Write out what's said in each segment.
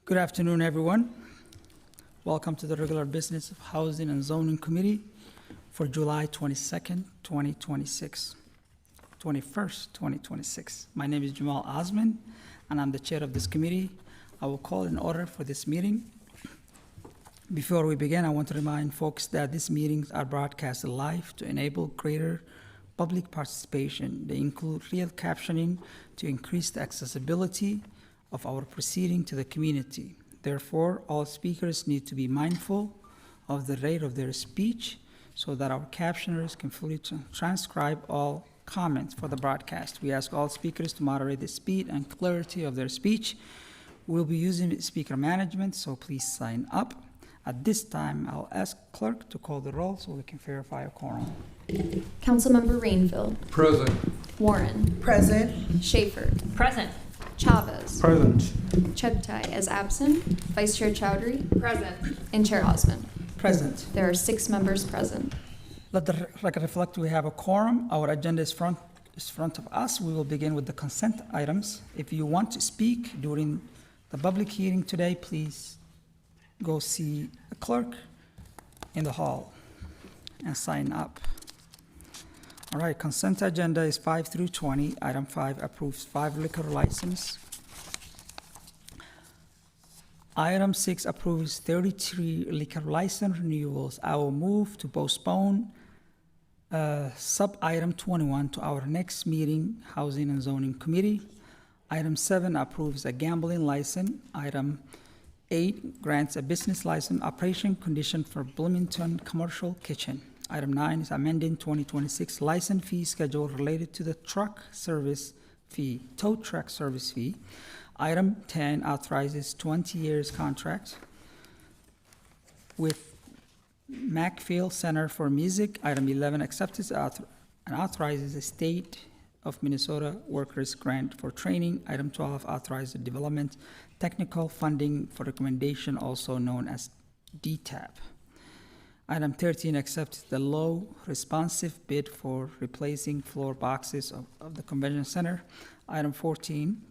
Good afternoon, everyone. Welcome to the regular business of Housing and Zoning Committee for July 22nd, 2026. 21st, 2026. My name is Jamal Osman, and I'm the chair of this committee. I will call in order for this meeting. Before we begin, I want to remind folks that these meetings are broadcast live to enable greater public participation. They include real captioning to increase the accessibility of our proceeding to the community. Therefore, all speakers need to be mindful of the rate of their speech so that our captioners can fully transcribe all comments for the broadcast. We ask all speakers to moderate the speed and clarity of their speech. We'll be using speaker management, so please sign up. At this time, I'll ask clerk to call the roll so we can verify a quorum. Councilmember Rainville. Present. Warren. Present. Schaefer. Present. Chavez. Present. Cheptai is absent. Vice Chair Chowdhury. Present. And Chair Osman. Present. There are 6 members present. Let the record reflect we have a quorum. Our agenda is front of us. We will begin with the consent items. If you want to speak during the public hearing today, please go see a clerk in the hall and sign up. All right, consent agenda is 5 through 20. Item 5 approves 5 liquor license. Item 6 approves 33 liquor license renewals. I will move to postpone sub-item 21 to our next meeting, Housing and Zoning Committee. Item 7 approves a gambling license. Item 8 grants a business license operation condition for Bloomington Commercial Kitchen. Item 9 is amending 2026 license fee schedule related to the truck service fee, tow truck service fee. Item 10 authorizes 20 years contract with Macfield Center for Music. Item 11 accepts and authorizes the State of Minnesota Workers Grant for Training. Item 12 authorizes development technical funding for recommendation, also known as DTAP. Item 13 accepts the low responsive bid for replacing floor boxes of the convention center. Item 14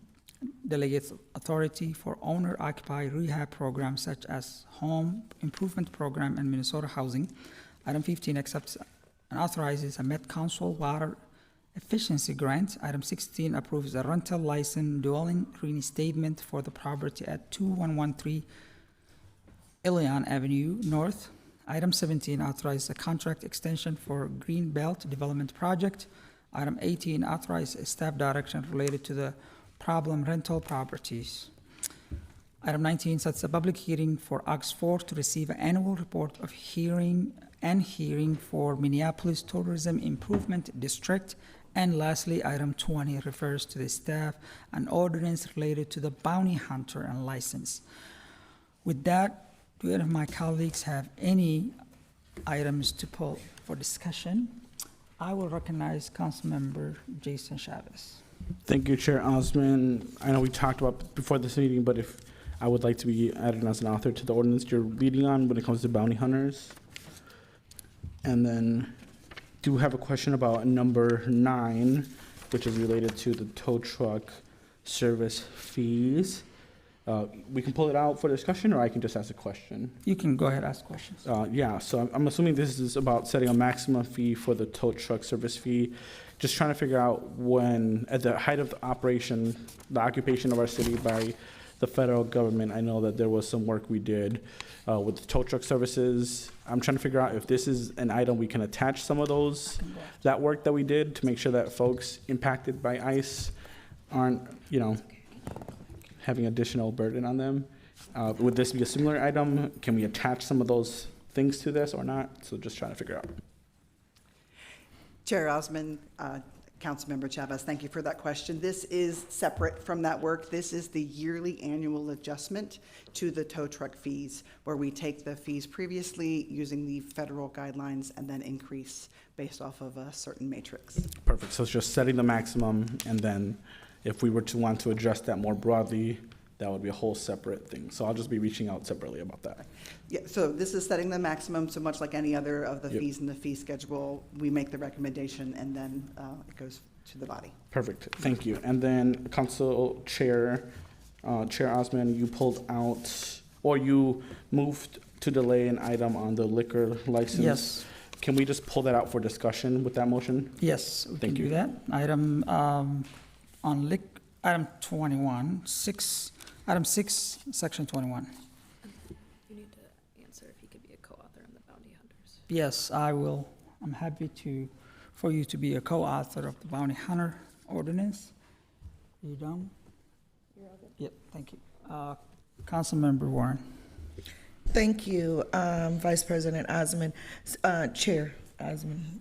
delegates authority for owner-occupied rehab programs such as home improvement program and Minnesota Housing. Item 15 accepts and authorizes a Met Council water efficiency grant. Item 16 approves a rental license dwelling reinstatement for the property at 2113 Ilion Avenue North. Item 17 authorizes a contract extension for Green Belt Development Project. Item 18 authorizes staff direction related to the problem rental properties. Item 19 sets a public hearing for August 4th to receive an annual report of hearing for Minneapolis Tourism Improvement District. And lastly, item 20 refers to the staff and ordinance related to the bounty hunter and license. With that, do any of my colleagues have any items to pull for discussion? I will recognize Councilmember Jason Chavez. Thank you, Chair Osman. I know we talked about before this meeting, but if I would like to be added as an author to the ordinance you're leading on when it comes to bounty hunters. And then do have a question about number 9, which is related to the tow truck service fees. We can pull it out for discussion, or I can just ask a question. You can go ahead and ask questions. Yeah, so I'm assuming this is about setting a maximum fee for the tow truck service fee. Just trying to figure out when, at the height of the operation, the occupation of our city by the federal government, I know that there was some work we did with the tow truck services. I'm trying to figure out if this is an item we can attach some of that work that we did to make sure that folks impacted by ICE aren't, having additional burden on them. Would this be a similar item? Can we attach some of those things to this or not? So just trying to figure out. Chair Osman, Councilmember Chavez, thank you for that question. This is separate from that work. This is the yearly annual adjustment to the tow truck fees, where we take the fees previously using the federal guidelines and then increase based off of a certain matrix. Perfect. So it's just setting the maximum, and then if we were to want to adjust that more broadly, that would be a whole separate thing. So I'll just be reaching out separately about that. Yeah, so this is setting the maximum, so much like any other of the fees in the fee schedule, we make the recommendation and then it goes to the body. Perfect, thank you. And then Council Chair, Chair Osman, you pulled out, or you moved to delay an item on the liquor license. Yes, Can we just pull that out for discussion with that motion? yes, we can Thank do you. that. Item, item 21, item 6, section 21. You need to answer if he could be a co-author on the Bounty Hunters. Yes, I will. I'm happy for you to be a co-author of the Bounty Hunter ordinance. Are you done? Yep, thank you. Councilmember Warren. Thank you, Vice President Osman, Chair Osman.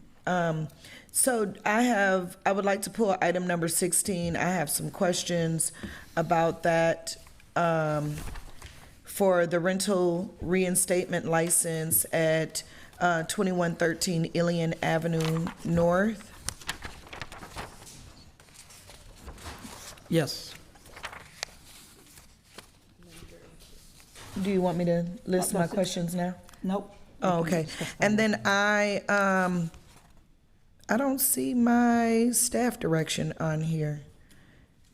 So I would like to pull item number 16. I have some questions about that. For the rental reinstatement license at 2113 Ilion Avenue North. Yes. Do you want me to list my That's it. questions now? Nope. Oh, okay. And then I don't see my staff direction on here.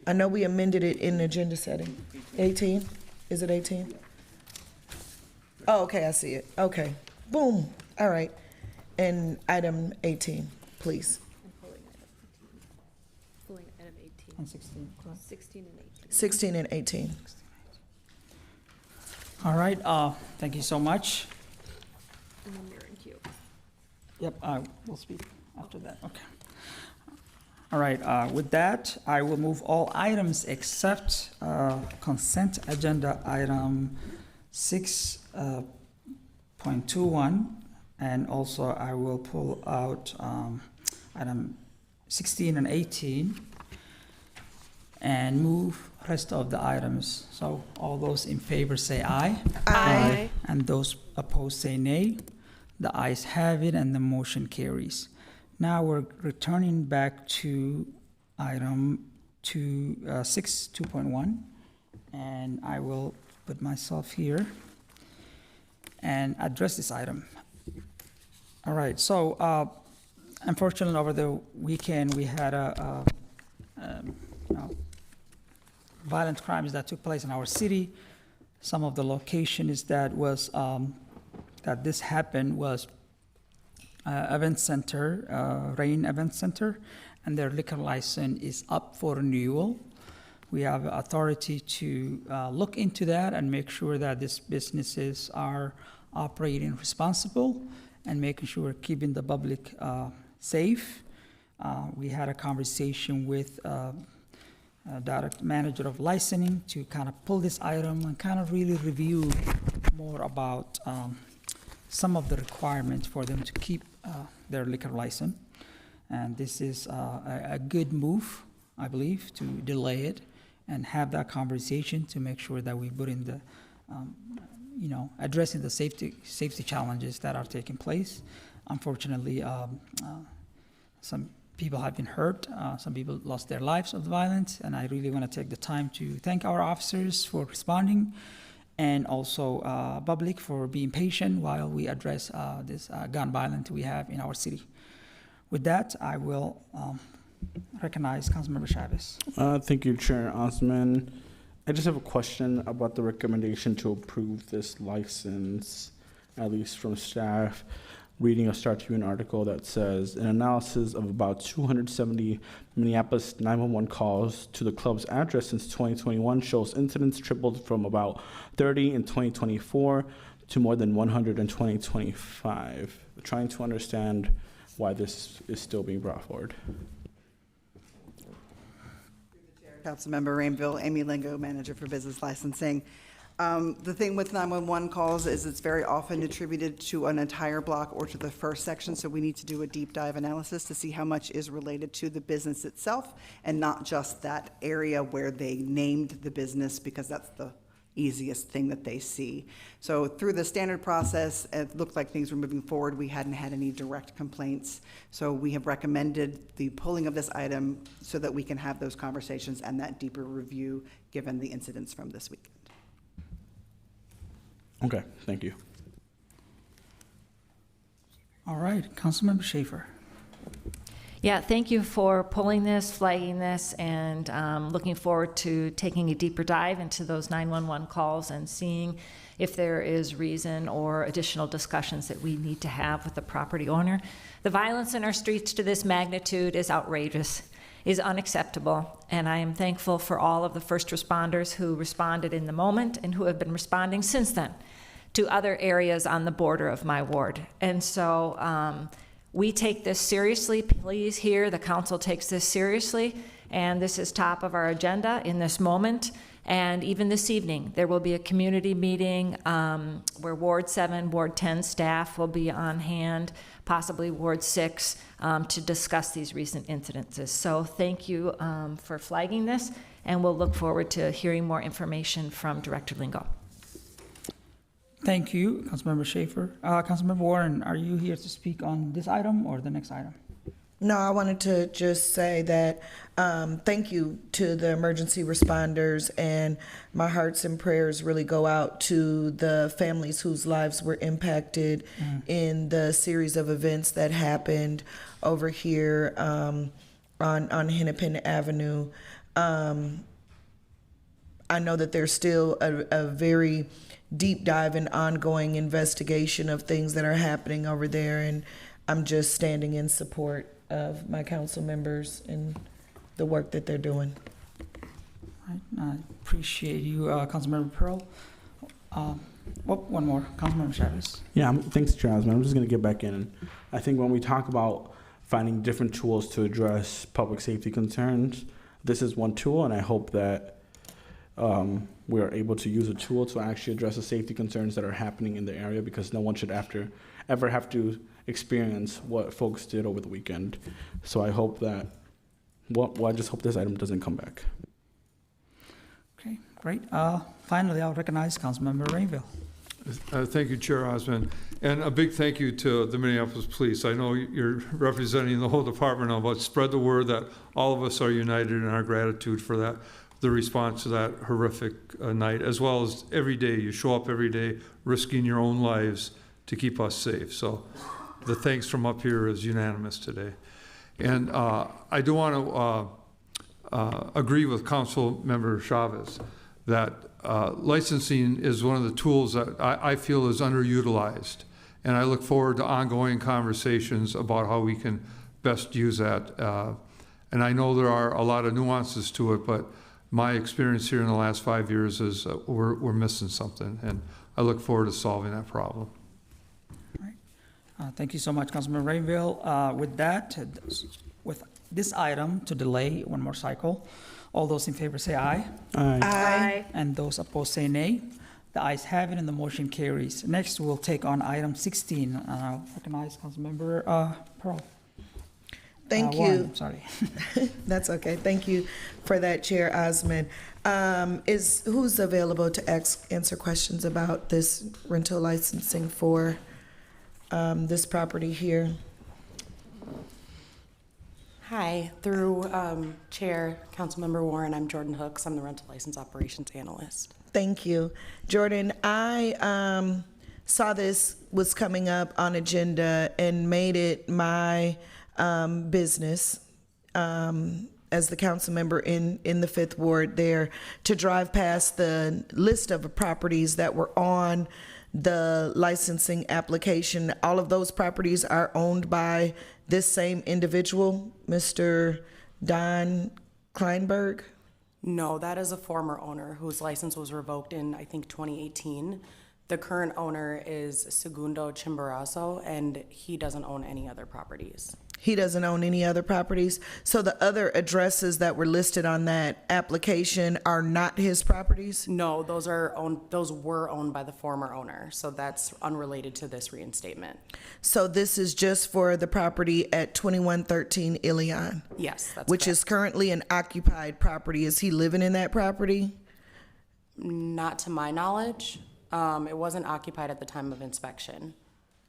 I know we amended it in the agenda setting. 18? Is it 18? Oh, okay, I see it. Okay. Boom. All right. And item 18, please. I'm pulling item 18. And 16, correct? 16 and 18. 16 and 18. All right, thank you so much. And then you're in queue. Yep, I will speak after that, okay. All right, with that, I will move all items except consent agenda item 6.21, and also I will pull out item 16 and 18 and move rest of the items. So all those in favor say aye. Aye. And those opposed say nay. The ayes have it and the motion carries. Now we're returning back to item 2.1, and I will put myself here and address this item. All right, so unfortunately over the weekend we had violent crimes that took place in our city. Some of the locations that was that this happened was event center, Rain Event Center, and their liquor license is up for renewal. We have authority to look into that and make sure that these businesses are operating responsible and making sure we're keeping the public safe. We had a conversation with Director Manager of Licensing to kind of pull this item and kind of really review more about some of the requirements for them to keep their liquor license. And this is a good move, I believe, to delay it and have that conversation to make sure that we put in the, addressing the safety challenges that are taking place. Unfortunately, some people have been hurt, some people lost their lives of the violence, and I really want to take the time to thank our officers for responding and also public for being patient while we address this gun violence we have in our city. With that, I will recognize Councilmember Chavez. Thank you, Chair Osman. I just have a question about the recommendation to approve this license, at least from staff. Reading a Star Tribune article that says, an analysis of about 270 Minneapolis 911 calls to the club's address since 2021 shows incidents tripled from about 30 in 2024 to more than 100 in 2025. Trying to understand why this is still being brought forward. Councilmember Rainville, Amy Lingo, Manager for Business Licensing. The thing with 911 calls is it's very often attributed to an entire block or to the first section, so we need to do a deep dive analysis to see how much is related to the business itself and not just that area where they named the business, because that's the easiest thing that they see. So through the standard process, it looked like things were moving forward. We hadn't had any direct complaints. So we have recommended the pulling of this item so that we can have those conversations and that deeper review given the incidents from this weekend. Okay, thank you. All right, Councilmember Schaefer. Yeah, thank you for pulling this, flagging this, and looking forward to taking a deeper dive into those 911 calls and seeing if there is reason or additional discussions that we need to have with the property owner. The violence in our streets to this magnitude is outrageous, is unacceptable, and I am thankful for all of the first responders who responded in the moment and who have been responding since then to other areas on the border of my ward. And so we take this seriously. Please hear the council takes this seriously, and this is top of our agenda in this moment. And even this evening, there will be a community meeting where Ward 7, Ward 10 staff will be on hand, possibly Ward 6, to discuss these recent incidences. So thank you for flagging this, and we'll look forward to hearing more information from Director Lingo. Thank you, Councilmember Schaefer. Councilmember Warren, are you here to speak on this item or the next item? No, I wanted to just say that thank you to the emergency responders, and my hearts and prayers really go out to the families whose lives were impacted in the series of events that happened over here on Hennepin Avenue. I know that there's still a very deep dive and ongoing investigation of things that are happening over there, and I'm just standing in support of my council members and the work that they're doing. Right. I appreciate you, Councilmember Pearl. One more, Councilmember Chavez. Yeah, thanks, Chair Osman. I'm just going to get back in. I think when we talk about finding different tools to address public safety concerns, this is one tool, and I hope that we're able to use a tool to actually address the safety concerns that are happening in the area, because no one should ever have to experience what folks did over the weekend. So I hope that, I just hope this item doesn't come back. Okay, great. Finally, I'll recognize Councilmember Rainville. Thank you, Chair Osmond. And a big thank you to the Minneapolis Police. I know you're representing the whole department now, but spread the word that all of us are united in our gratitude for that, the response to that horrific night, as well as every day. You show up every day risking your own lives to keep us safe. So the thanks from up here is unanimous today. And I do want to agree with Council Member Chavez that licensing is one of the tools that I feel is underutilized. And I look forward to ongoing conversations about how we can best use that. And I know there are a lot of nuances to it, but my experience here in the last 5 years is we're missing something. And I look forward to solving that problem. Thank you so much, Councilmember Rainville. With that, with this item to delay one more cycle, all those in favor say aye. Aye. Aye. And those opposed say nay. The ayes have it and the motion carries. Next, we'll take on item 16. And I'll recognize Councilmember Pearl. Thank you. Warren, sorry. That's okay. Thank you for that, Chair Osmond. Who's available to answer questions about this rental licensing for this property here? Hi, through Chair, Councilmember Warren, I'm Jordan Hooks. I'm the rental license operations analyst. Thank you. Jordan, I saw this was coming up on agenda and made it my business as the council member in the 5th Ward there to drive past the list of properties that were on the licensing application. All of those properties are owned by this same individual, Mr. Don Kleinberg? No, that is a former owner whose license was revoked in, I think, 2018. The current owner is Segundo Chimborazo, and he doesn't own any other properties. He doesn't own any other properties. So the other addresses that were listed on that application are not his properties? No, those were owned by the former owner, so that's unrelated to this reinstatement. So this is just for the property at 2113 Ilion? Yes, that's Which correct. is currently an occupied property. Is he living in that property? Not to my knowledge. It wasn't occupied at the time of inspection.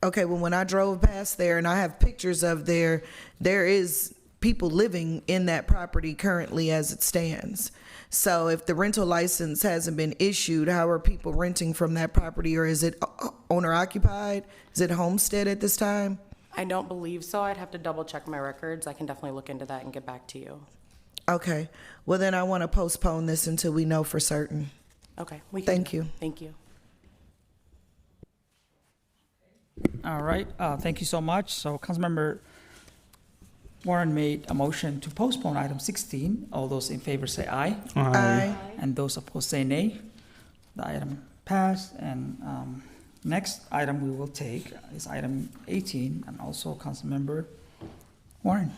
Okay, well, when I drove past there, and I have pictures of there is people living in that property currently as it stands. So if the rental license hasn't been issued, how are people renting from that property, or is it owner occupied? Is it homestead at this time? I don't believe so. I'd have to double check my records. I can definitely look into that and get back to you. Okay. Well, then I want to postpone this until we know for certain. Okay. We can Thank do you. that. Thank you. All right, thank you so much. So Councilmember Warren made a motion to postpone item 16. All those in favor say aye, Aye. and those opposed say nay. The item passed, and next item we will take is item 18, and also Councilmember Warren.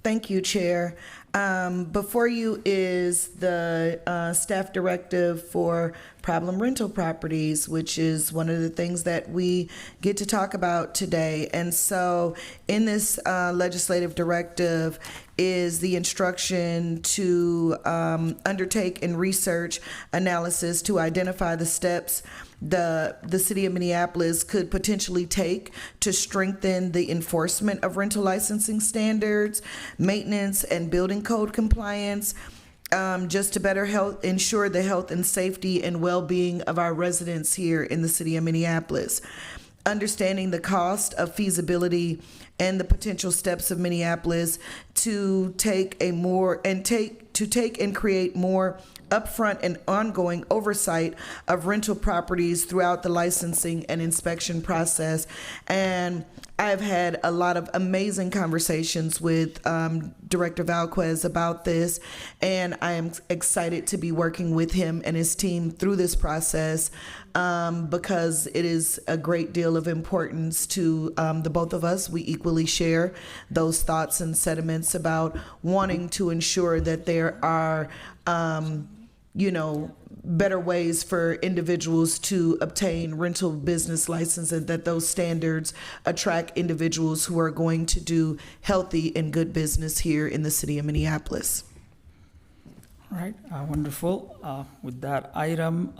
Thank you, Chair. Before you is the staff directive for problem rental properties, which is one of the things that we get to talk about today. And so in this legislative directive is the instruction to undertake and research analysis to identify the steps the city of Minneapolis could potentially take to strengthen the enforcement of rental licensing standards, maintenance and building code compliance, just to better ensure the health and safety and well-being of our residents here in the city of Minneapolis. Understanding the cost of feasibility and the potential steps of Minneapolis to take and create more upfront and ongoing oversight of rental properties throughout the licensing and inspection process. And I've had a lot of amazing conversations with Director Valquez about this, and I am excited to be working with him and his team through this process because it is a great deal of importance to the both of us. We equally share those thoughts and sentiments about wanting to ensure that there are better ways for individuals to obtain rental business license, and that those standards attract individuals who are going to do healthy and good business here in the city of Minneapolis. All right, wonderful. With that item,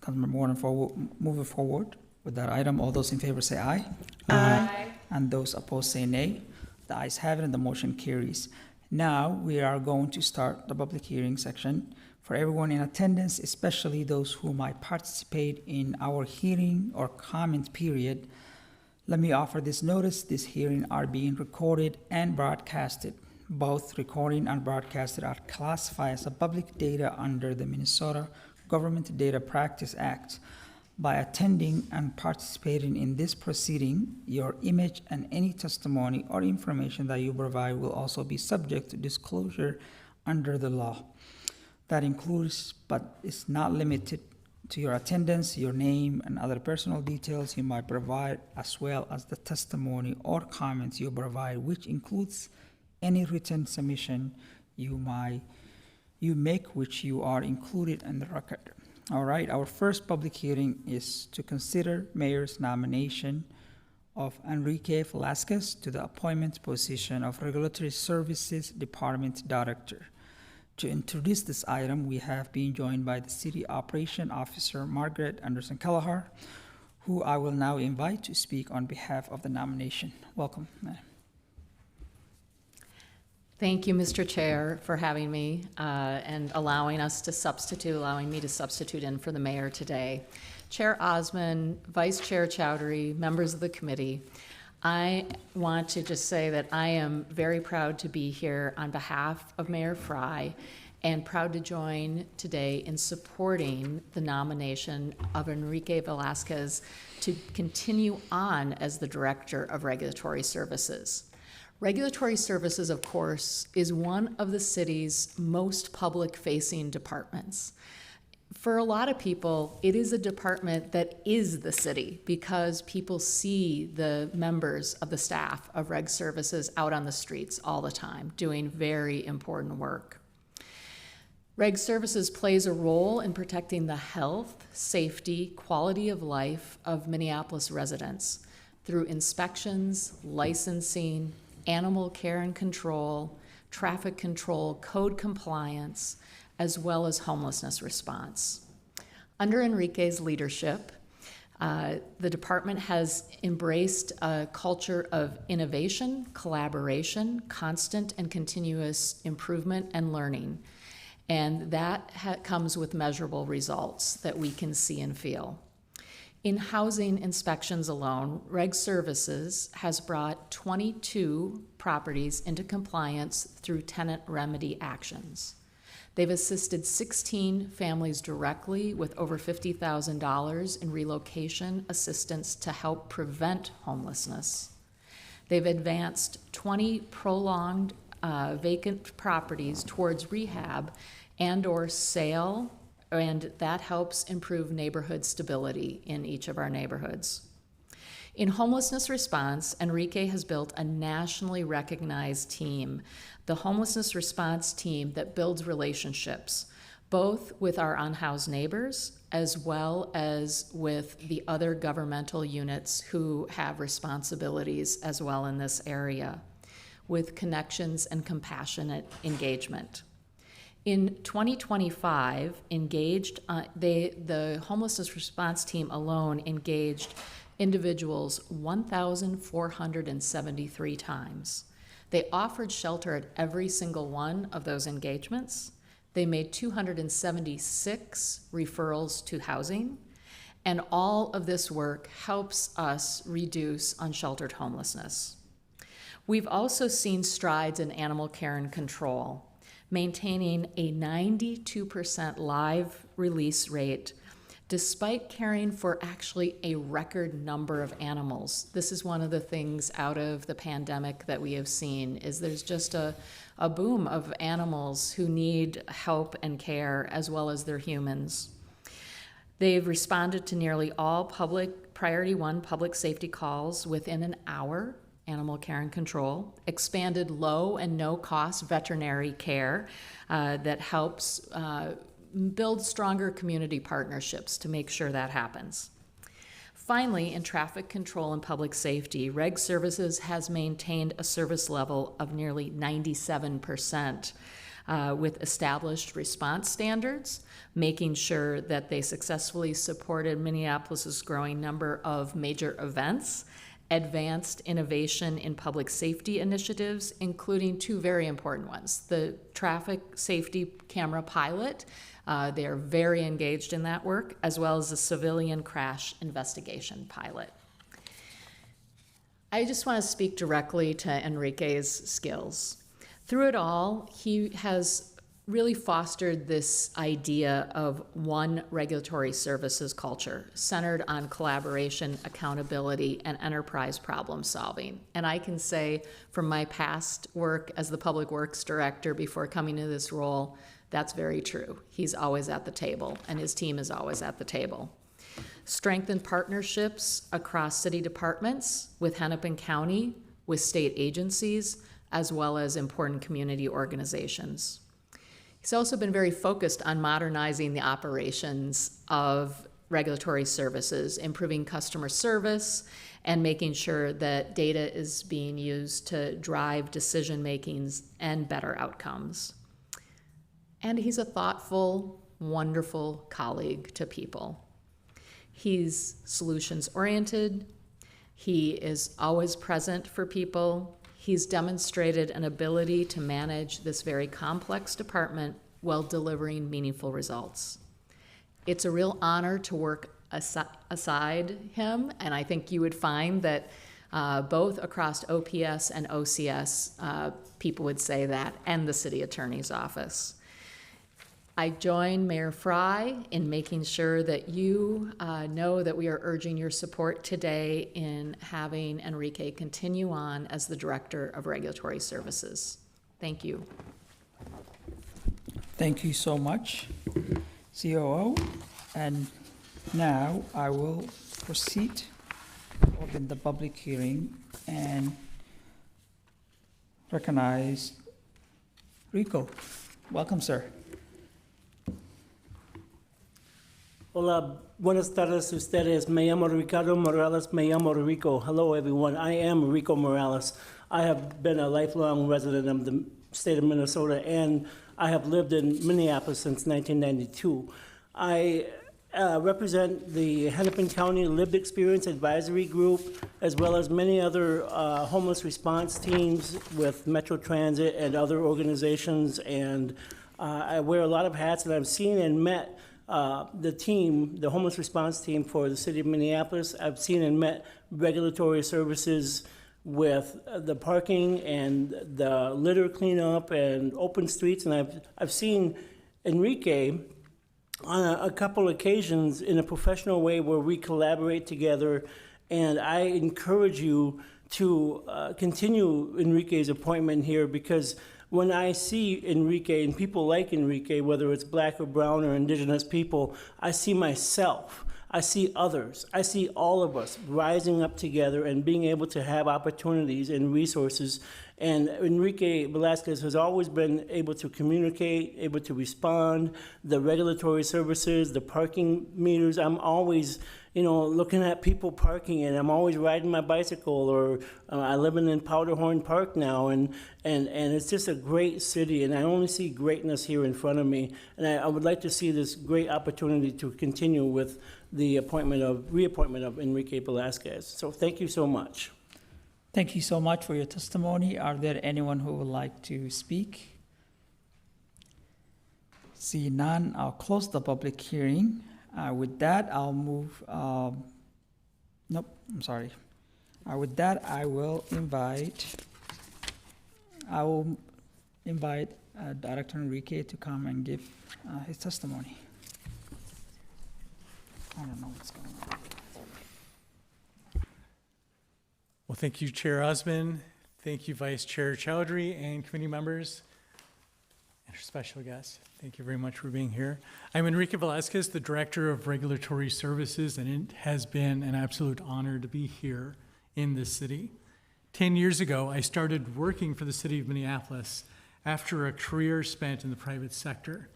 Councilmember Warren, moving forward with that item, all those in favor say aye. Aye. And those opposed say nay. The ayes have it and the motion carries. Now we are going to start the public hearing section. For everyone in attendance, especially those who might participate in our hearing or comment period, let me offer this notice. This hearing are being recorded and broadcasted. Both recording and broadcasted are classified as a public data under the Minnesota Government Data Practice Act. By attending and participating in this proceeding, your image and any testimony or information that you provide will also be subject to disclosure under the law. That includes, but is not limited to, your attendance, your name, and other personal details you might provide, as well as the testimony or comments you provide, which includes any written submission you make, which you are included in the record. All right, our first public hearing is to consider mayor's nomination of Enrique Velasquez to the appointment position of Regulatory Services Department Director. To introduce this item, we have been joined by the City Operation Officer, Margaret Anderson Kelleher, who I will now invite to speak on behalf of the nomination. Welcome, Madam. Thank you, Mr. Chair, for having me and allowing me to substitute in for the mayor today. Chair Osmond, Vice Chair Chowdhury, members of the committee, I want to just say that I am very proud to be here on behalf of Mayor Fry and proud to join today in supporting the nomination of Enrique Velasquez to continue on as the Director of Regulatory Services. Regulatory Services, of course, is one of the city's most public-facing departments. For a lot of people, it is a department that is the city because people see the members of the staff of Reg Services out on the streets all the time doing very important work. Reg Services plays a role in protecting the health, safety, quality of life of Minneapolis residents through inspections, licensing, animal care and control, traffic control, code compliance, as well as homelessness response. Under Enrique's leadership, the department has embraced a culture of innovation, collaboration, constant and continuous improvement and learning. And that comes with measurable results that we can see and feel. In housing inspections alone, Reg Services has brought 22 properties into compliance through tenant remedy actions. They've assisted 16 families directly with over $50,000 in relocation assistance to help prevent homelessness. They've advanced 20 prolonged vacant properties towards rehab and/or sale, and that helps improve neighborhood stability in each of our neighborhoods. In homelessness response, Enrique has built a nationally recognized team, the homelessness response team that builds relationships, both with our unhoused neighbors as well as with the other governmental units who have responsibilities as well in this area, with connections and compassionate engagement. In 2025, the homelessness response team alone engaged individuals 1,473 times. They offered shelter at every single one of those engagements. They made 276 referrals to housing, and all of this work helps us reduce unsheltered homelessness. We've also seen strides in animal care and control, maintaining a 92% live release rate despite caring for actually a record number of animals. This is one of the things out of the pandemic that we have seen, is there's just a boom of animals who need help and care as well as their humans. They've responded to nearly all priority 1 public safety calls within an hour, animal care and control, expanded low and no cost veterinary care that helps build stronger community partnerships to make sure that happens. Finally, in traffic control and public safety, Reg Services has maintained a service level of nearly 97% with established response standards, making sure that they successfully supported Minneapolis's growing number of major events, advanced innovation in public safety initiatives, including 2 very important ones. The traffic safety camera pilot, they are very engaged in that work, as well as the civilian crash investigation pilot. I just want to speak directly to Enrique's skills. Through it all, he has really fostered this idea of one regulatory services culture centered on collaboration, accountability, and enterprise problem solving. And I can say from my past work as the Public Works Director before coming to this role, that's very true. He's always at the table, and his team is always at the table. Strengthen partnerships across city departments with Hennepin County, with state agencies, as well as important community organizations. He's also been very focused on modernizing the operations of regulatory services, improving customer service, and making sure that data is being used to drive decision makings and better outcomes. And he's a thoughtful, wonderful colleague to people. He's solutions oriented. He is always present for people. He's demonstrated an ability to manage this very complex department while delivering meaningful results. It's a real honor to work aside him, and I think you would find that both across OPS and OCS, people would say that, and the city attorney's office. I join Mayor Fry in making sure that you know that we are urging your support today in having Enrique continue on as the Director of Regulatory Services. Thank you. Thank you so much, COO. And now I will proceed, open the public hearing, and recognize Rico. Welcome, sir. Hola, buenas tardes ustedes. Me llamo Ricardo Morales. Me llamo Rico. Hello, everyone. I am Rico Morales. I have been a lifelong resident of the state of Minnesota, and I have lived in Minneapolis since 1992. I represent the Hennepin County Lived Experience Advisory Group, as well as many other homeless response teams with Metro Transit and other organizations. And I wear a lot of hats, and I've seen and met the team, the homeless response team for the city of Minneapolis. I've seen and met regulatory services with the parking and the litter cleanup and open streets, and I've seen Enrique on a couple occasions in a professional way where we collaborate together, and I encourage you to continue Enrique's appointment here, because when I see Enrique and people like Enrique, whether it's black or brown or indigenous people, I see myself. I see others. I see all of us rising up together and being able to have opportunities and resources. And Enrique Velasquez has always been able to communicate, able to respond, the regulatory services, the parking meters. I'm always, looking at people parking, and I'm always riding my bicycle, or I live in Powderhorn Park now, and it's just a great city, and I only see greatness here in front of me. And I would like to see this great opportunity to continue with the reappointment of Enrique Velasquez. So thank you so much. Thank you so much for your testimony. Are there anyone who would like to speak? See none, I'll close the public hearing. With that, I'll move, nope, I'm sorry. With that, I will invite Director Enrique to come and give his testimony. I don't know what's going on. Well, thank you, Chair Osmond. Thank you, Vice Chair Chowdhury, and committee members, and our special guests. Thank you very much for being here. I'm Enrique Velasquez, the Director of Regulatory Services, and it has been an absolute honor to be here in this city. 10 years ago, I started working for the city of Minneapolis after a career spent in the private sector.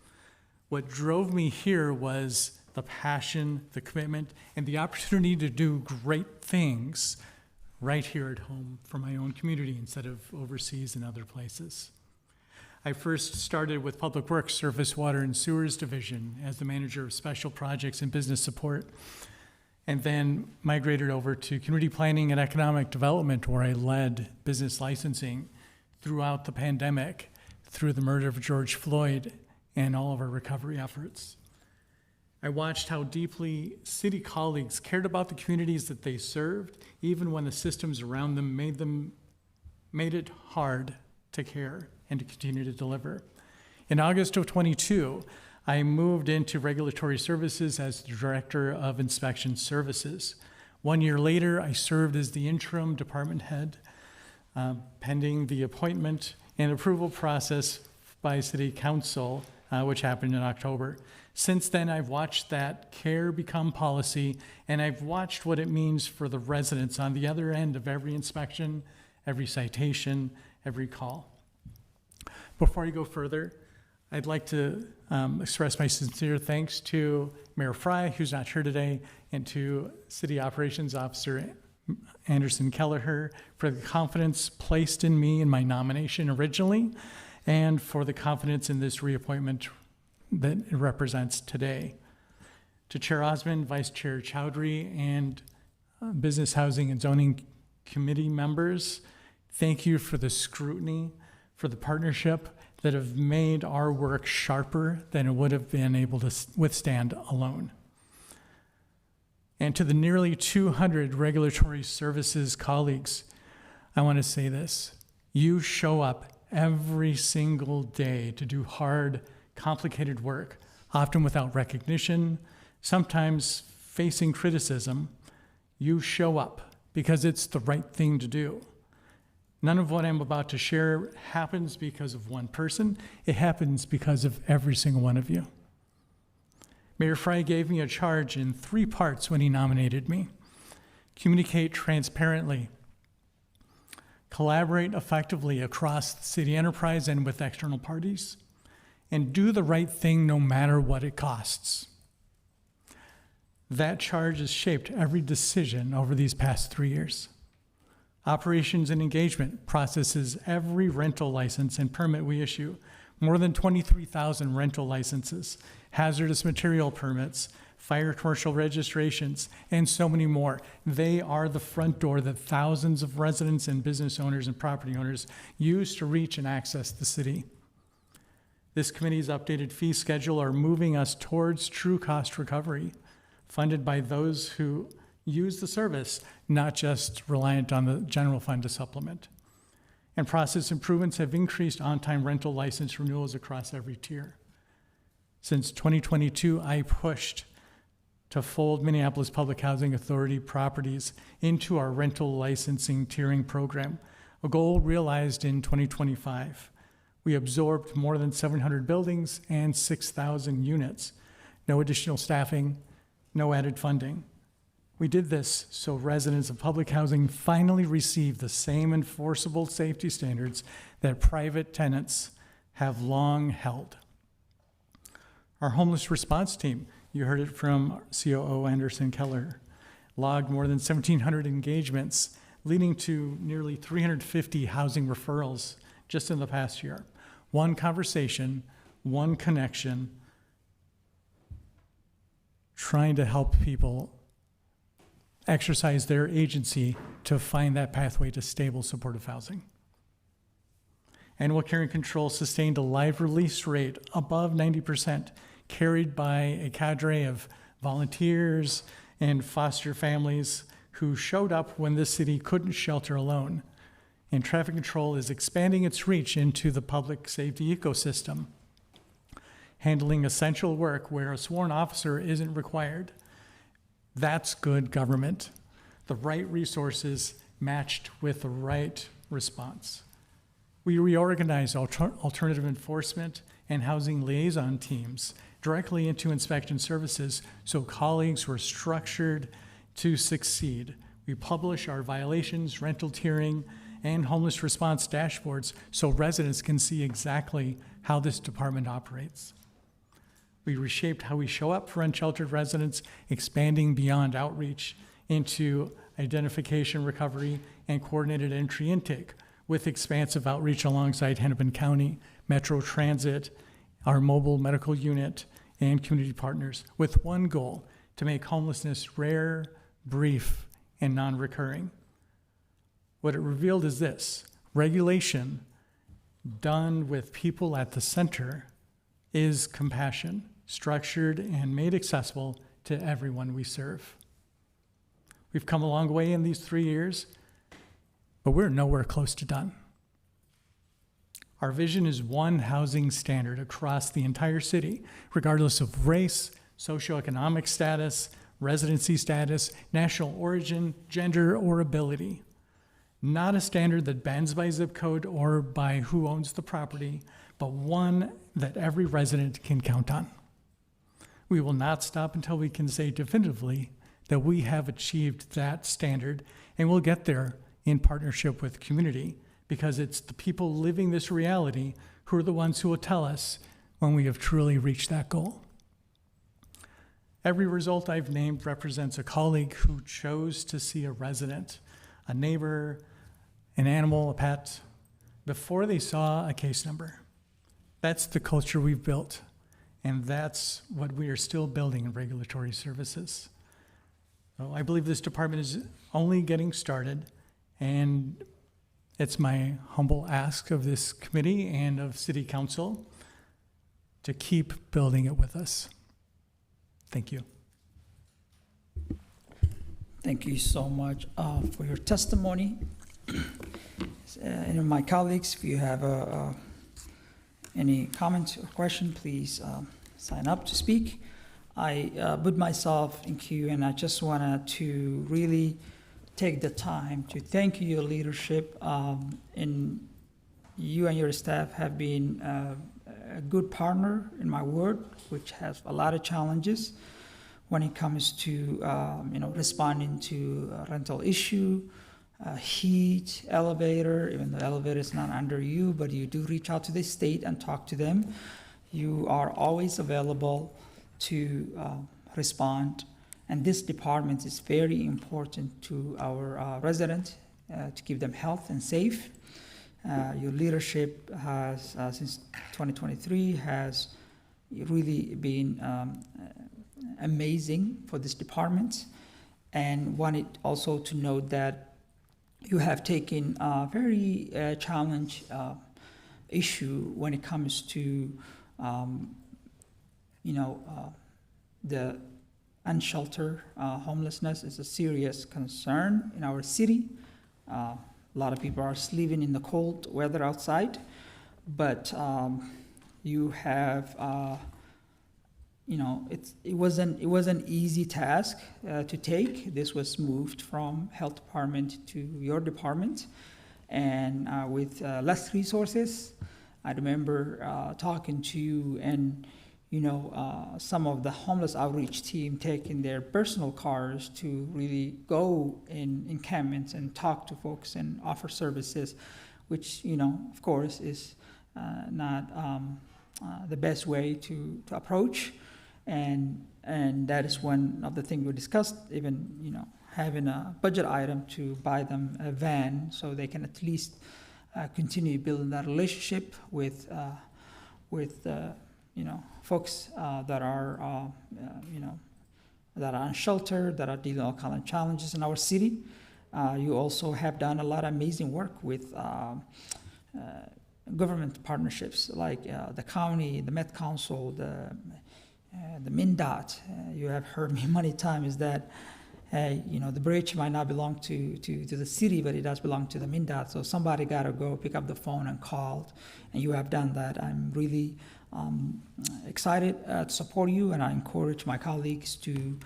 What drove me here was the passion, the commitment, and the opportunity to do great things right here at home for my own community instead of overseas and other places. I first started with Public Works, Surface Water and Sewers Division as the manager of special projects and business support, and then migrated over to community planning and economic development, where I led business licensing throughout the pandemic, through the murder of George Floyd and all of our recovery efforts. I watched how deeply city colleagues cared about the communities that they served, even when the systems around them made it hard to care and to continue to deliver. In August of 22, I moved into regulatory services as the Director of Inspection Services. 1 year later, I served as the interim department head, pending the appointment and approval process by City Council, which happened in October. Since then, I've watched that care become policy, and I've watched what it means for the residents on the other end of every inspection, every citation, every call. Before I go further, I'd like to express my sincere thanks to Mayor Fry, who's not here today, and to City Operations Officer Anderson Kelleher for the confidence placed in me in my nomination originally, and for the confidence in this reappointment that it represents today. To Chair Osmond, Vice Chair Chowdhury, and Business, Housing, and Zoning Committee members, thank you for the scrutiny, for the partnership that have made our work sharper than it would have been able to withstand alone. And to the nearly 200 regulatory services colleagues, I want to say this: you show up every single day to do hard, complicated work, often without recognition, sometimes facing criticism. You show up because it's the right thing to do. None of what I'm about to share happens because of one person. It happens because of every single one of you. Mayor Fry gave me a charge in 3 parts when he nominated me: communicate transparently, collaborate effectively across the city enterprise and with external parties, and do the right thing no matter what it costs. That charge has shaped every decision over these past 3 years. Operations and engagement processes every rental license and permit we issue, more than 23,000 rental licenses, hazardous material permits, fire commercial registrations, and so many more. They are the front door that thousands of residents and business owners and property owners use to reach and access the city. This committee's updated fee schedule are moving us towards true cost recovery, funded by those who use the service, not just reliant on the general fund to supplement. And process improvements have increased on-time rental license renewals across every tier. Since 2022, I pushed to fold Minneapolis Public Housing Authority properties into our rental licensing tiering program, a goal realized in 2025. We absorbed more than 700 buildings and 6,000 units. No additional staffing, no added funding. We did this so residents of public housing finally receive the same enforceable safety standards that private tenants have long held. Our homeless response team, you heard it from COO Anderson Keller, logged more than 1,700 engagements, leading to nearly 350 housing referrals just in the past year. One conversation, one connection, trying to help people exercise their agency to find that pathway to stable, supportive housing. Animal Care and Control sustained a live release rate above 90%, carried by a cadre of volunteers and foster families who showed up when this city couldn't shelter alone. And traffic control is expanding its reach into the public safety ecosystem, handling essential work where a sworn officer isn't required. That's good government. The right resources matched with the right response. We reorganized alternative enforcement and housing liaison teams directly into inspection services so colleagues were structured to succeed. We publish our violations, rental tiering, and homeless response dashboards so residents can see exactly how this department operates. We reshaped how we show up for unsheltered residents, expanding beyond outreach into identification, recovery, and coordinated entry intake with expansive outreach alongside Hennepin County, Metro Transit, our mobile medical unit, and community partners with one goal: to make homelessness rare, brief, and non-recurring. What it revealed is this: regulation done with people at the center is compassion, structured and made accessible to everyone we serve. We've come a long way in these 3 years, but we're nowhere close to done. Our vision is one housing standard across the entire city, regardless of race, socioeconomic status, residency status, national origin, gender, or ability. Not a standard that bends by zip code or by who owns the property, but one that every resident can count on. We will not stop until we can say definitively that we have achieved that standard, and we'll get there in partnership with community, because it's the people living this reality who are the ones who will tell us when we have truly reached that goal. Every result I've named represents a colleague who chose to see a resident, a neighbor, an animal, a pet, before they saw a case number. That's the culture we've built, and that's what we are still building in regulatory services. So I believe this department is only getting started, and it's my humble ask of this committee and of City Council to keep building it with us. Thank you. Thank you so much for your testimony. And my colleagues, if you have any comments or question, please sign up to speak. I put myself in queue, and I just wanted to really take the time to thank you, your leadership, and you and your staff have been a good partner in my work, which has a lot of challenges when it comes to responding to a rental issue, heat, elevator. Even though the elevator is not under you, but you do reach out to the state and talk to them. You are always available to respond. And this department is very important to our residents to keep them healthy and safe. Your leadership has, since 2023, has really been amazing for this department. And wanted also to note that you have taken a very challenge issue when it comes to Um, the unsheltered homelessness is a serious concern in our city. A lot of people are living in the cold weather outside, but you have, it was an easy task to take. This was moved from health department to your department, and with less resources. I remember talking to you, and some of the homeless outreach team taking their personal cars to really go in encampments and talk to folks and offer services, which, of course, is not the best way to approach. And that is one of the things we discussed, even, having a budget item to buy them a van so they can at least continue building that relationship with folks that are, that are unsheltered, that are dealing with all kinds of challenges in our city. You also have done a lot of amazing work with government partnerships like the county, the Met Council, the MnDOT. You have heard me many times that, hey, the bridge might not belong to the city, but it does belong to the MnDOT. So somebody got to go pick up the phone and call, and you have done that. I'm really excited to support you, and I encourage my colleagues to,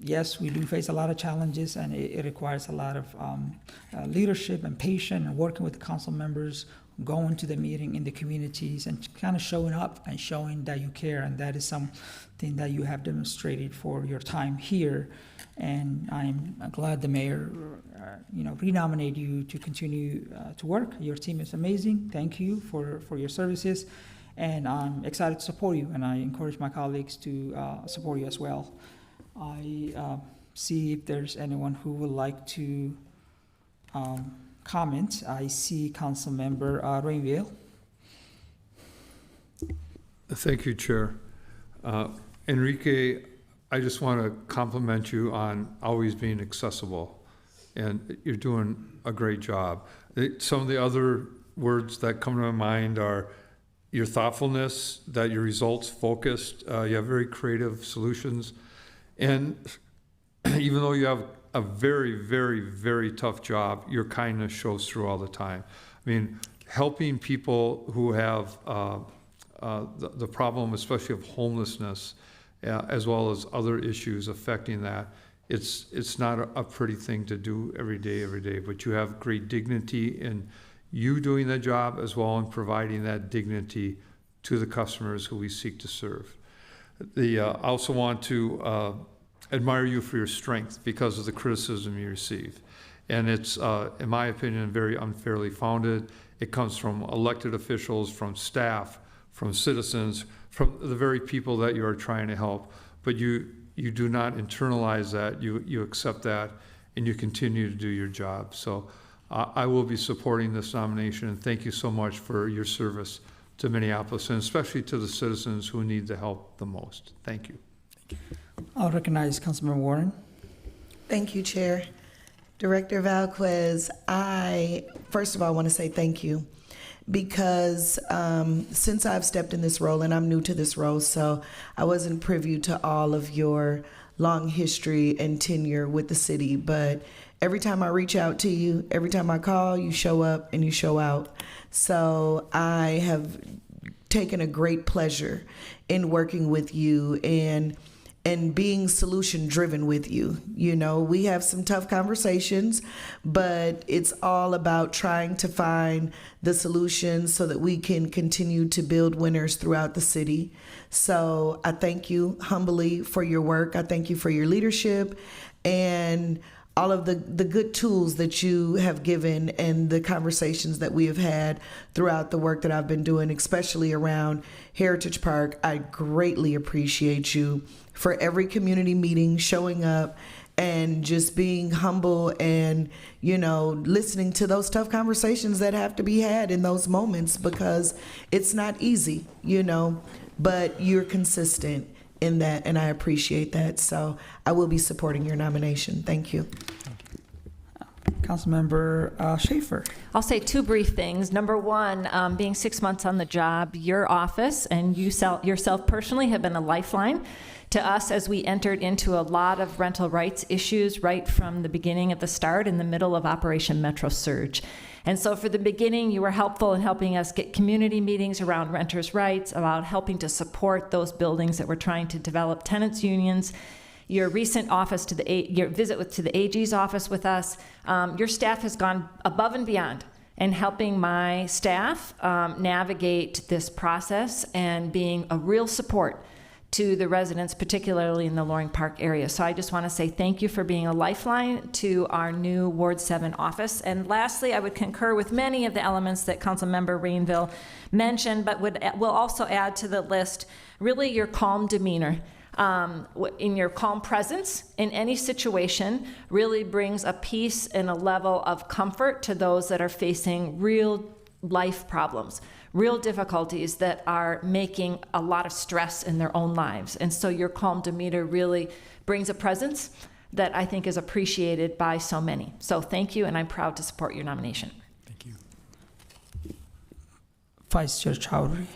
yes, we do face a lot of challenges, and it requires a lot of leadership and patience and working with the council members, going to the meeting in the communities and kind of showing up and showing that you care, and that is something that you have demonstrated for your time here. And I'm glad the mayor, renominated you to continue to work. Your team is amazing. Thank you for your services. And I'm excited to support you, and I encourage my colleagues to support you as well. I see if there's anyone who would like to comment. I see Councilmember Rainville. Thank you, Chair. Enrique, I just want to compliment you on always being accessible, and you're doing a great job. Some of the other words that come to my mind are your thoughtfulness, that you're results focused, you have very creative solutions, and even though you have a very, very, very tough job, your kindness shows through all the time. I mean, helping people who have the problem, especially of homelessness, as well as other issues affecting that, it's not a pretty thing to do every day, but you have great dignity in you doing that job, as well as providing that dignity to the customers who we seek to serve. I also want to admire you for your strength because of the criticism you receive. And it's, in my opinion, very unfairly founded. It comes from elected officials, from staff, from citizens, from the very people that you are trying to help. But you do not internalize that, you accept that, and you continue to do your job. So I will be supporting this nomination, and thank you so much for your service to Minneapolis, and especially to the citizens who need the help the most. Thank you. I'll recognize Councilmember Warren. Thank you, Chair. Director Valquez, I first of all want to say thank you, because since I've stepped in this role, and I'm new to this role, so I wasn't privy to all of your long history and tenure with the city, but every time I reach out to you, every time I call, you show up and you show out. So I have taken a great pleasure in working with you and being solution driven with you. We have some tough conversations, but it's all about trying to find the solutions so that we can continue to build winners throughout the city. So I thank you humbly for your work. I thank you for your leadership and all of the good tools that you have given and the conversations that we have had throughout the work that I've been doing, especially around Heritage Park. I greatly appreciate you for every community meeting, showing up and just being humble and, listening to those tough conversations that have to be had in those moments, because it's not easy, but you're consistent in that, and I appreciate that. So I will be supporting your nomination. Thank you. Councilmember Schaefer. I'll say two brief things. Number one, being 6 months on the job, your office and yourself personally have been a lifeline to us as we entered into a lot of rental rights issues right from the beginning at the start in the middle of Operation Metro Surge. And so for the beginning, you were helpful in helping us get community meetings around renters' rights, about helping to support those buildings that we're trying to develop tenants unions. Your recent your visit to the AG's office with us, your staff has gone above and beyond in helping my staff navigate this process and being a real support to the residents, particularly in the Loring Park area. So I just want to say thank you for being a lifeline to our new Ward 7 office. And lastly, I would concur with many of the elements that Councilmember Rainville mentioned, but will also add to the list really your calm demeanor. In your calm presence in any situation really brings a peace and a level of comfort to those that are facing real life problems, real difficulties that are making a lot of stress in their own lives. And so your calm demeanor really brings a presence that I think is appreciated by so many. So thank you, and I'm proud to support your nomination. Thank you. Vice Chair Chowdhury.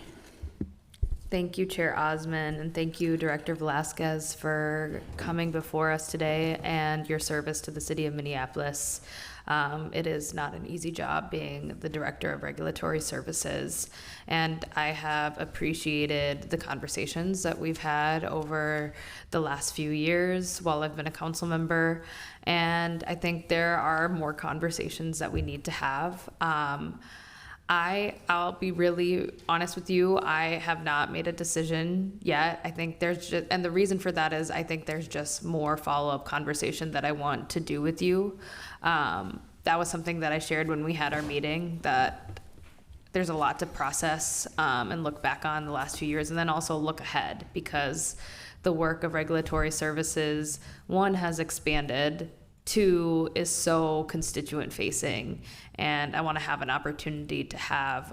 Thank you, Chair Osman, and thank you, Director Velasquez, for coming before us today and your service to the city of Minneapolis. It is not an easy job being the Director of Regulatory Services, and I have appreciated the conversations that we've had over the last few years while I've been a council member, and I think there are more conversations that we need to have. I'll be really honest with you. I have not made a decision yet. I think there's just, and the reason for that is I think there's just more follow-up conversation that I want to do with you. That was something that I shared when we had our meeting, that there's a lot to process and look back on the last few years, and then also look ahead, because the work of regulatory services, one, has expanded, two, is so constituent facing, and I want to have an opportunity to have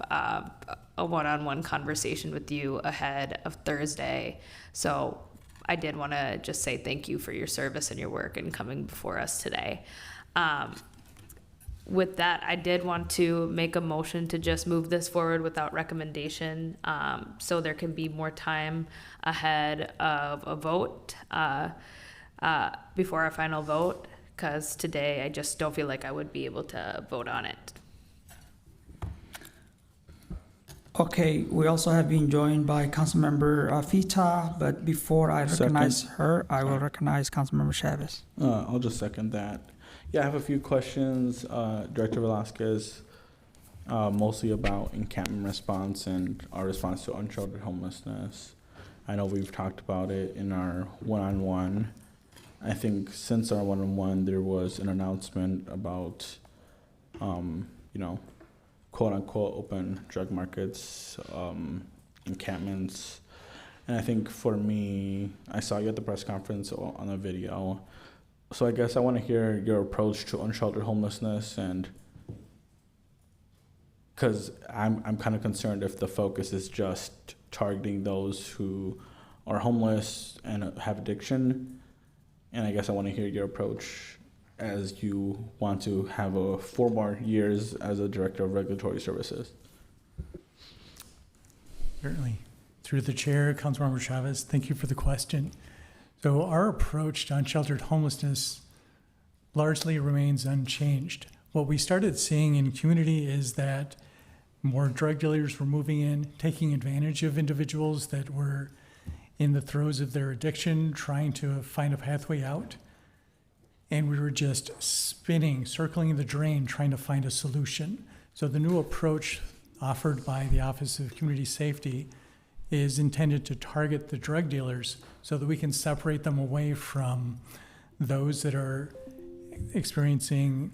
a one-on-one conversation with you ahead of Thursday. So I did want to just say thank you for your service and your work and coming before us today. With that, I did want to make a motion to just move this forward without recommendation, so there can be more time ahead of a vote before our final vote, because today I just don't feel like I would be able to vote on it. Okay, we also have been joined by Councilmember Fita, but before I recognize her, I will recognize Councilmember Chavez. I'll just second that. Yeah, I have a few questions, Director Velasquez, mostly about encampment response and our response to unsheltered homelessness. I know we've talked about it in our one-on-one. I think since our one-on-one, there was an announcement about, quote-unquote open drug markets, encampments. And I think for me, I saw you at the press conference on a video. So I guess I want to hear your approach to unsheltered homelessness, and because I'm kind of concerned if the focus is just targeting those who are homeless and have addiction. And I guess I want to hear your approach as you want to have 4 more years as a Director of Regulatory Services. Certainly. Through the chair, Councilmember Chavez, thank you for the question. So our approach to unsheltered homelessness largely remains unchanged. What we started seeing in community is that more drug dealers were moving in, taking advantage of individuals that were in the throes of their addiction, trying to find a pathway out. And we were just spinning, circling the drain, trying to find a solution. So the new approach offered by the Office of Community Safety is intended to target the drug dealers so that we can separate them away from those that are experiencing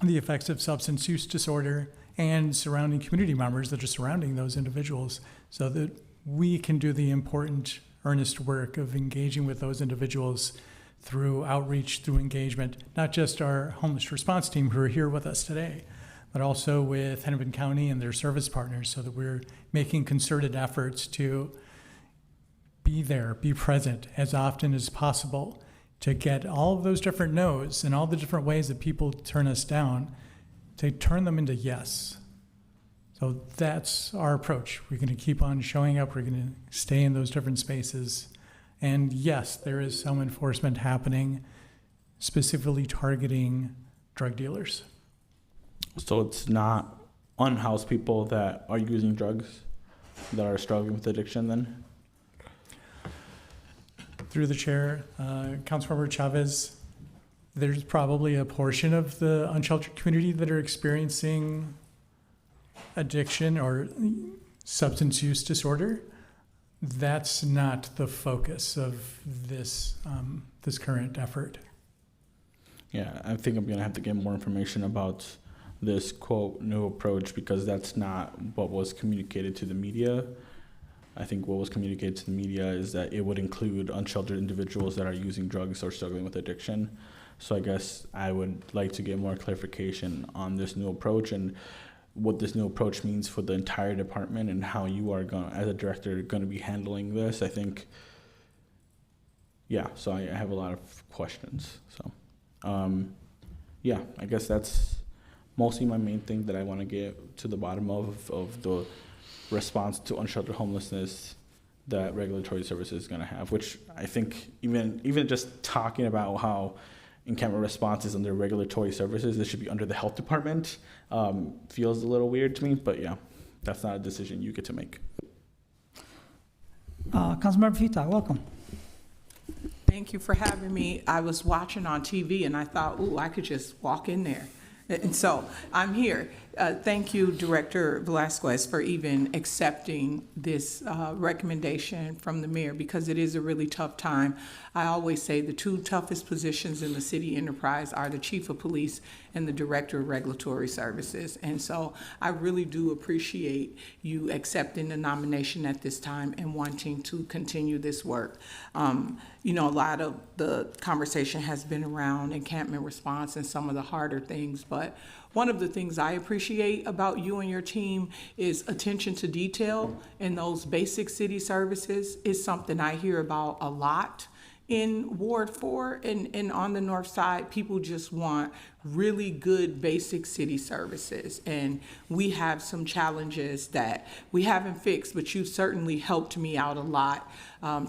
the effects of substance use disorder and surrounding community members that are surrounding those individuals, so that we can do the important, earnest work of engaging with those individuals through outreach, through engagement, not just our homeless response team who are here with us today, but also with Hennepin County and their service partners, so that we're making concerted efforts to be there, be present as often as possible, to get all of those different no's and all the different ways that people turn us down, to turn them into yes. So that's our approach. We're going to keep on showing up. We're going to stay in those different spaces. And yes, there is some enforcement happening, specifically targeting drug dealers. So it's not unhoused people that are using drugs that are struggling with addiction then? Through the chair, Councilmember Chavez, there's probably a portion of the unsheltered community that are experiencing addiction or substance use disorder. That's not the focus of this this current effort. Yeah, I think I'm going to have to get more information about this, quote, new approach, because that's not what was communicated to the media. I think what was communicated to the media is that it would include unsheltered individuals that are using drugs or struggling with addiction. So I guess I would like to get more clarification on this new approach and what this new approach means for the entire department and how you are going, as a director, going to be handling this. I think, yeah, so I have a lot of questions. So, yeah, I guess that's mostly my main thing that I want to get to the bottom of the response to unsheltered homelessness that regulatory services is going to have, which I think even just talking about how encampment response is under regulatory services, this should be under the health department, feels a little weird to me, but yeah, that's not a decision you get to make. Councilmember Vita, welcome. Thank you for having me. I was watching on TV and I thought, ooh, I could just walk in there. And so I'm here. Thank you, Director Velasquez, for even accepting this recommendation from the mayor, because it is a really tough time. I always say the two toughest positions in the city enterprise are the chief of police and the director of regulatory services. And so I really do appreciate you accepting the nomination at this time and wanting to continue this work. You know, a lot of the conversation has been around encampment response and some of the harder things, but one of the things I appreciate about you and your team is attention to detail, and those basic city services is something I hear about a lot in Ward 4 and on the north side. People just want really good basic city services, and we have some challenges that we haven't fixed, but you've certainly helped me out a lot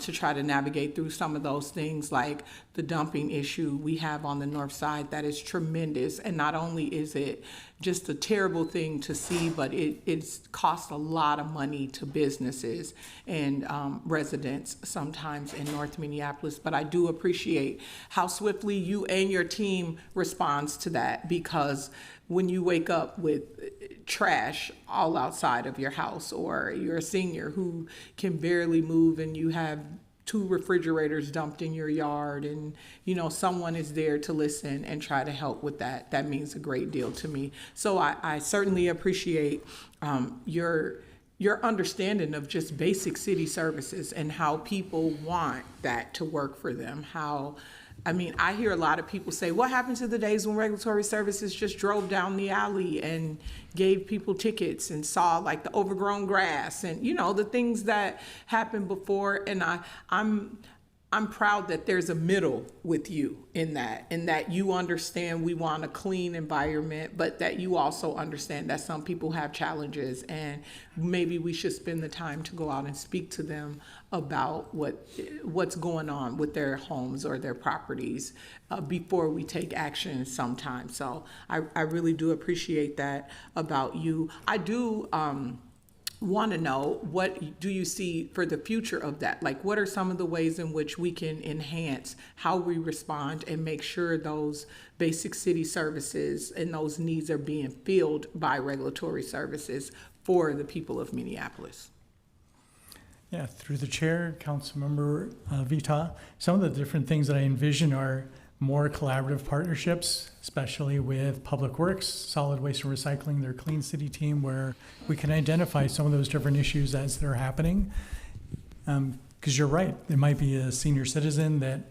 to try to navigate through some of those things, like the dumping issue we have on the north side that is tremendous. And not only is it just a terrible thing to see, but it's cost a lot of money to businesses and residents sometimes in North Minneapolis. But I do appreciate how swiftly you and your team responds to that, because when you wake up with trash all outside of your house, or you're a senior who can barely move and you have 2 refrigerators dumped in your yard, and you know someone is there to listen and try to help with that, that means a great deal to me. So I certainly appreciate your understanding of just basic city services and how people want that to work for them. I mean, I hear a lot of people say, what happened to the days when regulatory services just drove down the alley and gave people tickets and saw like the overgrown grass and, you know, the things that happened before. And I'm proud that there's a middle with you in that you understand we want a clean environment, but that you also understand that some people have challenges, and maybe we should spend the time to go out and speak to them about what's going on with their homes or their properties before we take action sometimes. So I really do appreciate that about you. I do want to know, what do you see for the future of that? Like, what are some of the ways in which we can enhance how we respond and make sure those basic city services and those needs are being filled by regulatory services for the people of Minneapolis? Yeah, through the chair, Councilmember Vita, some of the different things that I envision are more collaborative partnerships, especially with Public Works, Solid Waste and Recycling, their Clean City team, where we can identify some of those different issues as they're happening. Because you're right, there might be a senior citizen that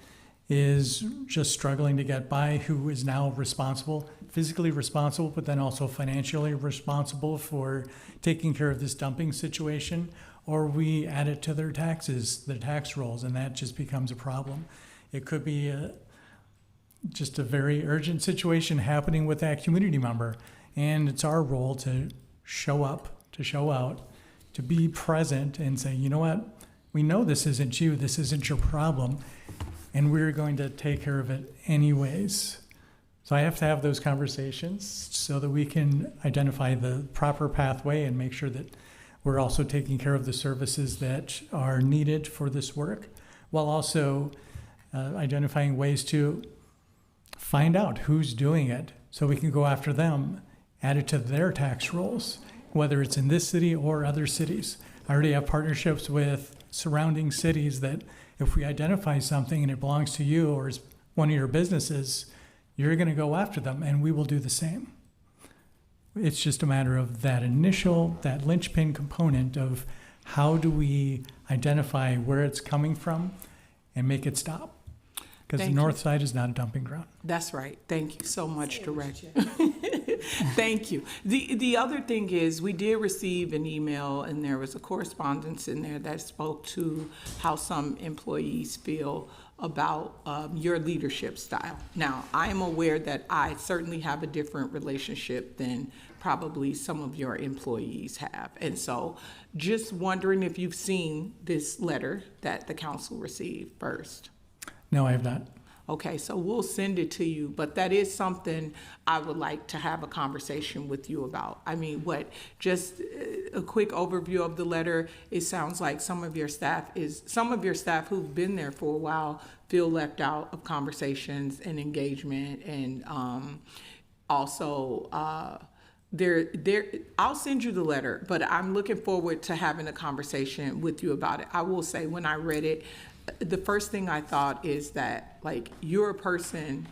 is just struggling to get by, who is now responsible, physically responsible, but then also financially responsible for taking care of this dumping situation, or we add it to their taxes, their tax rolls, and that just becomes a problem. It could be just a very urgent situation happening with that community member. And it's our role to show up, to show out, to be present and say, you know what, we know this isn't you, this isn't your problem, and we're going to take care of it anyways. So I have to have those conversations so that we can identify the proper pathway and make sure that we're also taking care of the services that are needed for this work, while also identifying ways to find out who's doing it so we can go after them, add it to their tax rolls, whether it's in this city or other cities. I already have partnerships with surrounding cities that if we identify something and it belongs to you or is one of your businesses, you're going to go after them and we will do the same. It's just a matter of that linchpin component of how do we identify where it's coming from and make it stop. Because the north side is not a dumping ground. That's right. Thank you so much, Director. Thank you. The other thing is we did receive an email and there was a correspondence in there that spoke to how some employees feel about your leadership style. Now, I am aware that I certainly have a different relationship than probably some of your employees have. And so just wondering if you've seen this letter that the council received first. No, I have not. Okay, so we'll send it to you, but that is something I would like to have a conversation with you about. I mean, just a quick overview of the letter, it sounds like some of your staff who've been there for a while feel left out of conversations and engagement, and also I'll send you the letter, but I'm looking forward to having a conversation with you about it. I will say when I read it, the first thing I thought is that, like, you're a person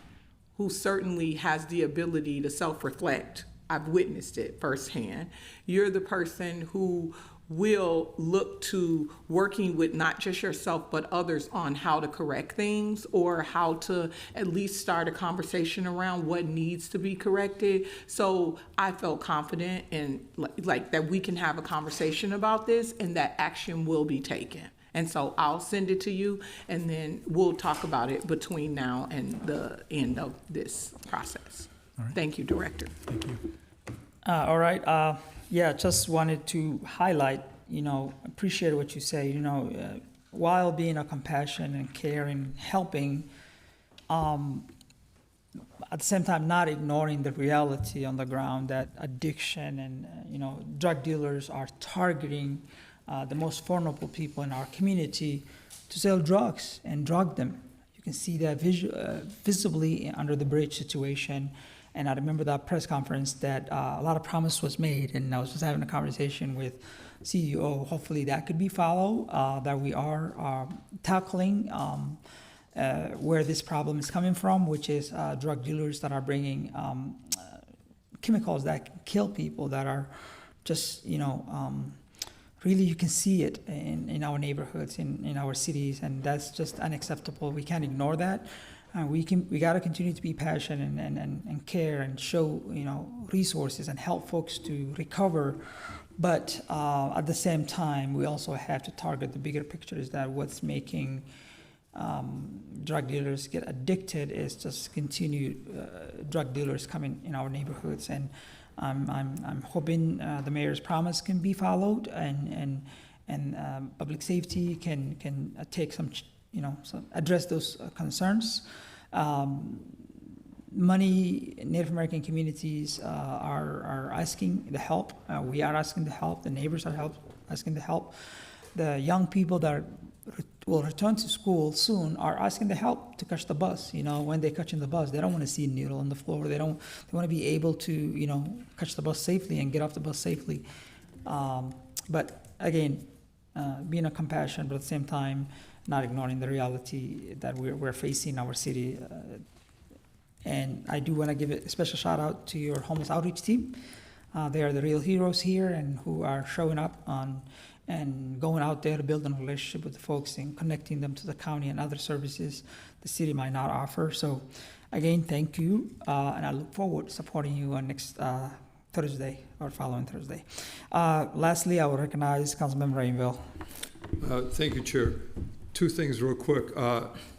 who certainly has the ability to self-reflect. I've witnessed it firsthand. You're the person who will look to working with not just yourself but others on how to correct things or how to at least start a conversation around what needs to be corrected. So I felt confident in like that we can have a conversation about this and that action will be taken. And so I'll send it to you, and then we'll talk about it between now and the end of this process. All right. Thank you, Director. Thank you. All right. Just wanted to highlight, appreciate what you say, while being a compassion and caring, helping, at the same time, not ignoring the reality on the ground that addiction and, drug dealers are targeting the most vulnerable people in our community to sell drugs and drug them. You can see that visibly under the bridge situation. And I remember that press conference that a lot of promise was made, and I was just having a conversation with CEO. Hopefully that could be followed, that we are tackling where this problem is coming from, which is drug dealers that are bringing chemicals that can kill people that are just, really, you can see it in our neighborhoods, in our cities, and that's just unacceptable. We can't ignore that. We got to continue to be passionate and care and show, resources and help folks to recover. But at the same time, we also have to target the bigger picture, is that what's making drug dealers get addicted is just continued drug dealers coming in our neighborhoods. And I'm hoping the mayor's promise can be followed, and public safety can take some, address those concerns. Many Native American communities are asking the help. We are asking the help. The neighbors are asking the help. The young people that will return to school soon are asking the help to catch the bus. When they catch in the bus, they don't want to see a needle on the floor. They want to be able to, catch the bus safely and get off the bus safely. But again, being a compassion, but at the same time, not ignoring the reality that we're facing in our city. And I do want to give a special shout out to your homeless outreach team. They are the real heroes here, and who are showing up and going out there to build a relationship with the folks and connecting them to the county and other services the city might not offer. So again, thank you, and I look forward to supporting you on next Thursday or following Thursday. Lastly, I will recognize Councilmember Rainville. Thank you, Chair. Two things real quick.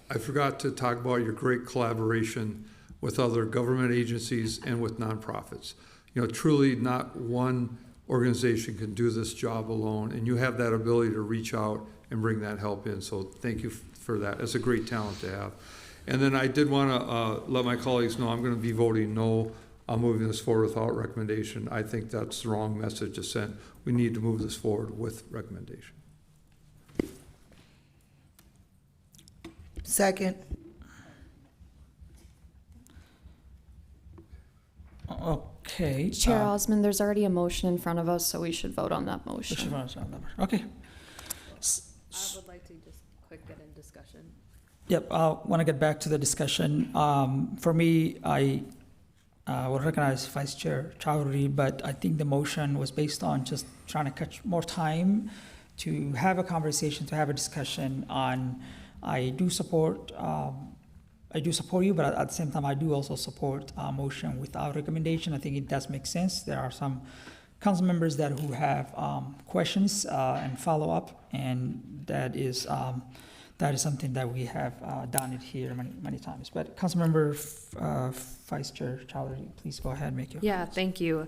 I forgot to talk about your great collaboration with other government agencies and with nonprofits. You know, truly not one organization can do this job alone, and you have that ability to reach out and bring that help in, so thank you for that. It's a great talent to have. And then I did want to let my colleagues know I'm going to be voting no on moving this forward without recommendation. I think that's the wrong message to send. We need to move this forward with recommendation. Second. Okay. Chair Osmond, there's already a motion in front of us, so we should vote on that motion. Okay. I would like to just quick get in discussion. Yep, I want to get back to the discussion. For me, I would recognize Vice Chair Chowdhury, but I think the motion was based on just trying to catch more time to have a conversation, to have a discussion on, I do support you, but at the same time, I do also support a motion without recommendation. I think it does make sense. There are some council members who have questions and follow up, and that is something that we have done it here many times. But Councilmember Vice Chair Chowdhury, please go ahead and make your comments. Thank you.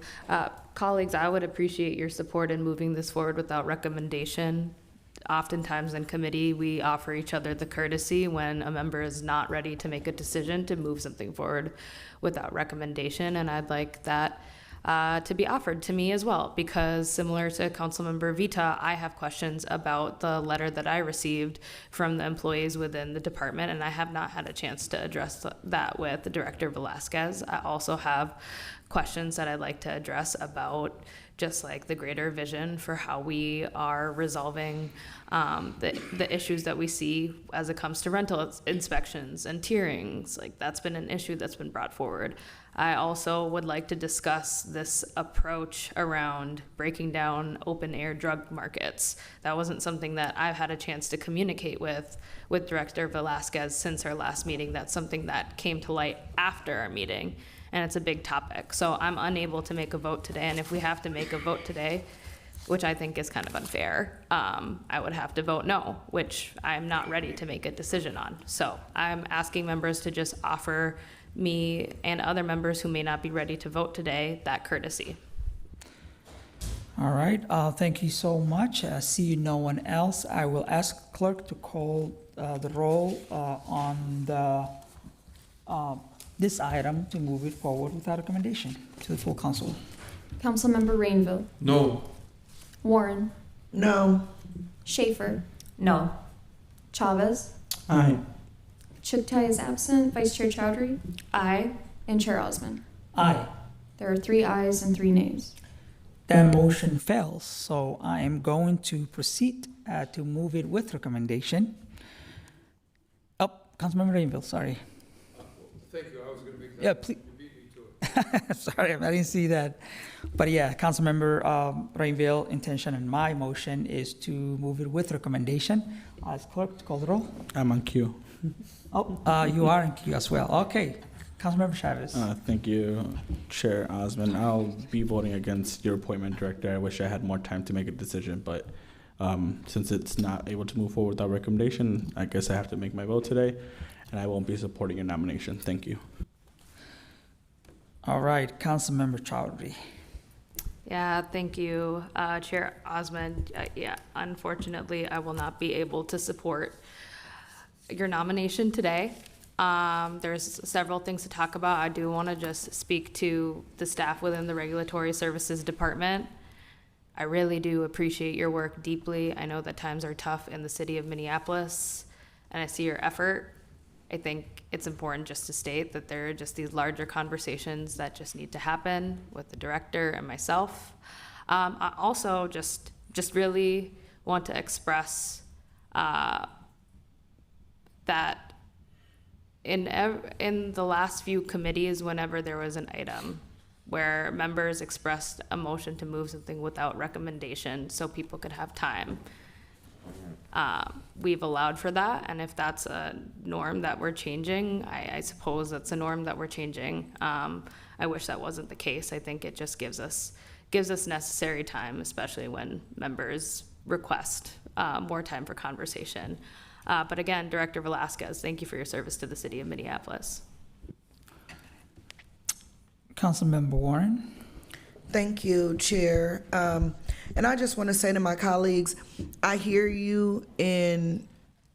Colleagues, I would appreciate your support in moving this forward without recommendation. Oftentimes in committee, we offer each other the courtesy when a member is not ready to make a decision to move something forward without recommendation, and I'd like that to be offered to me as well, because similar to Councilmember Vita, I have questions about the letter that I received from the employees within the department, and I have not had a chance to address that with Director Velasquez. I also have questions that I'd like to address about just like the greater vision for how we are resolving the issues that we see as it comes to rental inspections and tierings. Like, that's been an issue that's been brought forward. I also would like to discuss this approach around breaking down open air drug markets. That wasn't something that I've had a chance to communicate with Director Velasquez since our last meeting. That's something that came to light after our meeting, and it's a big topic. So I'm unable to make a vote today, and if we have to make a vote today, which I think is kind of unfair, I would have to vote no, which I'm not ready to make a decision on. So I'm asking members to just offer me and other members who may not be ready to vote today that courtesy. All right, thank you so much. I see no one else. I will ask clerk to call the roll on this item to move it forward without recommendation to the full council. Councilmember Rainville. No. Warren. No. Schaefer. No. Chavez. Aye. Chuktai is absent. Vice Chair Chowdhury. Aye. And Chair Osmond. Aye. There are 3 ayes and 3 nays. That motion fails, so I am going to proceed to move it with recommendation. Oh, Councilmember Rainville, sorry. Thank you, I was going to make that. Yeah, please. You beat me to it. Sorry, I didn't see that. But yeah, Councilmember Rainville, intention in my motion is to move it with recommendation. As clerk, to call the roll. I'm on cue. Oh, you are in queue as well. Okay. Councilmember Chavez. Thank you, Chair Osmond. I'll be voting against your appointment, Director. I wish I had more time to make a decision, but since it's not able to move forward without recommendation, I guess I have to make my vote today, and I won't be supporting your nomination. Thank you. All right, Councilmember Chowdhury. Yeah, thank you, Chair Osmond. Yeah, unfortunately, I will not be able to support your nomination today. There's several things to talk about. I do want to just speak to the staff within the Regulatory Services Department. I really do appreciate your work deeply. I know that times are tough in the city of Minneapolis, and I see your effort. I think it's important just to state that there are just these larger conversations that just need to happen with the director and myself. I also just really want to express that in the last few committees, whenever there was an item where members expressed a motion to move something without recommendation so people could have time, we've allowed for that. And if that's a norm that we're changing, I suppose that's a norm that we're changing. I wish that wasn't the case. I think it just gives us necessary time, especially when members request more time for conversation. But again, Director Velasquez, thank you for your service to the city of Minneapolis. Councilmember Warren. Thank you, Chair. And I just want to say to my colleagues, I hear you and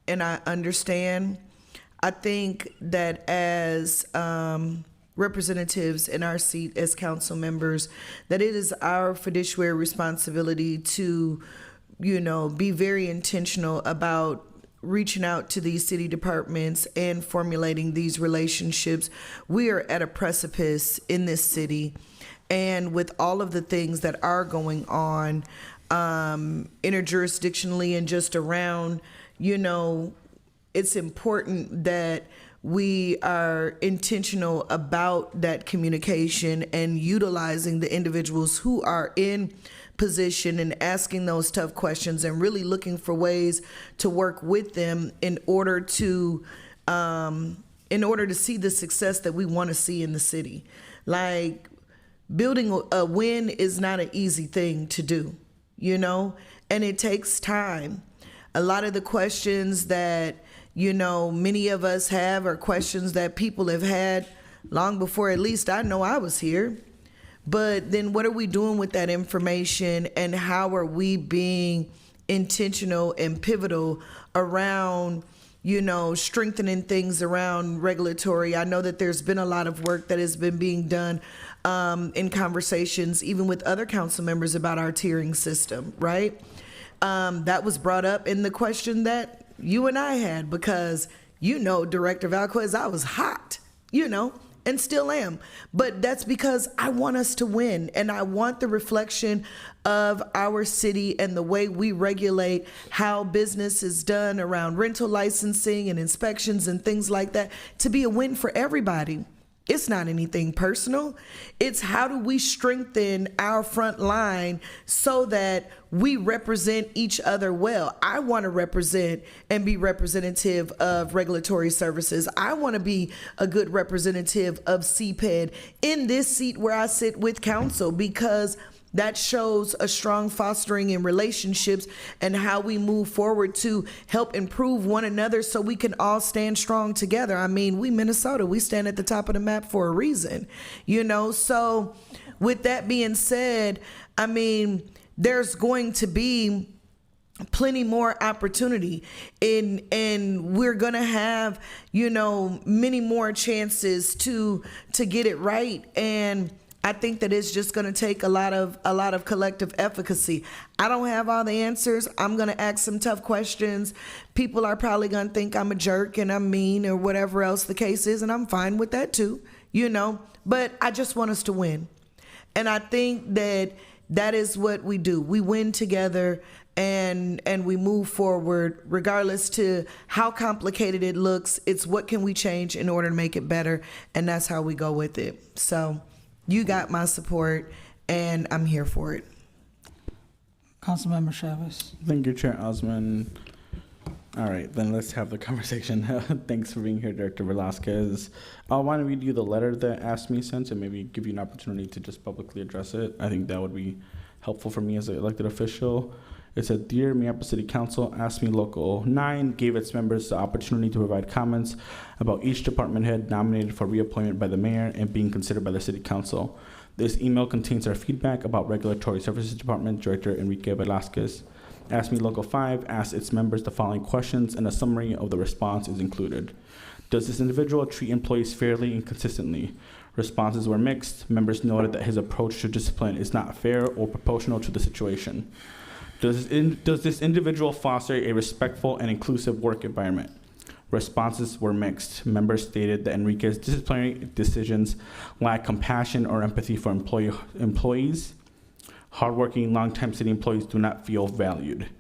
I understand. I think that as representatives in our seat as council members, that it is our fiduciary responsibility to, be very intentional about reaching out to these city departments and formulating these relationships. We are at a precipice in this city, and with all of the things that are going on interjurisdictionally and just around, it's important that we are intentional about that communication and utilizing the individuals who are in position and asking those tough questions and really looking for ways to work with them in order to see the success that we want to see in the city. Like, building a win is not an easy thing to do, and it takes time. A lot of the questions that, many of us have are questions that people have had long before at least I know I was here. But then what are we doing with that information, and how are we being intentional and pivotal around, strengthening things around regulatory? I know that there's been a lot of work that has been being done in conversations, even with other council members, about our tiering system, right? That was brought up in the question that you and I had, because, Director Valquez, I was hot, and still am. But that's because I want us to win, and I want the reflection of our city and the way we regulate how business is done around rental licensing and inspections and things like that to be a win for everybody. It's not anything personal. It's how do we strengthen our front line so that we represent each other well. I want to represent and be representative of regulatory services. I want to be a good representative of CPED in this seat where I sit with council, because that shows a strong fostering in relationships and how we move forward to help improve one another so we can all stand strong together. I mean, we Minnesota, we stand at the top of the map for a reason, So with that being said, I mean, there's going to be plenty more opportunity and we're going to have, many more chances to get it right. And I think that it's just going to take a lot of collective efficacy. I don't have all the answers. I'm going to ask some tough questions. People are probably going to think I'm a jerk and I'm mean or whatever else the case is, and I'm fine with that too, But I just want us to win. And I think that is what we do. We win together and we move forward regardless to how complicated it looks. It's what can we change in order to make it better, and that's how we go with it. So you got my support, and I'm here for it. Councilmember Chavez. Thank you, Chair Osman. All right, then let's have the conversation. Thanks for being here, Director Velasquez. I want to read you the letter that ASME sent and maybe give you an opportunity to just publicly address it. I think that would be helpful for me as an elected official. It said, Dear Minneapolis City Council, ASME Local 9 gave its members the opportunity to provide comments about each department head nominated for reappointment by the mayor and being considered by the City Council. This email contains our feedback about Regulatory Services Department Director Enrique Velasquez. ASME Local 5 asked its members the following questions, and a summary of the response is included. Does this individual treat employees fairly and consistently? Responses were mixed. Members noted that his approach to discipline is not fair or proportional to the situation. Does this individual foster a respectful and inclusive work environment? Responses were mixed. Members stated that Enrique's disciplinary decisions lack compassion or empathy for employees. Hardworking, longtime city employees do not feel valued.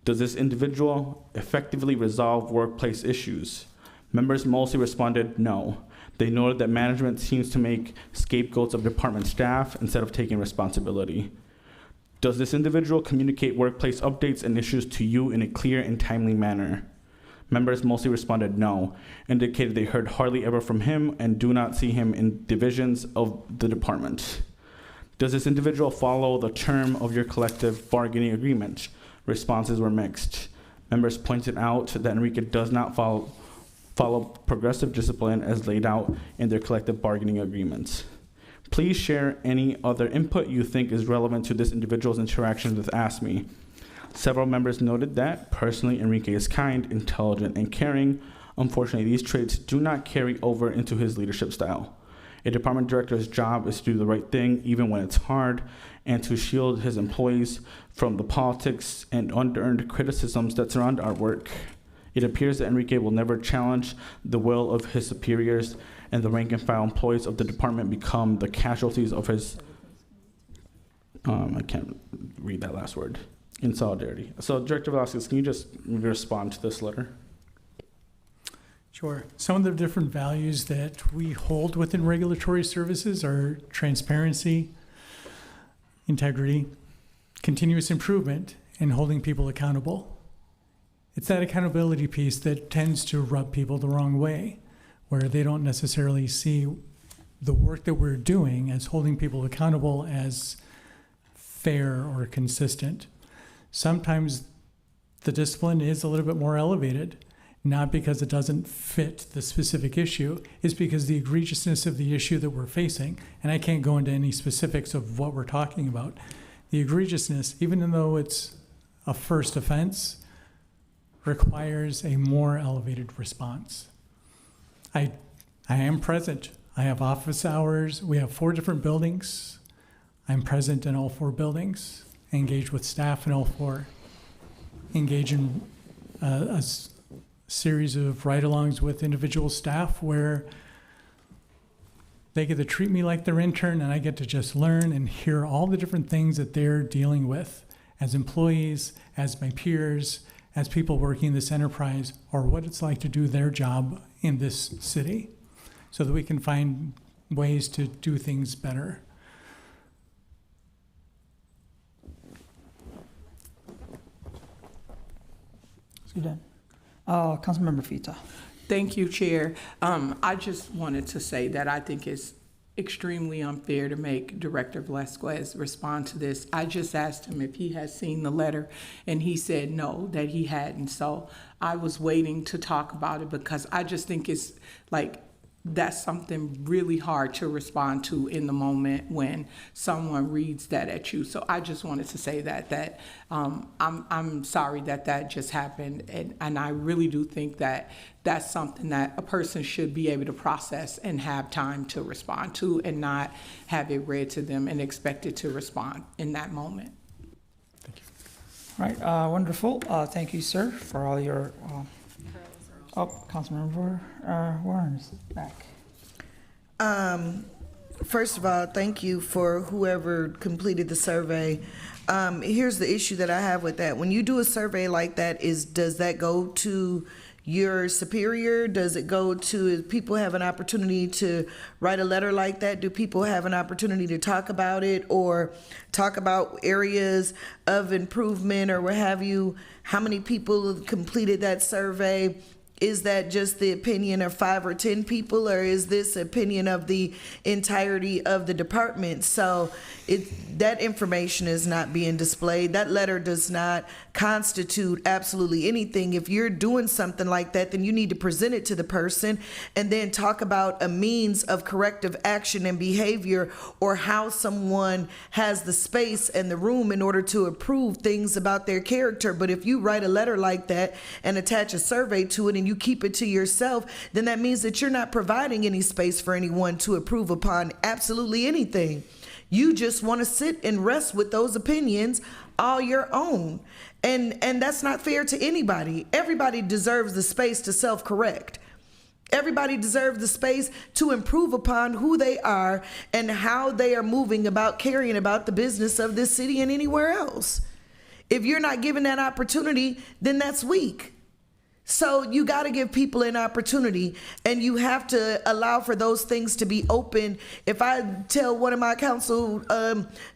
Does this individual effectively resolve workplace issues? Members mostly responded no. They noted that management seems to make scapegoats of department staff instead of taking responsibility. Does this individual communicate workplace updates and issues to you in a clear and timely manner? Members mostly responded no, indicated they heard hardly ever from him and do not see him in divisions of the department. Does this individual follow the term of your collective bargaining agreement? Responses were mixed. Members pointed out that Enrique does not follow progressive discipline as laid out in their collective bargaining agreements. Please share any other input you think is relevant to this individual's interactions with ASME. Several members noted that, personally, Enrique is kind, intelligent, and caring. Unfortunately, these traits do not carry over into his leadership style. A department director's job is to do the right thing, even when it's hard, and to shield his employees from the politics and unearned criticisms that surround our work. It appears that Enrique will never challenge the will of his superiors, and the rank and file employees of the department become the casualties of his, I can't read that last word, in solidarity. So Director Velasquez, can you just respond to this letter? Sure. Some of the different values that we hold within regulatory services are transparency, integrity, continuous improvement, and holding people accountable. It's that accountability piece that tends to rub people the wrong way, where they don't necessarily see the work that we're doing as holding people accountable as fair or consistent. Sometimes the discipline is a little bit more elevated, not because it doesn't fit the specific issue, it's because the egregiousness of the issue that we're facing, and I can't go into any specifics of what we're talking about. The egregiousness, even though it's a first offense, requires a more elevated response. I am present. I have office hours. We have 4 different buildings. I'm present in all 4 buildings, engage with staff in all 4, engage in a series of ride-alongs with individual staff where they get to treat me like their intern and I get to just learn and hear all the different things that they're dealing with as employees, as my peers, as people working in this enterprise, or what it's like to do their job in this city so that we can find ways to do things better. So you're done. Councilmember Fita. Thank you, Chair. I just wanted to say that I think it's extremely unfair to make Director Velasquez respond to this. I just asked him if he has seen the letter, and he said no, that he hadn't. So I was waiting to talk about it because I just think it's like that's something really hard to respond to in the moment when someone reads that at you. So I just wanted to say that I'm sorry that just happened, and I really do think that that's something that a person should be able to process and have time to respond to, and not have it read to them and expected to respond in that moment. All right, wonderful. Thank you, sir, for all your, Councilmember Warren is back. First of all, thank you for whoever completed the survey. Here's the issue that I have with that. When you do a survey like that, does that go to your superior? Does it go to, people have an opportunity to write a letter like that? Do people have an opportunity to talk about it or talk about areas of improvement or what have you? How many people completed that survey? Is that just the opinion of 5 or 10 people, or is this opinion of the entirety of the department? So that information is not being displayed. That letter does not constitute absolutely anything. If you're doing something like that, then you need to present it to the person and then talk about a means of corrective action and behavior, or how someone has the space and the room in order to approve things about their character. But if you write a letter like that and attach a survey to it and you keep it to yourself, then that means that you're not providing any space for anyone to approve upon absolutely anything. You just want to sit and rest with those opinions all your own. And that's not fair to anybody. Everybody deserves the space to self-correct. Everybody deserves the space to improve upon who they are and how they are moving about carrying about the business of this city and anywhere else. If you're not given that opportunity, then that's weak. So you got to give people an opportunity, and you have to allow for those things to be open. If I tell one of my council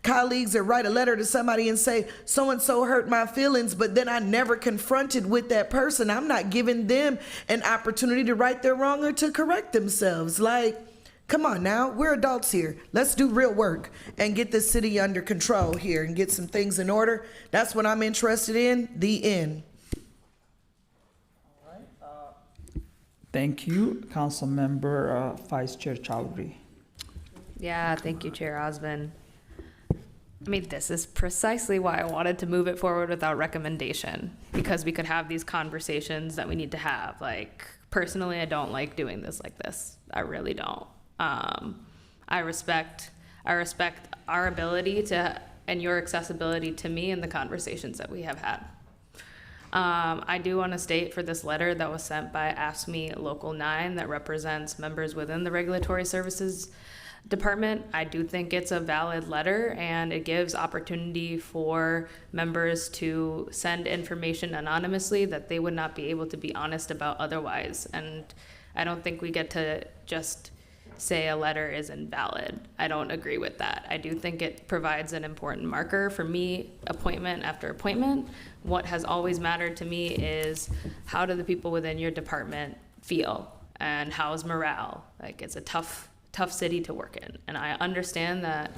colleagues or write a letter to somebody and say, so-and-so hurt my feelings, but then I never confronted with that person, I'm not giving them an opportunity to right their wrong or to correct themselves. Like, come on now, we're adults here. Let's do real work and get this city under control here and get some things in order. That's what I'm interested in, the end. Thank you. Councilmember Vice Chair Chowdhury. Yeah, thank you, Chair Osmond. I mean, this is precisely why I wanted to move it forward without recommendation, because we could have these conversations that we need to have. Like, personally, I don't like doing this like this. I really don't. I respect our ability to, and your accessibility to me and the conversations that we have had. I do want to state for this letter that was sent by AFSCME Local 9 that represents members within the Regulatory Services Department. I do think it's a valid letter, and it gives opportunity for members to send information anonymously that they would not be able to be honest about otherwise. And I don't think we get to just say a letter is invalid. I don't agree with that. I do think it provides an important marker for me, appointment after appointment. What has always mattered to me is, how do the people within your department feel, and how's morale? Like, it's a tough city to work in. And I understand that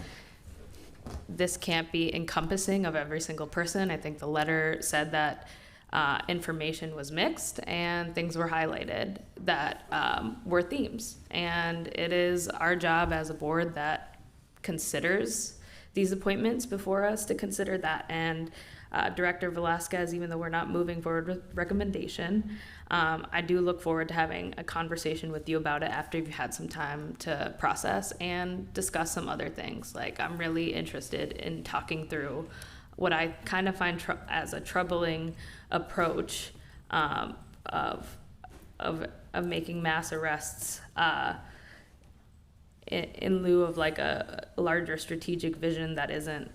this can't be encompassing of every single person. I think the letter said that information was mixed and things were highlighted that were themes. And it is our job as a board that considers these appointments before us to consider that. And Director Velasquez, even though we're not moving forward with recommendation, I do look forward to having a conversation with you about it after you've had some time to process and discuss some other things. Like, I'm really interested in talking through what I kind of find as a troubling approach of making mass arrests in lieu of like a larger strategic vision that isn't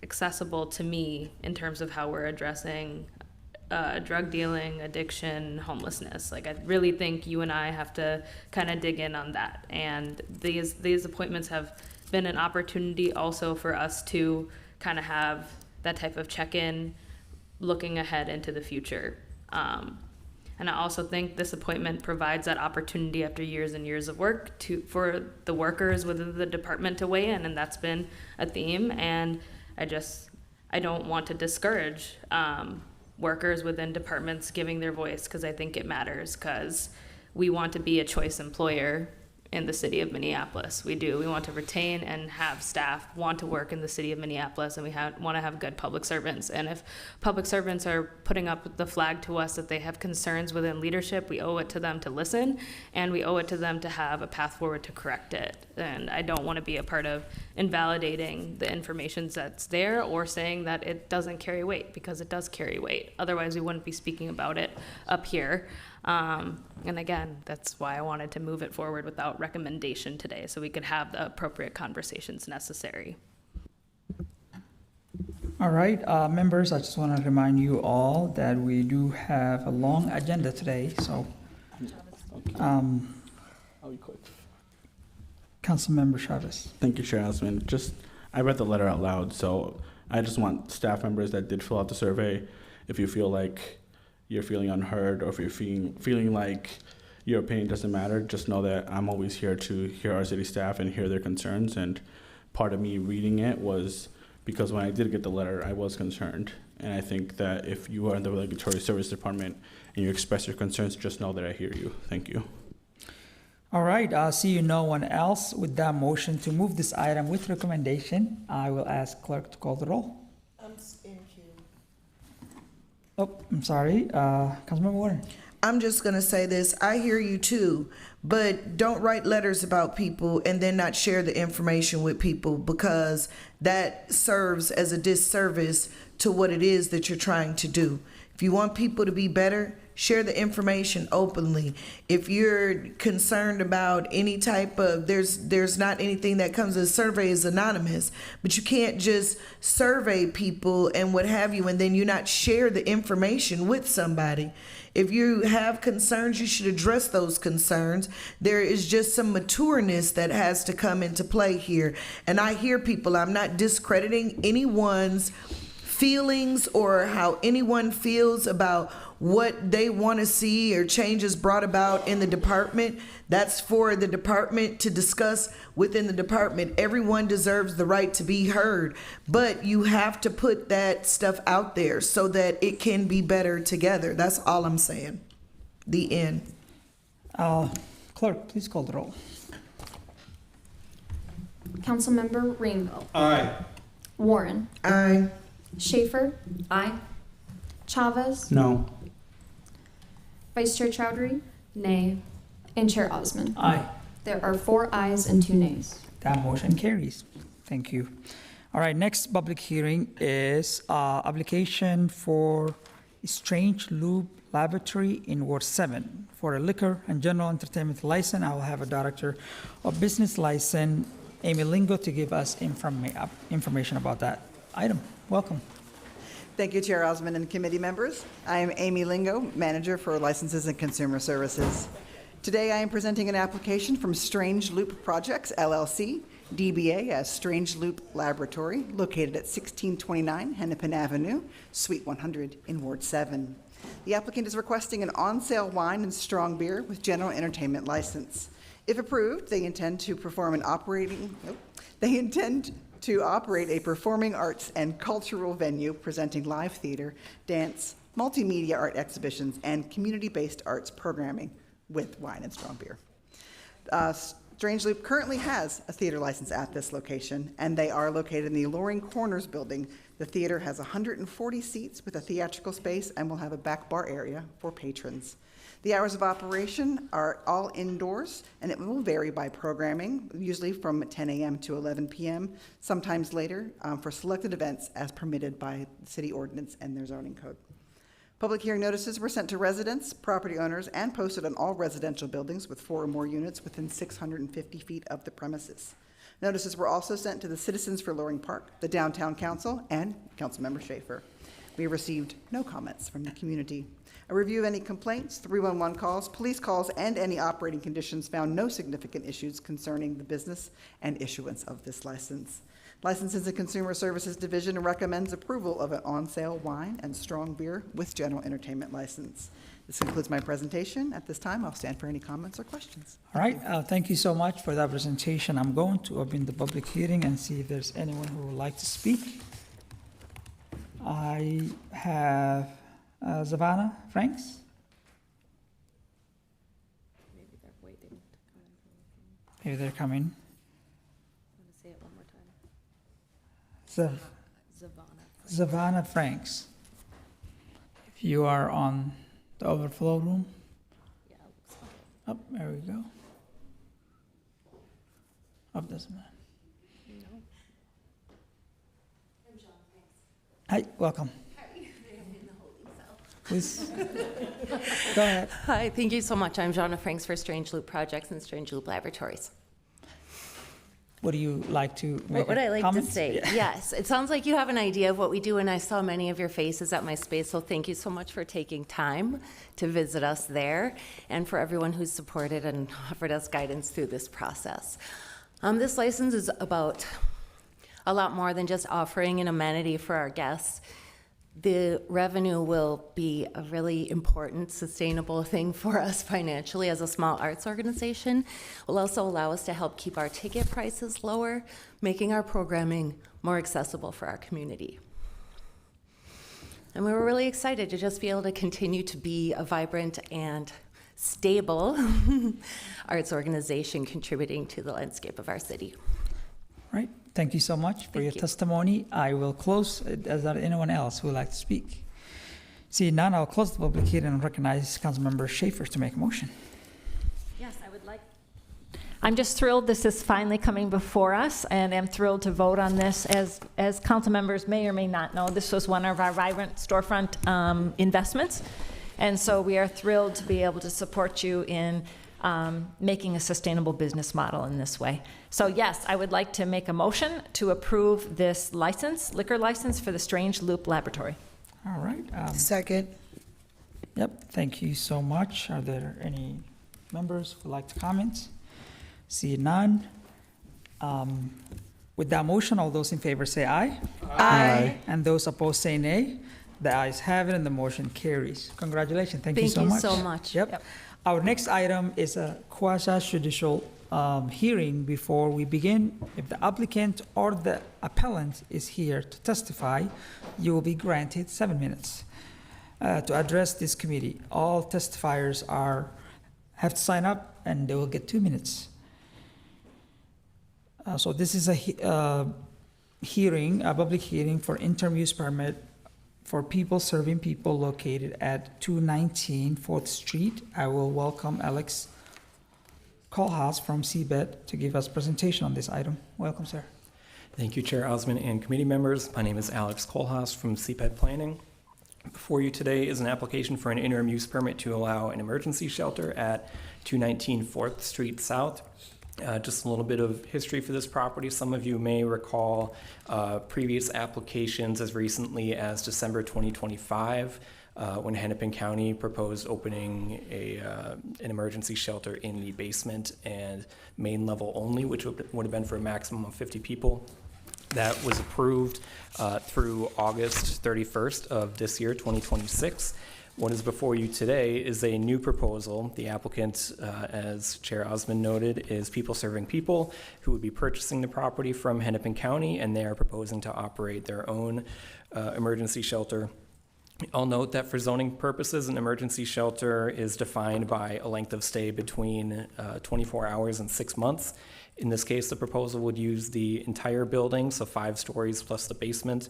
accessible to me in terms of how we're addressing drug dealing, addiction, homelessness. Like, I really think you and I have to kind of dig in on that. And these appointments have been an opportunity also for us to kind of have that type of check-in looking ahead into the future. And I also think this appointment provides that opportunity after years and years of work for the workers within the department to weigh in, and that's been a theme. And I don't want to discourage workers within departments giving their voice, because I think it matters, because we want to be a choice employer in the city of Minneapolis. We do. We want to retain and have staff want to work in the city of Minneapolis, and we want to have good public servants. And if public servants are putting up the flag to us that they have concerns within leadership, we owe it to them to listen, and we owe it to them to have a path forward to correct it. And I don't want to be a part of invalidating the information that's there or saying that it doesn't carry weight, because it does carry weight. Otherwise, we wouldn't be speaking about it up here. And again, that's why I wanted to move it forward without recommendation today, so we could have the appropriate conversations necessary. All right, members, I just want to remind you all that we do have a long agenda today, so I'll be quick. Councilmember Chavez. Thank you, Chair Osmond. I read the letter out loud, so I just want staff members that did fill out the survey, if you feel like you're feeling unheard, or if you're feeling like your opinion doesn't matter, just know that I'm always here to hear our city staff and hear their concerns. And part of me reading it was because when I did get the letter, I was concerned. And I think that if you are in the Regulatory Service Department and you express your concerns, just know that I hear you. Thank you. All right, seeing no one else, with that motion to move this item with recommendation, I will ask clerk to call the roll. I'm in queue. Oh, I'm sorry, Councilmember Warren. I'm just gonna say this, I hear you too, but don't write letters about people and then not share the information with people, because that serves as a disservice to what it is that you're trying to do. If you want people to be better, share the information openly. If you're concerned about any type of, there's not anything that comes as survey is anonymous, but you can't just survey people and what have you, and then you not share the information with somebody. If you have concerns, you should address those concerns. There is just some matureness that has to come into play here. And I hear people, I'm not discrediting anyone's feelings or how anyone feels about what they want to see or changes brought about in the department. That's for the department to discuss within the department. Everyone deserves the right to be heard, but you have to put that stuff out there so that it can be better together. That's all I'm saying. The N. Clerk, please call the roll. Councilmember Rainville. Aye. Warren. Aye. Schaefer. Aye. Chavez. No. Vice Chair Chowdhury. Nay. And Chair Osman. Aye. There are 4 ayes and 2 nays. That motion carries. Thank you. All right, next public hearing is application for Strange Loop Laboratory in Ward 7 for a liquor and general entertainment license. I will have a director of business license, Amy Lingo, to give us information about that item. Welcome. Thank you, Chair Osman and committee members. I am Amy Lingo, Manager for Licenses and Consumer Services. Today, I am presenting an application from Strange Loop Projects, LLC, DBA as Strange Loop Laboratory, located at 1629 Hennepin Avenue, Suite 100 in Ward 7. The applicant is requesting an on-sale wine and strong beer with general entertainment license. If approved, they intend to operate a performing arts and cultural venue presenting live theater, dance, multimedia art exhibitions, and community-based arts programming with wine and strong beer. Strange Loop currently has a theater license at this location, and they are located in the Loring Corners building. The theater has 140 seats with a theatrical space and will have a back bar area for patrons. The hours of operation are all indoors, and it will vary by programming, usually from 10 a.m. to 11 p.m., sometimes later, for selected events as permitted by the city ordinance and their zoning code. Public hearing notices were sent to residents, property owners, and posted on all residential buildings with 4 or more units within 650 feet of the premises. Notices were also sent to the Citizens for Loring Park, the Downtown Council, and Councilmember Schaefer. We received no comments from the community. A review of any complaints, 311 calls, police calls, and any operating conditions found no significant issues concerning the business and issuance of this license. Licenses and Consumer Services Division recommends approval of an on-sale wine and strong beer with general entertainment license. This concludes my presentation. At this time, I'll stand for any comments or questions. All right, thank you so much for that presentation. I'm going to open the public hearing and see if there's anyone who would like to speak. I have Savannah Franks. Maybe they're waiting. Maybe they're coming. I'm going to say it one more time. Savannah Franks. If you are on the overflow room. Yeah, it looks like Up, there we go. Up doesn't matter. it. No. Hi, welcome. Please. Go ahead. Hi, thank you so much. I'm Jonna Franks for Strange Loop Projects and Strange Loop Laboratories. What do you like to make? What would I like comments? to say? Yeah. Yes, it sounds like you have an idea of what we do, and I saw many of your faces at my space, so thank you so much for taking time to visit us there, and for everyone who's supported and offered us guidance through this process. This license is about a lot more than just offering an amenity for our guests. The revenue will be a really important, sustainable thing for us financially as a small arts organization. It will also allow us to help keep our ticket prices lower, making our programming more accessible for our community. And we were really excited to just be able to continue to be a vibrant and stable arts organization contributing to the landscape of our city. Right. Thank you so much for your testimony. I will close. Is there anyone else who would like to speak? See none, I'll close the public hearing and recognize Councilmember Schaefer to make a motion. Yes, I would like. I'm just thrilled this is finally coming before us, and I'm thrilled to vote on this. As council members may or may not know, this was one of our vibrant storefront investments, and so we are thrilled to be able to support you in making a sustainable business model in this way. So yes, I would like to make a motion to approve this license, liquor license for the Strange Loop Laboratory. All right. Second. Yep, thank you so much. Are there any members who would like to comment? See none. With that motion, all those in favor say aye. Aye. And those opposed say nay. The ayes have it and the motion carries. Congratulations. Thank you so much. Thank you so much. Yep. Our next item is a quasi-judicial hearing. Before we begin, if the applicant or the appellant is here to testify, you will be granted 7 minutes. to address this committee. All testifiers have to sign up, and they will get 2 minutes. So this is a public hearing for interim use permit for people serving people located at 219 4th Street. I will welcome Alex Kohlhaas from CBET to give us presentation on this item. Welcome, sir. Thank you, Chair Osmond and committee members. My name is Alex Kohlhaas from CPED Planning. Before you today is an application for an interim use permit to allow an emergency shelter at 219 4th Street South. Just a little bit of history for this property. Some of you may recall previous applications as recently as December 2025 when Hennepin County proposed opening an emergency shelter in the basement and main level only, which would have been for a maximum of 50 people. That was approved through August 31st of this year, 2026. What is before you today is a new proposal. The applicant, as Chair Osmond noted, is People Serving People, who would be purchasing the property from Hennepin County, and they are proposing to operate their own emergency shelter. I'll note that for zoning purposes, an emergency shelter is defined by a length of stay between 24 hours and 6 months. In this case, the proposal would use the entire building, so 5 stories plus the basement.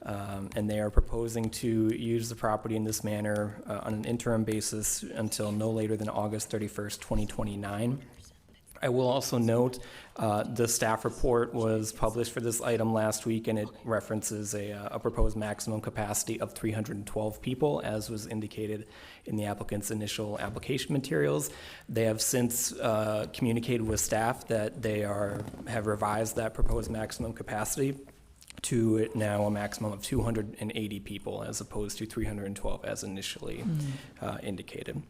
And they are proposing to use the property in this manner on an interim basis until no later than August 31st, 2029. I will also note the staff report was published for this item last week, and it references a proposed maximum capacity of 312 people, as was indicated in the applicant's initial application materials. They have since communicated with staff that they have revised that proposed maximum capacity to now a maximum of 280 people as opposed to 312 as initially indicated.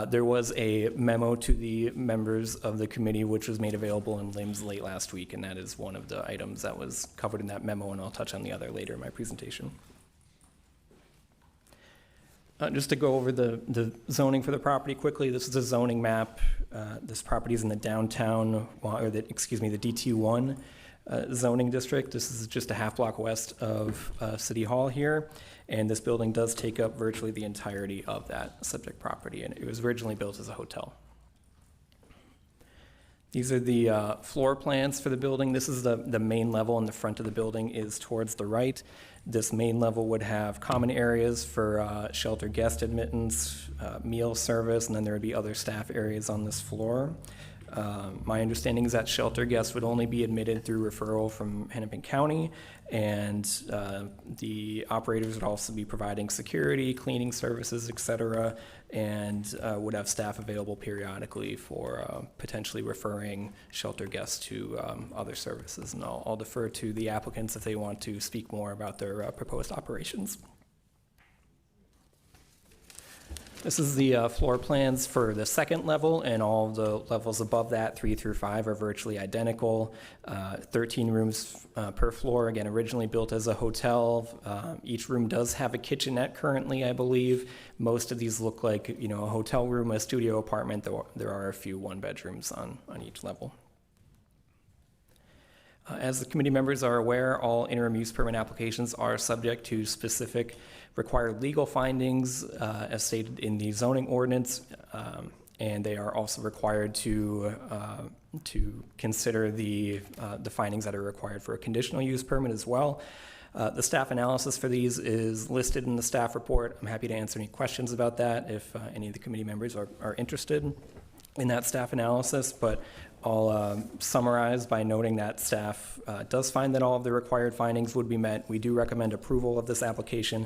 There was a memo to the members of the committee which was made available in LIMS late last week, and that is one of the items that was covered in that memo, and I'll touch on the other later in my presentation. Just to go over the zoning for the property quickly, this is a zoning map. This property is in the downtown, the DT1 zoning district. This is just a half block west of City Hall here, and this building does take up virtually the entirety of that subject property, and it was originally built as a hotel. These are the floor plans for the building. This is the main level, and the front of the building is towards the right. This main level would have common areas for shelter guest admittance, meal service, and then there would be other staff areas on this floor. My understanding is that shelter guests would only be admitted through referral from Hennepin County, and the operators would also be providing security, cleaning services, etc., and would have staff available periodically for potentially referring shelter guests to other services. And I'll defer to the applicants if they want to speak more about their proposed operations. This is the floor plans for the second level, and all the levels above that, 3 through 5, are virtually identical. 13 rooms per floor, again, originally built as a hotel. Each room does have a kitchenette currently, I believe. Most of these look like, a hotel room, a studio apartment. There are a few one-bedrooms on each level. As the committee members are aware, all interim use permit applications are subject to specific required legal findings as stated in the zoning ordinance, and they are also required to consider the findings that are required for a conditional use permit as well. The staff analysis for these is listed in the staff report. I'm happy to answer any questions about that if any of the committee members are interested in that staff analysis, but I'll summarize by noting that staff does find that all of the required findings would be met. We do recommend approval of this application.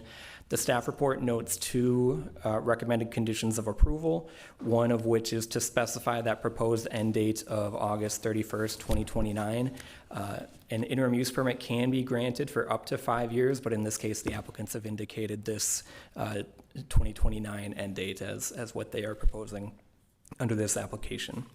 The staff report notes 2 recommended conditions of approval, one of which is to specify that proposed end date of August 31st, 2029. An interim use permit can be granted for up to 5 years, but in this case, the applicants have indicated this 2029 end date as what they are proposing under this application.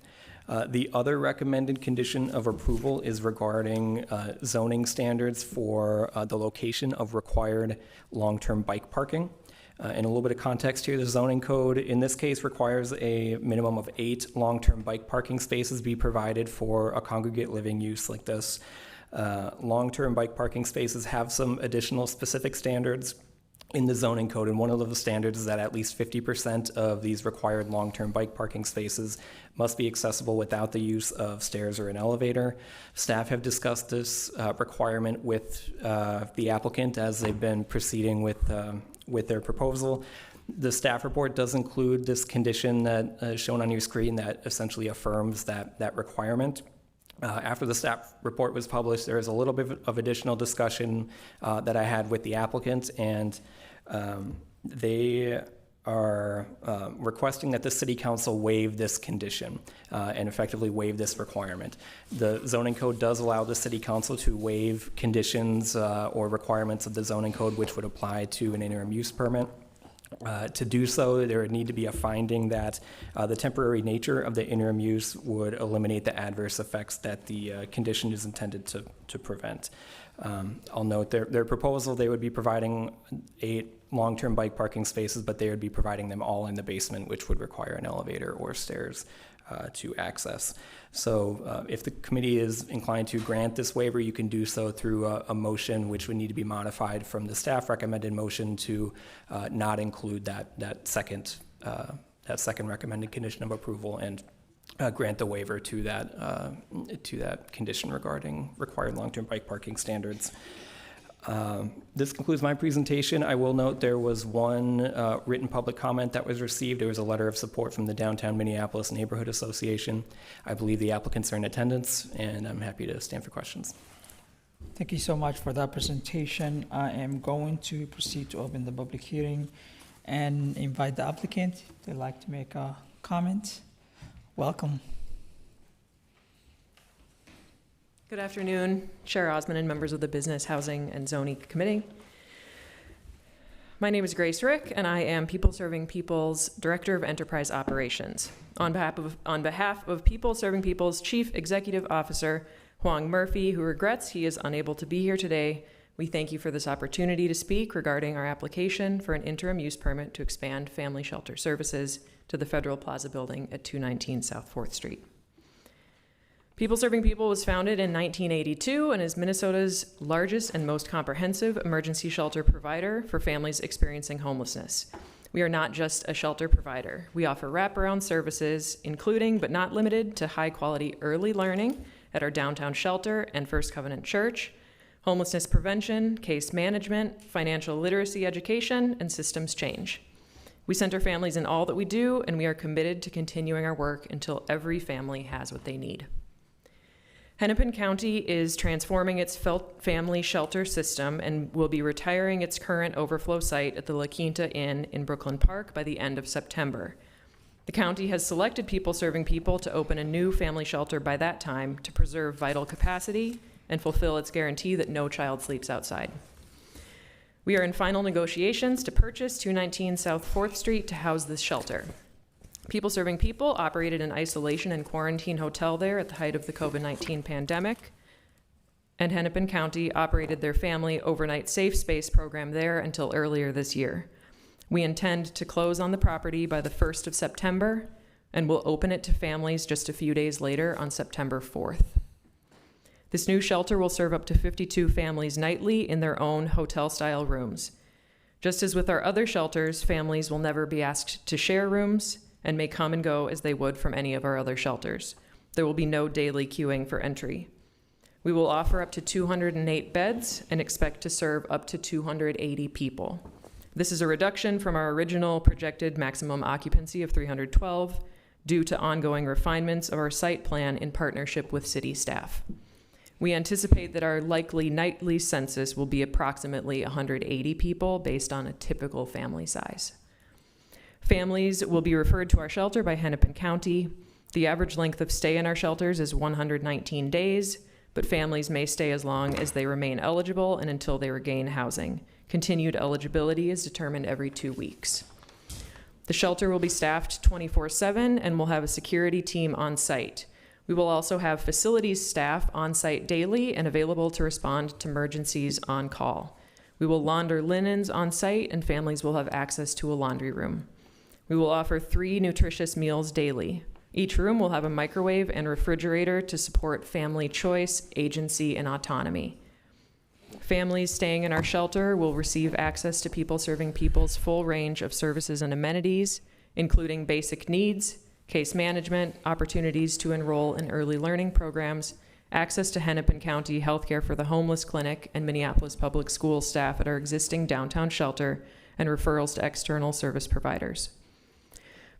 The other recommended condition of approval is regarding zoning standards for the location of required long-term bike parking. In a little bit of context here, the zoning code in this case requires a minimum of 8 long-term bike parking spaces be provided for a congregate living use like this. Long-term bike parking spaces have some additional specific standards in the zoning code, and one of the standards is that at least 50% of these required long-term bike parking spaces must be accessible without the use of stairs or an elevator. Staff have discussed this requirement with the applicant as they've been proceeding with their proposal. The staff report does include this condition that is shown on your screen that essentially affirms that requirement. After the staff report was published, there was a little bit of additional discussion that I had with the applicant, and they are requesting that the city council waive this condition and effectively waive this requirement. The zoning code does allow the city council to waive conditions or requirements of the zoning code which would apply to an interim use permit. To do so, there would need to be a finding that the temporary nature of the interim use would eliminate the adverse effects that the condition is intended to prevent. I'll note their proposal, they would be providing 8 long-term bike parking spaces, but they would be providing them all in the basement, which would require an elevator or stairs to access. So if the committee is inclined to grant this waiver, you can do so through a motion which would need to be modified from the staff recommended motion to not include that second recommended condition of approval and grant the waiver to that condition regarding required long-term bike parking standards. This concludes my presentation. I will note there was one written public comment that was received. There was a letter of support from the Downtown Minneapolis Neighborhood Association. I believe the applicants are in attendance, and I'm happy to stand for questions. Thank you so much for that presentation. I am going to proceed to open the public hearing and invite the applicant if they'd like to make a comment. Welcome. Good afternoon, Chair Osmond and members of the Business, Housing, and Zoning Committee. My name is Grace Rick, and I am People Serving People's Director of Enterprise Operations. On behalf of People Serving People's Chief Executive Officer, Huang Murphy, who regrets he is unable to be here today, we thank you for this opportunity to speak regarding our application for an interim use permit to expand family shelter services to the Federal Plaza building at 219 South 4th Street. People Serving People was founded in 1982 and is Minnesota's largest and most comprehensive emergency shelter provider for families experiencing homelessness. We are not just a shelter provider. We offer wraparound services, including but not limited to high-quality early learning at our downtown shelter and First Covenant Church, homelessness prevention, case management, financial literacy education, and systems change. We center families in all that we do, and we are committed to continuing our work until every family has what they need. Hennepin County is transforming its family shelter system and will be retiring its current overflow site at the La Quinta Inn in Brooklyn Park by the end of September. The county has selected People Serving People to open a new family shelter by that time to preserve vital capacity and fulfill its guarantee that no child sleeps outside. We are in final negotiations to purchase 219 South 4th Street to house this shelter. People Serving People operated an isolation and quarantine hotel there at the height of the COVID-19 pandemic, and Hennepin County operated their family overnight safe space program there until earlier this year. We intend to close on the property by the 1st of September, and will open it to families just a few days later on September 4th. This new shelter will serve up to 52 families nightly in their own hotel-style rooms. Just as with our other shelters, families will never be asked to share rooms and may come and go as they would from any of our other shelters. There will be no daily queuing for entry. We will offer up to 208 beds and expect to serve up to 280 people. This is a reduction from our original projected maximum occupancy of 312 due to ongoing refinements of our site plan in partnership with city staff. We anticipate that our likely nightly census will be approximately 180 people based on a typical family size. Families will be referred to our shelter by Hennepin County. The average length of stay in our shelters is 119 days, but families may stay as long as they remain eligible and until they regain housing. Continued eligibility is determined every 2 weeks. The shelter will be staffed 24/7 and will have a security team on site. We will also have facilities staff on site daily and available to respond to emergencies on call. We will launder linens on site and families will have access to a laundry room. We will offer 3 nutritious meals daily. Each room will have a microwave and refrigerator to support family choice, agency, and autonomy. Families staying in our shelter will receive access to People Serving People's full range of services and amenities, including basic needs, case management, opportunities to enroll in early learning programs, access to Hennepin County Healthcare for the Homeless Clinic and Minneapolis Public Schools staff at our existing downtown shelter, and referrals to external service providers.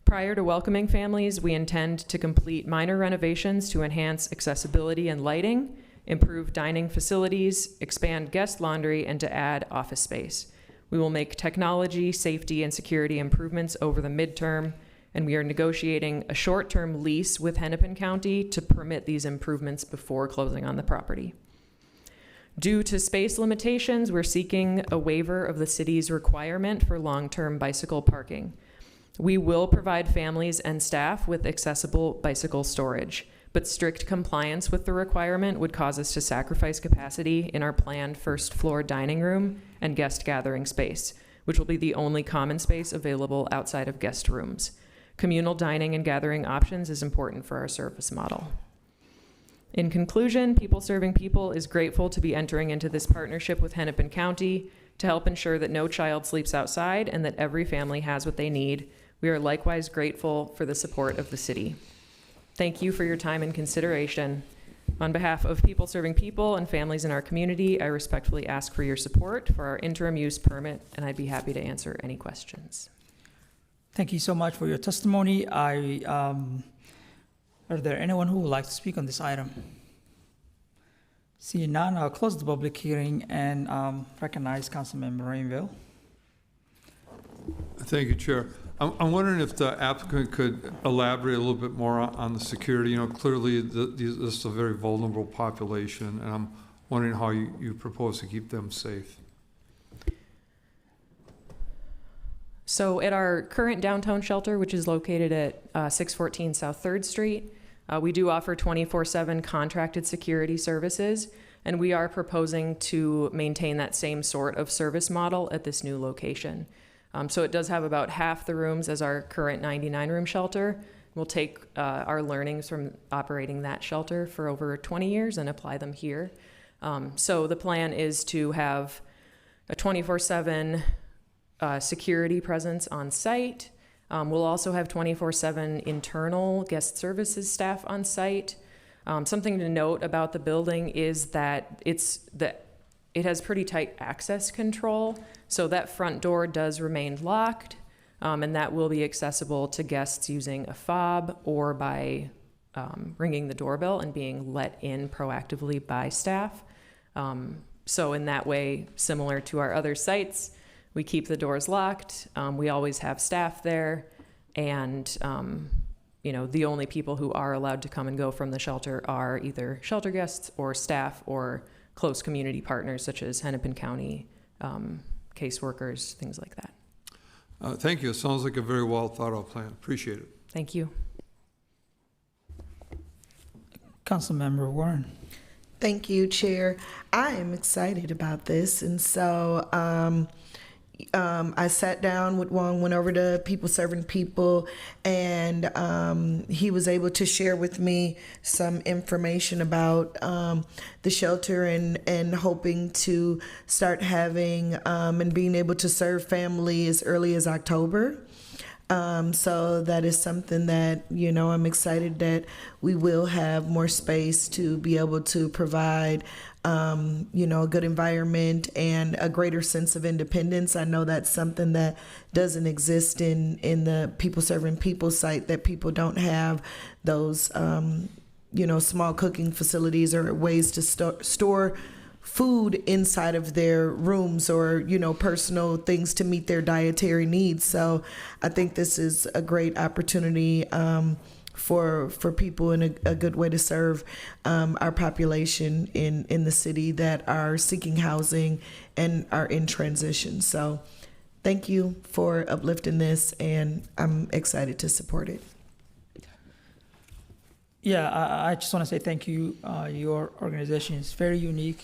Prior to welcoming families, we intend to complete minor renovations to enhance accessibility and lighting, improve dining facilities, expand guest laundry, and to add office space. We will make technology, safety, and security improvements over the midterm, and we are negotiating a short-term lease with Hennepin County to permit these improvements before closing on the property. Due to space limitations, we're seeking a waiver of the city's requirement for long-term bicycle parking. We will provide families and staff with accessible bicycle storage, but strict compliance with the requirement would cause us to sacrifice capacity in our planned first floor dining room and guest gathering space, which will be the only common space available outside of guest rooms. Communal dining and gathering options is important for our service model. In conclusion, People Serving People is grateful to be entering into this partnership with Hennepin County to help ensure that no child sleeps outside and that every family has what they need. We are likewise grateful for the support of the city. Thank you for your time and consideration. On behalf of People Serving People and families in our community, I respectfully ask for your support for our interim use permit, and I'd be happy to answer any questions. Thank you so much for your testimony. Are there anyone who would like to speak on this item? Seeing none, I'll close the public hearing and recognize Councilmember Rainville. Thank you, Chair. I'm wondering if the applicant could elaborate a little bit more on the security. You know, clearly this is a very vulnerable population, and I'm wondering how you propose to keep them safe. So at our current downtown shelter, which is located at 614 South 3rd Street, we do offer 24/7 contracted security services, and we are proposing to maintain that same sort of service model at this new location. So it does have about half the rooms as our current 99-room shelter. We'll take our learnings from operating that shelter for over 20 years and apply them here. So the plan is to have a 24/7 security presence on site. We'll also have 24/7 internal guest services staff on site. Something to note about the building is that it has pretty tight access control, so that front door does remain locked, and that will be accessible to guests using a fob or by ringing the doorbell and being let in proactively by staff. So in that way, similar to our other sites, we keep the doors locked. We always have staff there, and the only people who are allowed to come and go from the shelter are either shelter guests or staff or close community partners such as Hennepin County, caseworkers, things like that. Thank you. It sounds like a very well thought out plan. Appreciate it. Thank you. Councilmember Warren. Thank you, Chair. I am excited about this, and so I sat down with Juan, went over to People Serving People, and he was able to share with me some information about the shelter and hoping to start having and being able to serve family as early as October. So that is something that, I'm excited that we will have more space to be able to provide a good environment and a greater sense of independence. I know that's something that doesn't exist in the People Serving People site, that people don't have those, small cooking facilities or ways to store food inside of their rooms or, personal things to meet their dietary needs. So I think this is a great opportunity for people and a good way to serve our population in the city that are seeking housing and are in transition. So thank you for uplifting this, and I'm excited to support it. Yeah, I just want to say thank you. Your organization is very unique.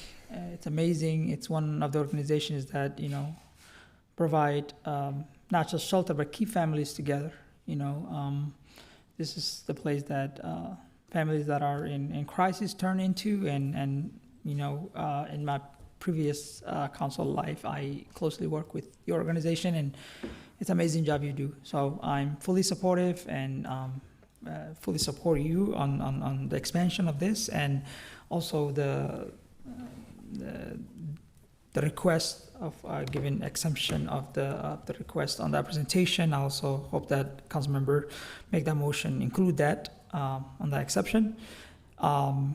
It's amazing. It's one of the organizations that, provide not just shelter, but keep families together. This is the place that families that are in crisis turn into, and in my previous council life, I closely work with your organization, and it's an amazing job you do. So I'm fully supportive and fully support you on the expansion of this, and also the request of giving exemption of the request on that presentation. I also hope that council member make that motion, include that on that exception.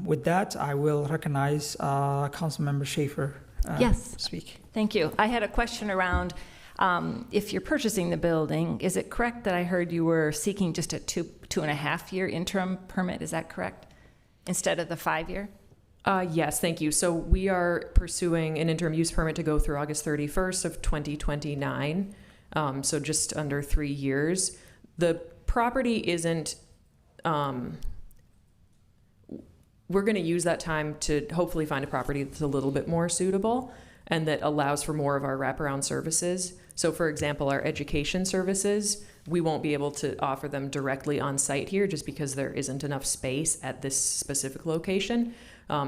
With that, I will recognize council member Schaefer Yes. speak. Thank you. I had a question around if you're purchasing the building, is it correct that I heard you were seeking just a 2.5 year interim permit? Is that correct? Instead of the 5 year? Yes, thank you. So we are pursuing an interim use permit to go through August 31st of 2029, so just under 3 years. The property isn't, we're going to use that time to hopefully find a property that's a little bit more suitable and that allows for more of our wraparound services. So for example, our education services, we won't be able to offer them directly on site here just because there isn't enough space at this specific location.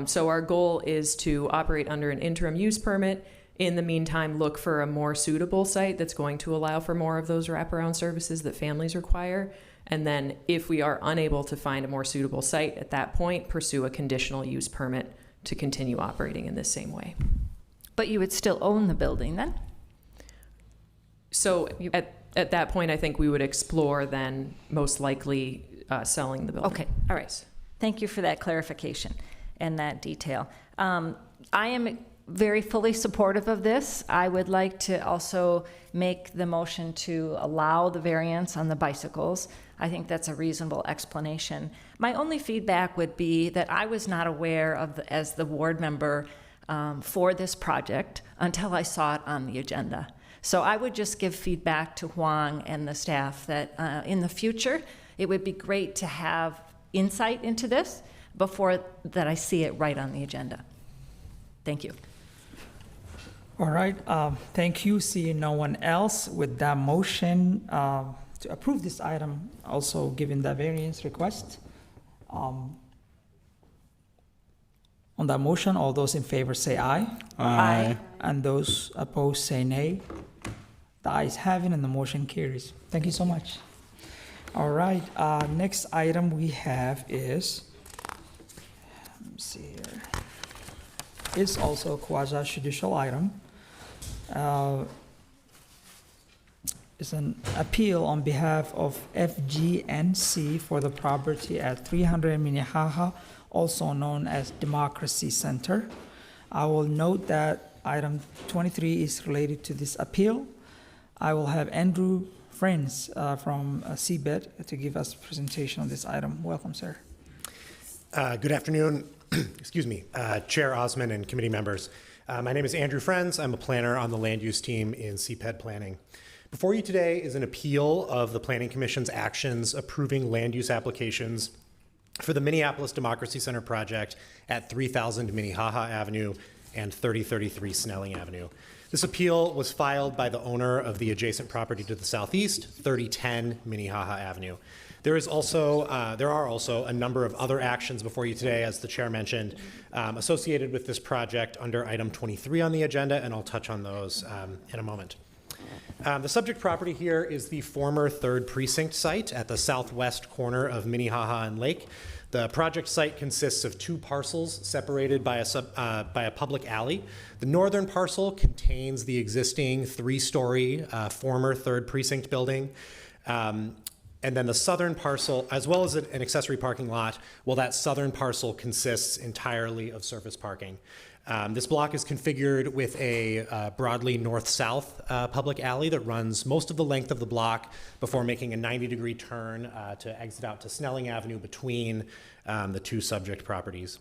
So our goal is to operate under an interim use permit. In the meantime, look for a more suitable site that's going to allow for more of those wraparound services that families require. And then if we are unable to find a more suitable site at that point, pursue a conditional use permit to continue operating in this same way. But you would still own the building then? So at that point, I think we would explore then most likely selling the building. Okay, all right. Thank you for that clarification and that detail. I am very fully supportive of this. I would like to also make the motion to allow the variance on the bicycles. I think that's a reasonable explanation. My only feedback would be that I was not aware of, as the ward member for this project until I saw it on the agenda. So I would just give feedback to Huang and the staff that in the future, it would be great to have insight into this before that I see it right on the agenda. Thank you. All right, thank you. Seeing no one else with that motion to approve this item, also given the variance request. On that motion, all those in favor say aye. Aye. And those opposed say nay. The ayes have it and the motion carries. Thank you so much. All right, next item we have is, let me see here. It's also a quasi-judicial item. It's an appeal on behalf of FGNC for the property at 300 Minnehaha, also known as Democracy Center. I will note that item 23 is related to this appeal. I will have Andrew Friends from CBET to give us a presentation on this item. Welcome, sir. Good afternoon, excuse me, Chair Osman and committee members. My name is Andrew Friends. I'm a planner on the land use team in CPED Planning. Before you today is an appeal of the Planning Commission's actions approving land use applications for the Minneapolis Democracy Center project at 3000 Minnehaha Avenue and 3033 Snelling Avenue. This appeal was filed by the owner of the adjacent property to the southeast, 3010 Minnehaha Avenue. There are also a number of other actions before you today, as the chair mentioned, associated with this project under item 23 on the agenda, and I'll touch on those in a moment. The subject property here is the former 3rd Precinct site at the southwest corner of Minnehaha and Lake. The project site consists of 2 parcels separated by a public alley. The northern parcel contains the existing 3-story former 3rd Precinct building. And then the southern parcel, as well as an accessory parking lot, well, that southern parcel consists entirely of surface parking. This block is configured with a broadly north-south public alley that runs most of the length of the block before making a 90-degree turn to exit out to Snelling Avenue between the 2 subject properties.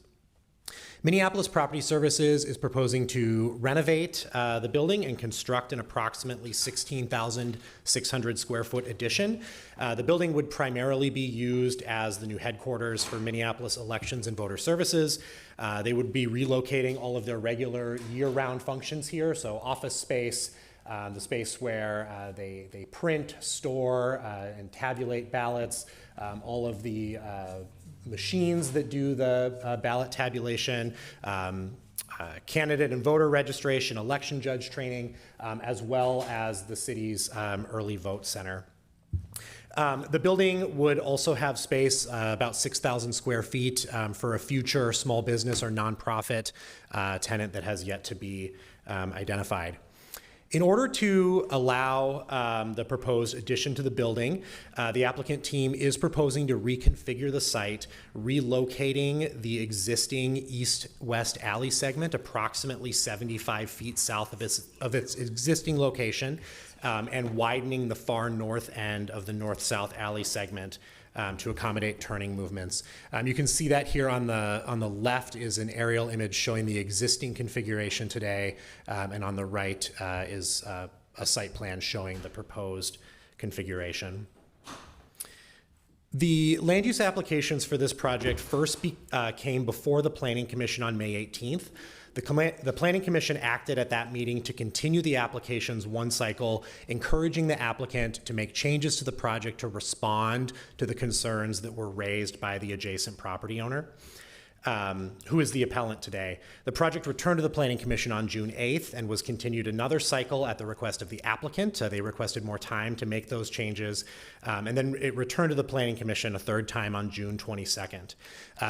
Minneapolis Property Services is proposing to renovate the building and construct an approximately 16,600 square foot addition. The building would primarily be used as the new headquarters for Minneapolis Elections and Voter Services. They would be relocating all of their regular year-round functions here, so office space, the space where they print, store, and tabulate ballots, all of the machines that do the ballot tabulation, candidate and voter registration, election judge training, as well as the city's early vote center. The building would also have space, about 6,000 square feet, for a future small business or nonprofit tenant that has yet to be identified. In order to allow the proposed addition to the building, the applicant team is proposing to reconfigure the site, relocating the existing east-west alley segment approximately 75 feet south of its existing location, and widening the far north end of the north-south alley segment to accommodate turning movements. You can see that here on the left is an aerial image showing the existing configuration today, and on the right is a site plan showing the proposed configuration. The land use applications for this project first came before the Planning Commission on May 18th. The Planning Commission acted at that meeting to continue the applications one cycle, encouraging the applicant to make changes to the project to respond to the concerns that were raised by the adjacent property owner, who is the appellant today. The project returned to the Planning Commission on June 8th and was continued another cycle at the request of the applicant. They requested more time to make those changes, and then it returned to the Planning Commission a third time on June 22nd.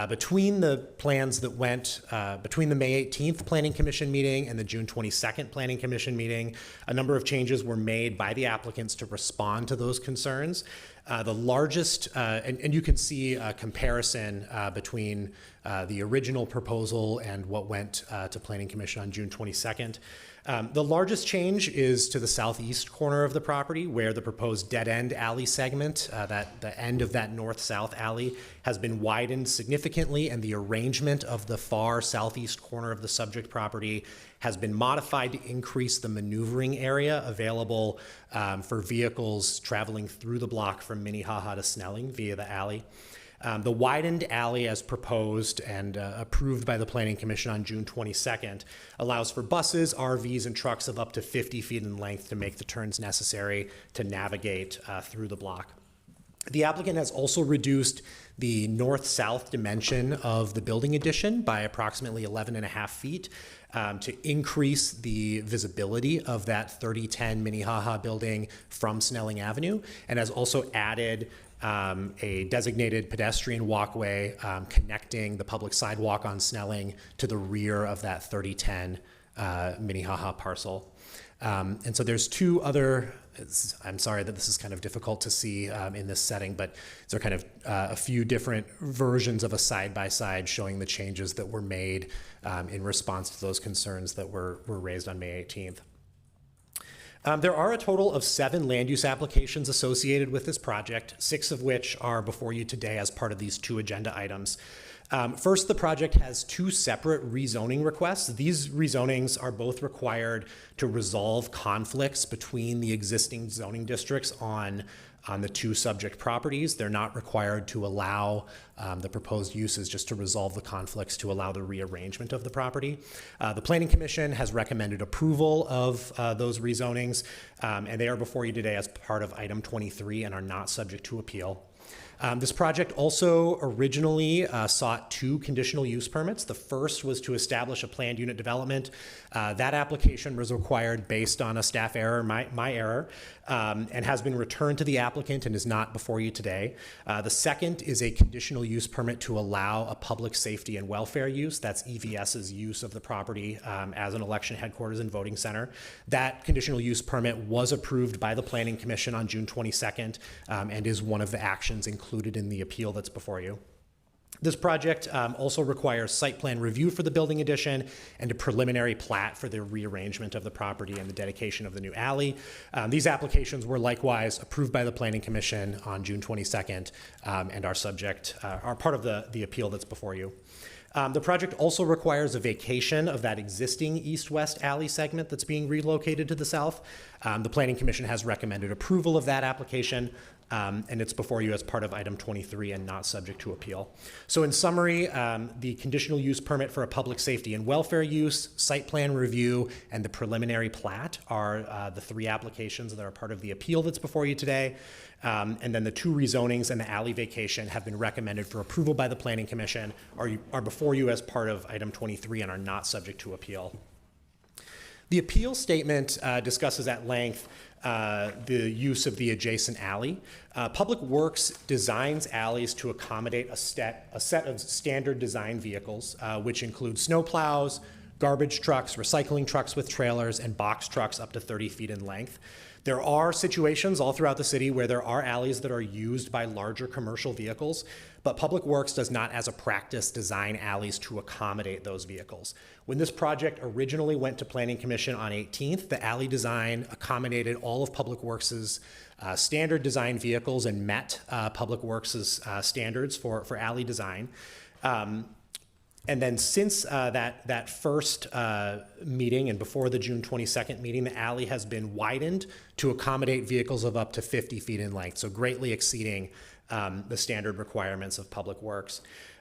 Between the plans that went, between the May 18th Planning Commission meeting and the June 22nd Planning Commission meeting, a number of changes were made by the applicants to respond to those concerns. The largest, and you can see a comparison between the original proposal and what went to Planning Commission on June 22nd. The largest change is to the southeast corner of the property, where the proposed dead-end alley segment, that the end of that north-south alley, has been widened significantly, and the arrangement of the far southeast corner of the subject property has been modified to increase the maneuvering area available for vehicles traveling through the block from Minnehaha to Snelling via the alley. The widened alley, as proposed and approved by the Planning Commission on June 22nd, allows for buses, RVs, and trucks of up to 50 feet in length to make the turns necessary to navigate through the block. The applicant has also reduced the north-south dimension of the building addition by approximately 11.5 feet to increase the visibility of that 3010 Minnehaha building from Snelling Avenue, and has also added a designated pedestrian walkway connecting the public sidewalk on Snelling to the rear of that 3010 Minnehaha parcel. And so there's two other, I'm sorry that this is kind of difficult to see in this setting, but these are kind of a few different versions of a side-by-side showing the changes that were made in response to those concerns that were raised on May 18th. There are a total of 7 land use applications associated with this project, 6 of which are before you today as part of these 2 agenda items. First, the project has 2 separate rezoning requests. These rezonings are both required to resolve conflicts between the existing zoning districts on the 2 subject properties. They're not required to allow the proposed uses, just to resolve the conflicts to allow the rearrangement of the property. The Planning Commission has recommended approval of those rezonings, and they are before you today as part of item 23 and are not subject to appeal. This project also originally sought 2 conditional use permits. The first was to establish a planned unit development. That application was required based on a staff error, my error, and has been returned to the applicant and is not before you today. The second is a conditional use permit to allow a public safety and welfare use. That's EVS's use of the property as an election headquarters and voting center. That conditional use permit was approved by the Planning Commission on June 22nd and is one of the actions included in the appeal that's before you. This project also requires site plan review for the building addition and a preliminary plat for the rearrangement of the property and the dedication of the new alley. These applications were likewise approved by the Planning Commission on June 22nd and are part of the appeal that's before you. The project also requires a vacation of that existing east-west alley segment that's being relocated to the south. The Planning Commission has recommended approval of that application. and it's before you as part of item 23 and not subject to appeal. So in summary, the conditional use permit for a public safety and welfare use, site plan review, and the preliminary plat are the three applications that are part of the appeal that's before you today. And then the two rezonings and the alley vacation have been recommended for approval by the Planning Commission, are before you as part of item 23 and are not subject to appeal. The appeal statement discusses at length the use of the adjacent alley. Public Works designs alleys to accommodate a set of standard design vehicles, which include snowplows, garbage trucks, recycling trucks with trailers, and box trucks up to 30 feet in length. There are situations all throughout the city where there are alleys that are used by larger commercial vehicles, but Public Works does not, as a practice, design alleys to accommodate those vehicles. When this project originally went to Planning Commission on 18th, the alley design accommodated all of Public Works' standard design vehicles and met Public Works' standards for alley design. And then since that first meeting and before the June 22nd meeting, the alley has been widened to accommodate vehicles of up to 50 feet in length, so greatly exceeding the standard requirements of Public Works.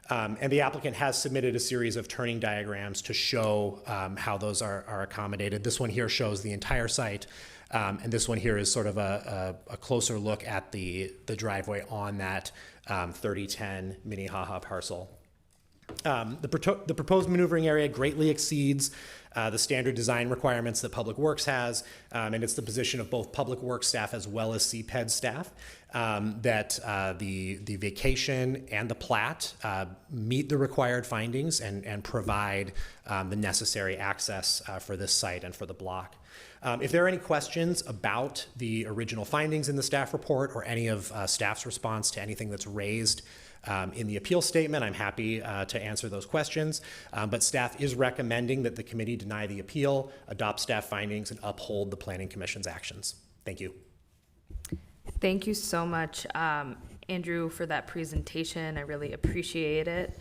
And the applicant has submitted a series of turning diagrams to show how those are accommodated. This one here shows the entire site, and this one here is sort of a closer look at the driveway on that 3010 Minnehaha parcel. The proposed maneuvering area greatly exceeds the standard design requirements that Public Works has, and it's the position of both Public Works staff as well as CPED staff that the vacation and the plat meet the required findings and provide the necessary access for this site and for the block. If there are any questions about the original findings in the staff report or any of staff's response to anything that's raised in the appeal statement, I'm happy to answer those questions, but staff is recommending that the committee deny the appeal, adopt staff findings, and uphold the Planning Commission's actions. Thank you. Thank you so much, Andrew, for that presentation. I really appreciate it.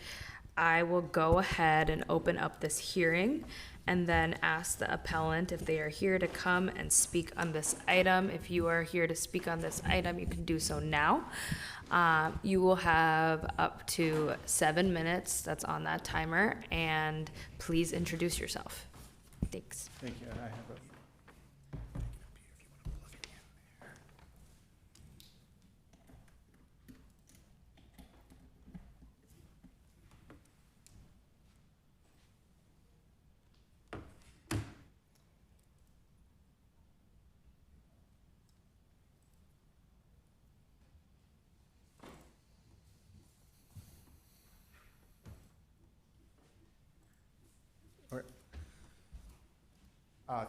I will go ahead and open up this hearing and then ask the appellant if they are here to come and speak on this item. If you are here to speak on this item, you can do so now. You will have up to 7 minutes, that's on that timer, and please introduce yourself. Thanks. Thank you. I have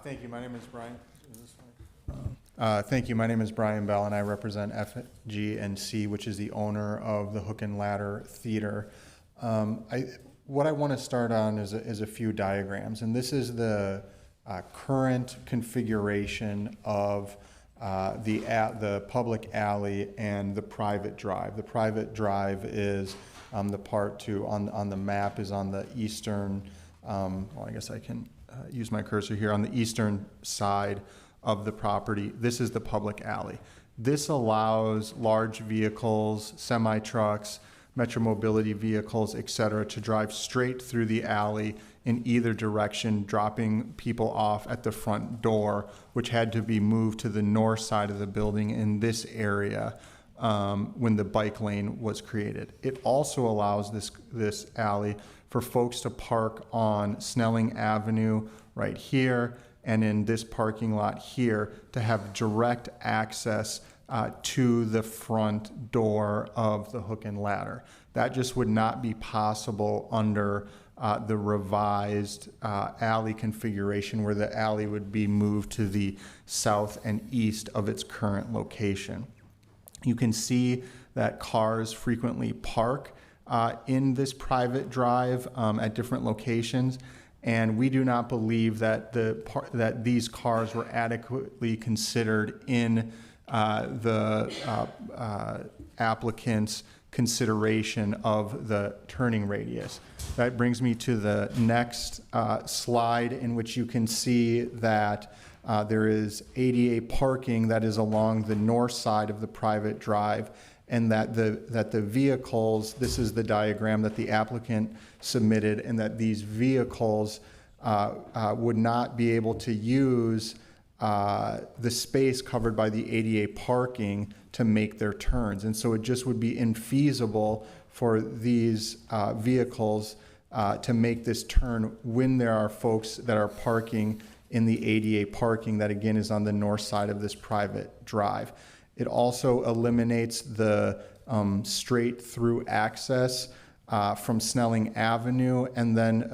thank you. My name is Brian. Thank you. My name is Brian Bell, and I represent FG&C, which is the owner of the Hook and Ladder Theater. What I want to start on is a few diagrams, and this is the current configuration of the public alley and the private drive. The private drive is the part on the map is on the eastern. Well, I guess I can use my cursor here on the eastern side of the property. This is the public alley. This allows large vehicles, semi-trucks, metro mobility vehicles, et cetera, to drive straight through the alley in either direction, dropping people off at the front door, which had to be moved to the north side of the building in this area when the bike lane was created. It also allows this alley for folks to park on Snelling Avenue right here and in this parking lot here to have direct access to the front door of the Hook and Ladder. That just would not be possible under the revised alley configuration, where the alley would be moved to the south and east of its current location. You can see that cars frequently park in this private drive at different locations, and we do not believe that that these cars were adequately considered in the applicant's consideration of the turning radius. That brings me to the next slide, in which you can see that There is ADA parking that is along the north side of the private drive, and that the vehicles, this is the diagram that the applicant submitted, and that these vehicles would not be able to use the space covered by the ADA parking to make their turns. And so it just would be infeasible for these vehicles to make this turn when there are folks that are parking in the ADA parking that, again, is on the north side of this private drive. It also eliminates the straight through access from Snelling Avenue, and then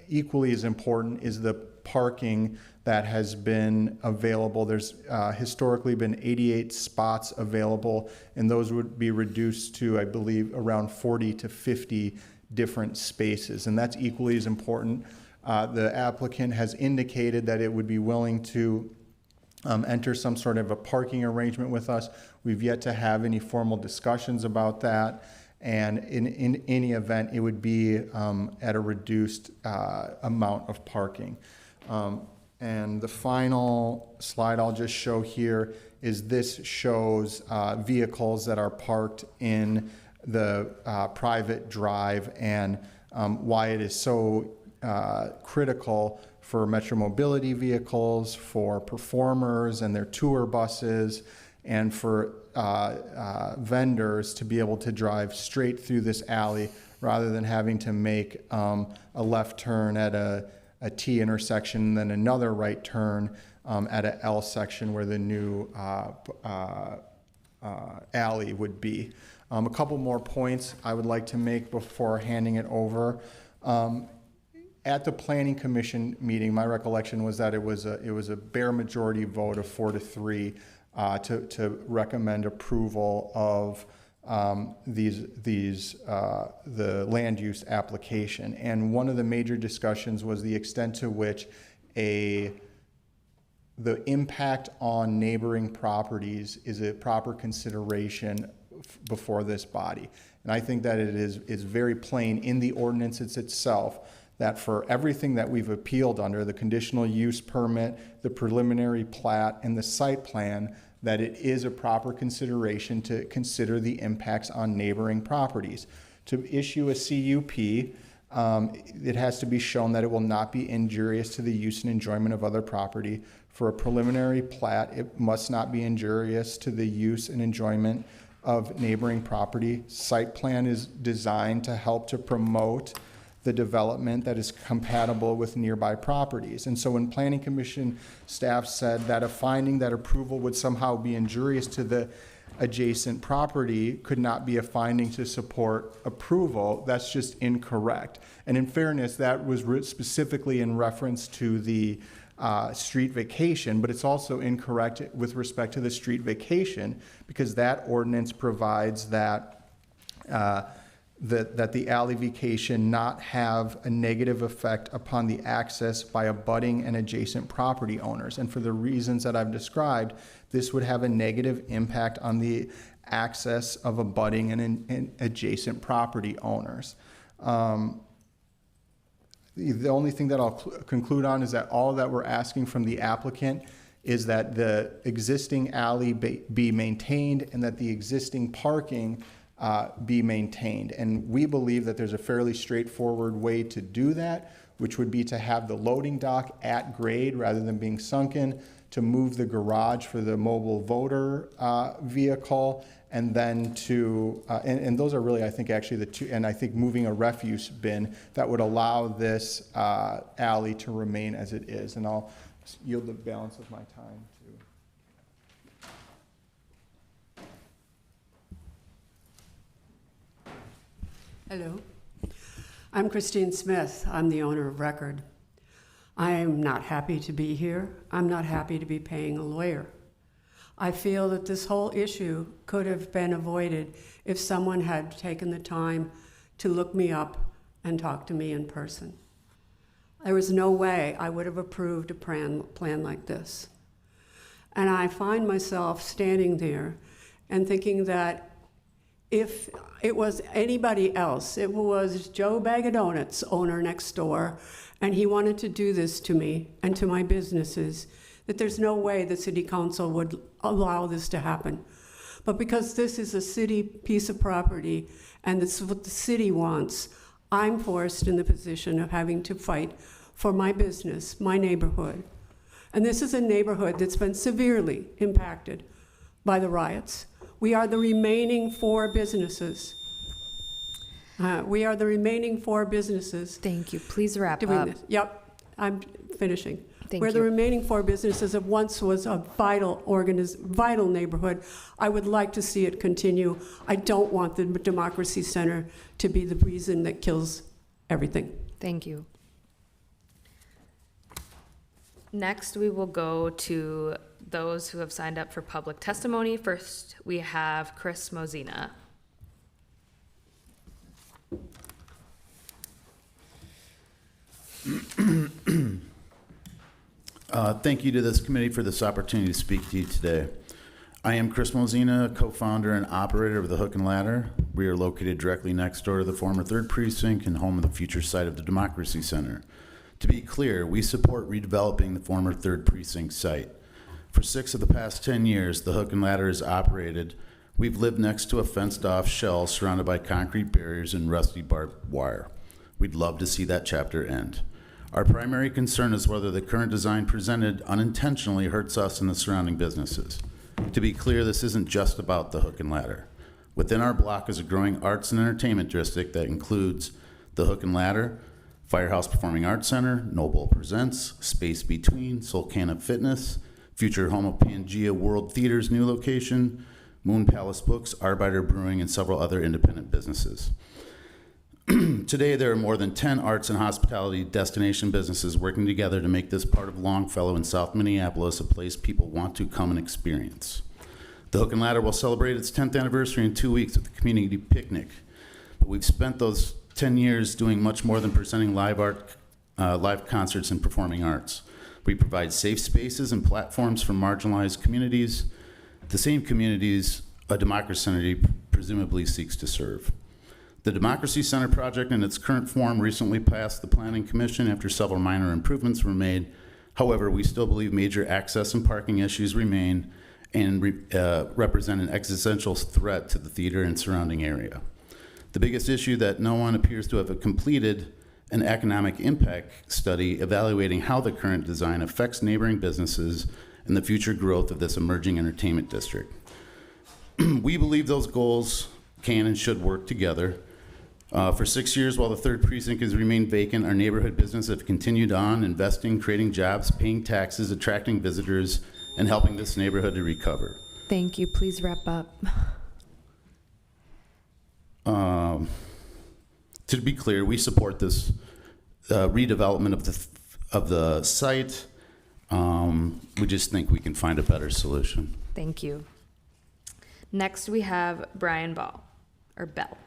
equally as important is the parking that has been available. There's historically been 88 spots available, and those would be reduced to, I believe, around 40 to 50 different spaces, and that's equally as important. The applicant has indicated that it would be willing to enter some sort of a parking arrangement with us. We've yet to have any formal discussions about that, and in any event, it would be at a reduced amount of parking. And the final slide I'll just show here is this shows vehicles that are parked in the private drive, and why it is so critical for Metro Mobility vehicles, for performers and their tour buses, and for vendors to be able to drive straight through this alley rather than having to make a left turn at a T intersection and then another right turn at a L section where the new alley would be. A couple more points I would like to make before handing it over. At the Planning Commission meeting, my recollection was that it was a bare majority vote of 4-3 to recommend approval of the land use application. And one of the major discussions was the extent to which the impact on neighboring properties is a proper consideration before this body. And I think that it is very plain in the ordinance itself that for everything that we've appealed under, the conditional use permit, the preliminary plat, and the site plan, that it is a proper consideration to consider the impacts on neighboring properties. To issue a CUP, it has to be shown that it will not be injurious to the use and enjoyment of other property. For a preliminary plat, it must not be injurious to the use and enjoyment of neighboring property. Site plan is designed to help to promote the development that is compatible with nearby properties. And so when Planning Commission staff said that a finding that approval would somehow be injurious to the adjacent property could not be a finding to support approval, that's just incorrect. And in fairness, that was specifically in reference to the street vacation, but it's also incorrect with respect to the street vacation because that ordinance provides that that the alley vacation not have a negative effect upon the access by abutting and adjacent property owners. And for the reasons that I've described, this would have a negative impact on the access of abutting and adjacent property owners. The only thing that I'll conclude on is that all that we're asking from the applicant is that the existing alley be maintained and that the existing parking be maintained. And we believe that there's a fairly straightforward way to do that, which would be to have the loading dock at grade rather than being sunken, to move the garage for the mobile voter vehicle, and then to, and those are really, I think, actually the two, and I think moving a refuse bin that would allow this alley to remain as it is. And I'll yield the balance of my time to. Hello, I'm Christine Smith. I'm the owner of record. I am not happy to be here. I'm not happy to be paying a lawyer. I feel that this whole issue could have been avoided if someone had taken the time to look me up and talk to me in person. There was no way I would have approved a plan like this. And I find myself standing there and thinking that if it was anybody else, it was Joe Bag of Donuts, owner next door, and he wanted to do this to me and to my businesses, that there's no way the city council would allow this to happen. But because this is a city piece of property and this is what the city wants, I'm forced in the position of having to fight for my business, my neighborhood. And this is a neighborhood that's been severely impacted by the riots. We are the remaining 4 businesses. We are the remaining 4 businesses. Thank you. Please wrap doing up. this. Yep, I'm finishing. Thank We're the you. remaining 4 businesses that once was a vital neighborhood. I would like to see it continue. I don't want the Democracy Center to be the reason that kills everything. Thank you. Next, we will go to those who have signed up for public testimony. First, we have Chris Mosina. Thank you to this committee for this opportunity to speak to you today. I am Chris Mosina, co-founder and operator of the Hook and Ladder. We are located directly next door to the former 3rd Precinct and home of the future site of the Democracy Center. To be clear, we support redeveloping the former 3rd Precinct site. For 6 of the past 10 years, the Hook and Ladder is operated. We've lived next to a fenced-off shell surrounded by concrete barriers and rusty barbed wire. We'd love to see that chapter end. Our primary concern is whether the current design presented unintentionally hurts us and the surrounding businesses. To be clear, this isn't just about the Hook and Ladder. Within our block is a growing arts and entertainment district that includes the Hook and Ladder, Firehouse Performing Arts Center, Noble Presents, Space Between, Solcana Fitness, future home of Pangea World Theater's new location, Moon Palace Books, Arbiter Brewing, and several other independent businesses. Today, there are more than 10 arts and hospitality destination businesses working together to make this part of Longfellow in South Minneapolis a place people want to come and experience. The Hook and Ladder will celebrate its 10th anniversary in 2 weeks with a community picnic. But we've spent those 10 years doing much more than presenting live art, live concerts and performing arts. We provide safe spaces and platforms for marginalized communities, the same communities a Democracy Center presumably seeks to serve. The Democracy Center project in its current form recently passed the Planning Commission after several minor improvements were made. However, we still believe major access and parking issues remain and represent an existential threat to the theater and surrounding area. The biggest issue that no one appears to have completed an economic impact study evaluating how the current design affects neighboring businesses and the future growth of this emerging entertainment district. We believe those goals can and should work together. For 6 years, while the 3rd Precinct has remained vacant, our neighborhood businesses have continued on investing, creating jobs, paying taxes, attracting visitors, and helping this neighborhood to recover. Thank you. Please wrap up. To be clear, we support this redevelopment of the site. We just think we can find a better solution. Thank you. Next, we have Brian Bell. Okay.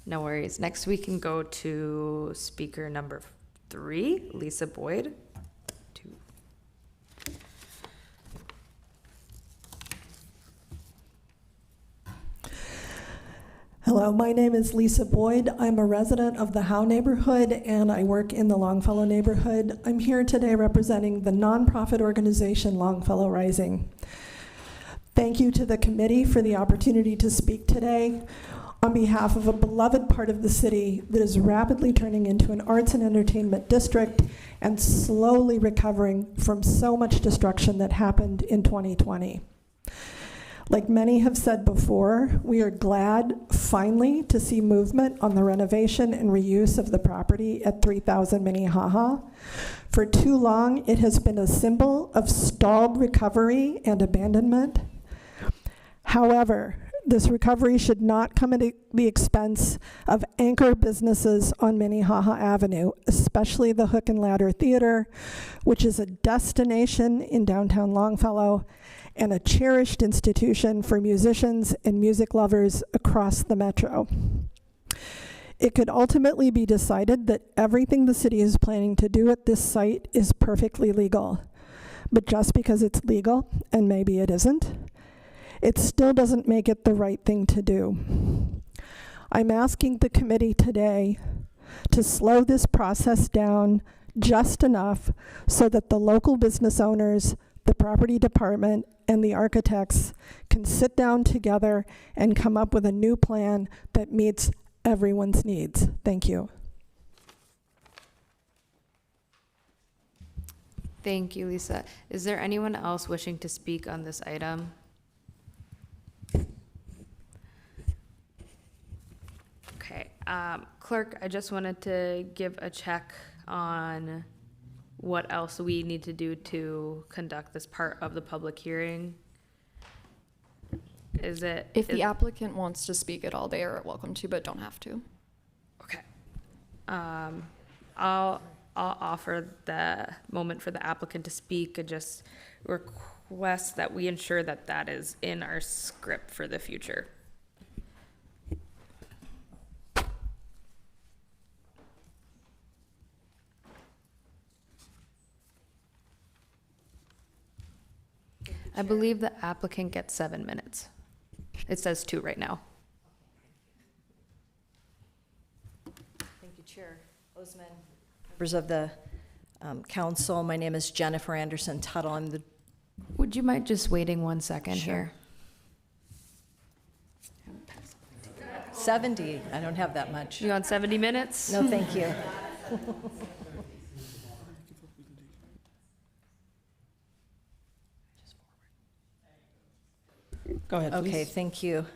No worries. Next, we can go to speaker number 3, Lisa Boyd. Hello, my name is Lisa Boyd. I'm a resident of the Howe neighborhood and I work in the Longfellow neighborhood. I'm here today representing the nonprofit organization Longfellow Rising. Thank you to the committee for the opportunity to speak today on behalf of a beloved part of the city that is rapidly turning into an arts and entertainment district and slowly recovering from so much destruction that happened in 2020. Like many have said before, we are glad finally to see movement on the renovation and reuse of the property at 3000 Minnehaha. For too long, it has been a symbol of stalled recovery and abandonment. However, this recovery should not come at the expense of anchor businesses on Minnehaha Avenue, especially the Hook and Ladder Theater, which is a destination in downtown Longfellow and a cherished institution for musicians and music lovers across the metro. It could ultimately be decided that everything the city is planning to do at this site is perfectly legal. But just because it's legal, and maybe it isn't, it still doesn't make it the right thing to do. I'm asking the committee today to slow this process down just enough so that the local business owners, the property department, and the architects can sit down together and come up with a new plan that meets everyone's needs. Thank you. Thank you, Lisa. Is there anyone else wishing to speak on this item? Okay, clerk, I just wanted to give a check on what else we need to do to conduct this part of the public hearing. Is it? If the applicant wants to speak at all, they are welcome to, but don't have to. Okay. I'll offer the moment for the applicant to speak and just request that we ensure that that is in our script for the future. I believe the applicant gets 7 minutes. It says 2 right now. Thank you, Chair Osman. Members of the council, my name is Jennifer Anderson Tuttle. I'm the. Would you mind just waiting 1 second here? 70, I don't have that much. You want 70 minutes? No, thank you. Go ahead, Okay, please. thank you.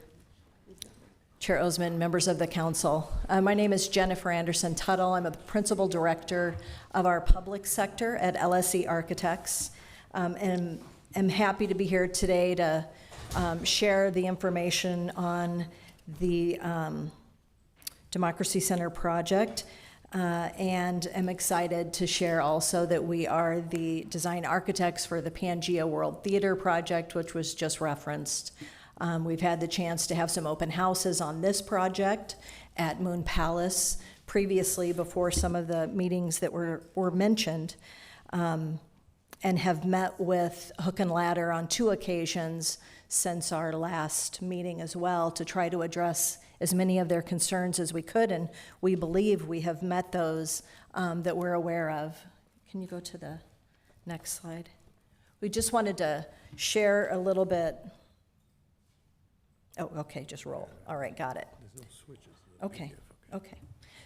Chair Osman, members of the council. My name is Jennifer Anderson Tuttle. I'm a principal director of our public sector at LSE Architects. And I'm happy to be here today to share the information on the Democracy Center project. And I'm excited to share also that we are the design architects for the Pangea World Theater project, which was just referenced. We've had the chance to have some open houses on this project at Moon Palace previously before some of the meetings that were mentioned, and have met with Hook and Ladder on 2 occasions since our last meeting as well to try to address as many of their concerns as we could, and we believe we have met those that we're aware of. Can you go to the next slide? We just wanted to share a little bit. Oh, okay, just roll. All right, got it. There's no switches. Okay, okay.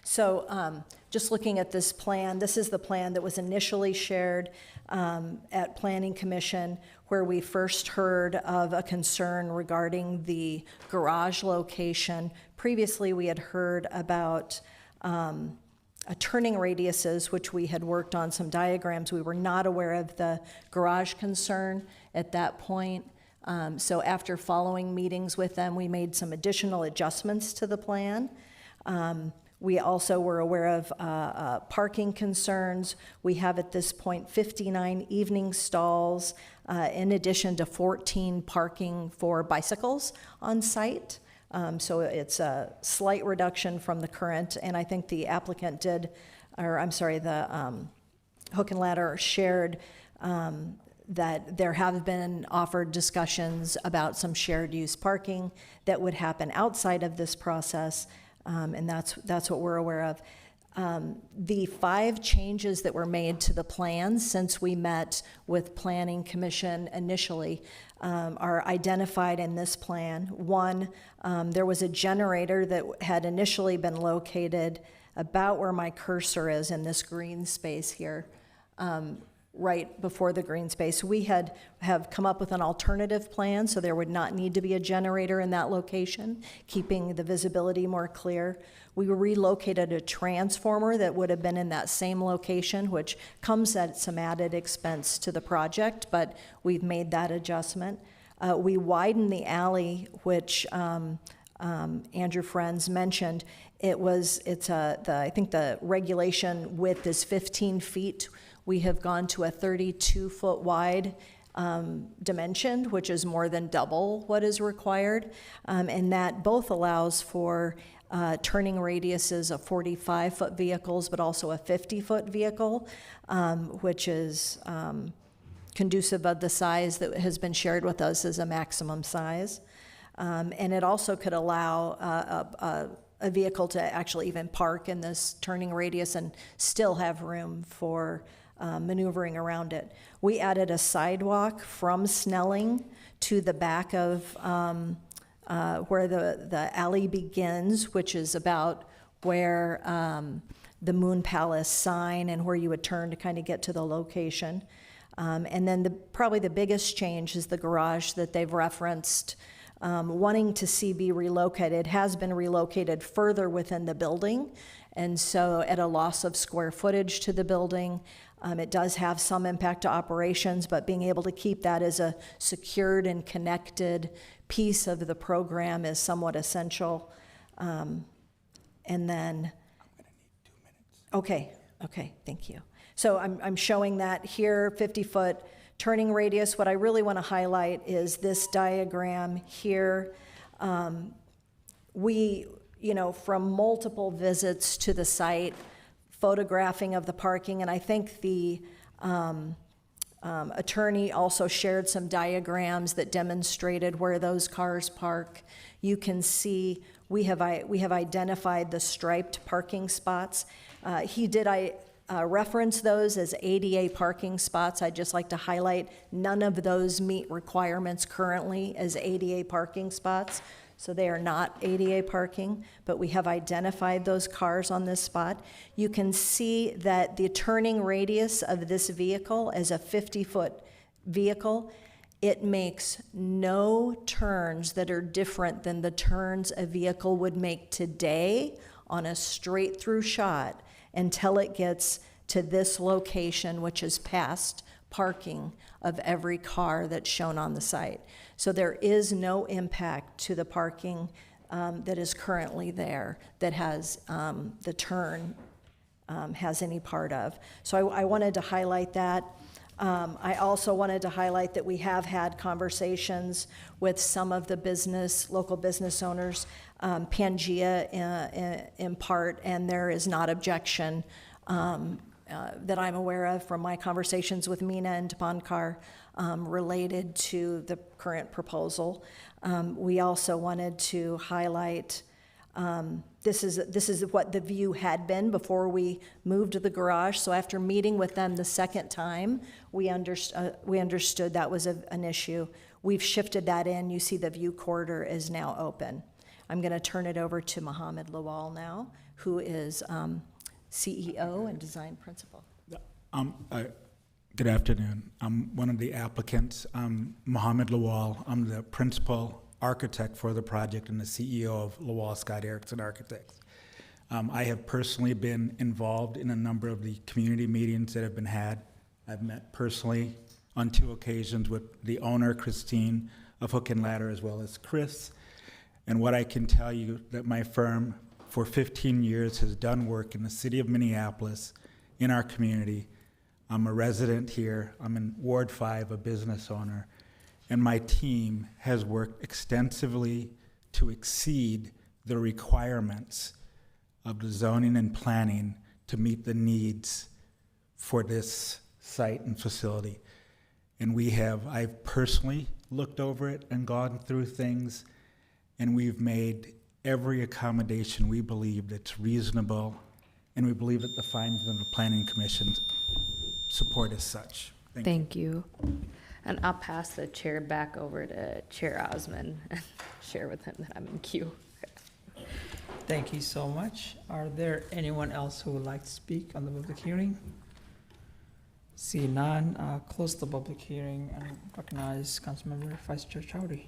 So just looking at this plan, this is the plan that was initially shared at Planning Commission, where we first heard of a concern regarding the garage location. Previously, we had heard about turning radiuses, which we had worked on some diagrams. We were not aware of the garage concern at that point. So after following meetings with them, we made some additional adjustments to the plan. We also were aware of parking concerns. We have at this point 59 evening stalls, in addition to 14 parking for bicycles on site. So it's a slight reduction from the current, and I think the applicant did, or I'm sorry, the Hook and Ladder shared that there have been offered discussions about some shared use parking that would happen outside of this process, and that's what we're aware of. The 5 changes that were made to the plan since we met with Planning Commission initially are identified in this plan. 1, there was a generator that had initially been located about where my cursor is in this green space here, right before the green space. We have come up with an alternative plan, so there would not need to be a generator in that location, keeping the visibility more clear. We relocated a transformer that would have been in that same location, which comes at some added expense to the project, but we've made that adjustment. We widened the alley, which Andrew Friends mentioned. I think the regulation width is 15 feet. We have gone to a 32-foot wide dimension, which is more than double what is required. And that both allows for turning radiuses of 45-foot vehicles, but also a 50-foot vehicle, which is conducive of the size that has been shared with us as a maximum size. And it also could allow a vehicle to actually even park in this turning radius and still have room for maneuvering around it. We added a sidewalk from Snelling to the back of where the alley begins, which is about where the Moon Palace sign and where you would turn to kind of get to the location. And then probably the biggest change is the garage that they've referenced, wanting to see be relocated. It has been relocated further within the building, and so at a loss of square footage to the building. It does have some impact to operations, but being able to keep that as a secured and connected piece of the program is somewhat essential. And then, okay, thank you. So I'm showing that here, 50-foot turning radius. What I really want to highlight is this diagram here. We, from multiple visits to the site, photographing of the parking, and I think the attorney also shared some diagrams that demonstrated where those cars park. You can see we have identified the striped parking spots. He did reference those as ADA parking spots. I'd just like to highlight none of those meet requirements currently as ADA parking spots. So they are not ADA parking, but we have identified those cars on this spot. You can see that the turning radius of this vehicle is a 50-foot vehicle. It makes no turns that are different than the turns a vehicle would make today on a straight through shot until it gets to this location, which is past parking of every car that's shown on the site. So there is no impact to the parking that is currently there that has the turn has any part of. So I wanted to highlight that. I also wanted to highlight that we have had conversations with some of the local business owners, Pangea in part, and there is not objection that I'm aware of from my conversations with Mina and Tapankar related to the current proposal. We also wanted to highlight this is what the view had been before we moved to the garage. So after meeting with them the second time, we understood that was an issue. We've shifted that in. You see the view corridor is now open. I'm going to turn it over to Mohammed Lawal now, who is CEO and design principal. Good afternoon. I'm one of the applicants. I'm Mohammed Lawal. I'm the principal architect for the project and the CEO of Lawal Scott Erickson Architects. I have personally been involved in a number of the community meetings that have been had. I've met personally on 2 occasions with the owner, Christine, of Hook and Ladder, as well as Chris. And what I can tell you that my firm for 15 years has done work in the city of Minneapolis, in our community. I'm a resident here. I'm in Ward 5, a business owner. And my team has worked extensively to exceed the requirements of the zoning and planning to meet the needs for this site and facility. And I've personally looked over it and gone through things, and we've made every accommodation we believe that's reasonable, and we believe that the findings of the Planning Commission support as such. Thank you. And I'll pass the chair back over to Chair Osmond and share with him that I'm in queue. Thank you so much. Are there anyone else who would like to speak on the public hearing? See none, close the public hearing and recognize Councilmember Vice Chair Chowdhury.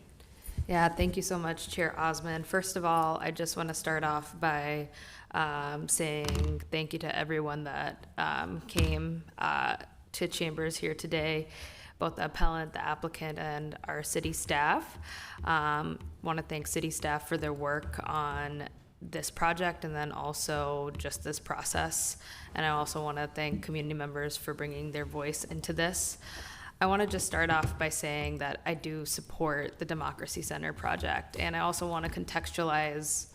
Yeah, thank you so much, Chair Osmond. First of all, I just want to start off by saying thank you to everyone that came to Chambers here today, both the appellant, the applicant, and our city staff. Want to thank city staff for their work on this project and then also just this process. And I also want to thank community members for bringing their voice into this. I want to just start off by saying that I do support the Democracy Center project, and I also want to contextualize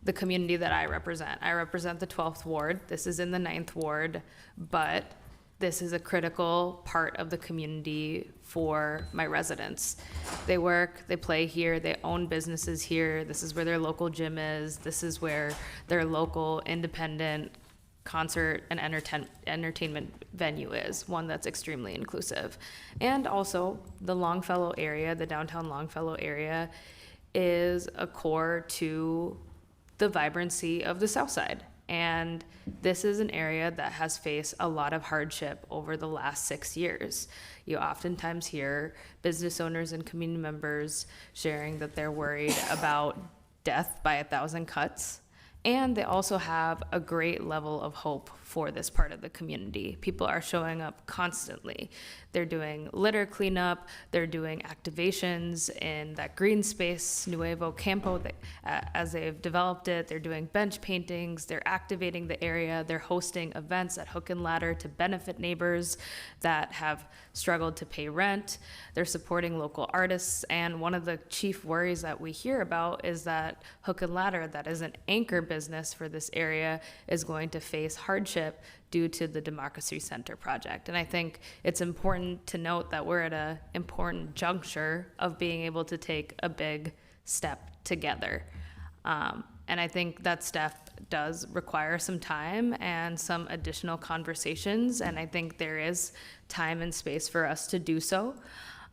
the community that I represent. I represent the 12th Ward. This is in the 9th Ward, but this is a critical part of the community for my residents. They work, they play here, they own businesses here. This is where their local gym is. This is where their local independent concert and entertainment venue is, one that's extremely inclusive. And also the Longfellow area, the downtown Longfellow area, is a core to the vibrancy of the South Side. And this is an area that has faced a lot of hardship over the last 6 years. You oftentimes hear business owners and community members sharing that they're worried about death by 1,000 cuts. And they also have a great level of hope for this part of the community. People are showing up constantly. They're doing litter cleanup, they're doing activations in that green space, Nuevo Campo, as they've developed it. They're doing bench paintings, they're activating the area, they're hosting events at Hook and Ladder to benefit neighbors that have struggled to pay rent. They're supporting local artists, and one of the chief worries that we hear about is that Hook and Ladder, that is an anchor business for this area, is going to face hardship due to the Democracy Center project. And I think it's important to note that we're at an important juncture of being able to take a big step together. And I think that step does require some time and some additional conversations, and I think there is time and space for us to do so.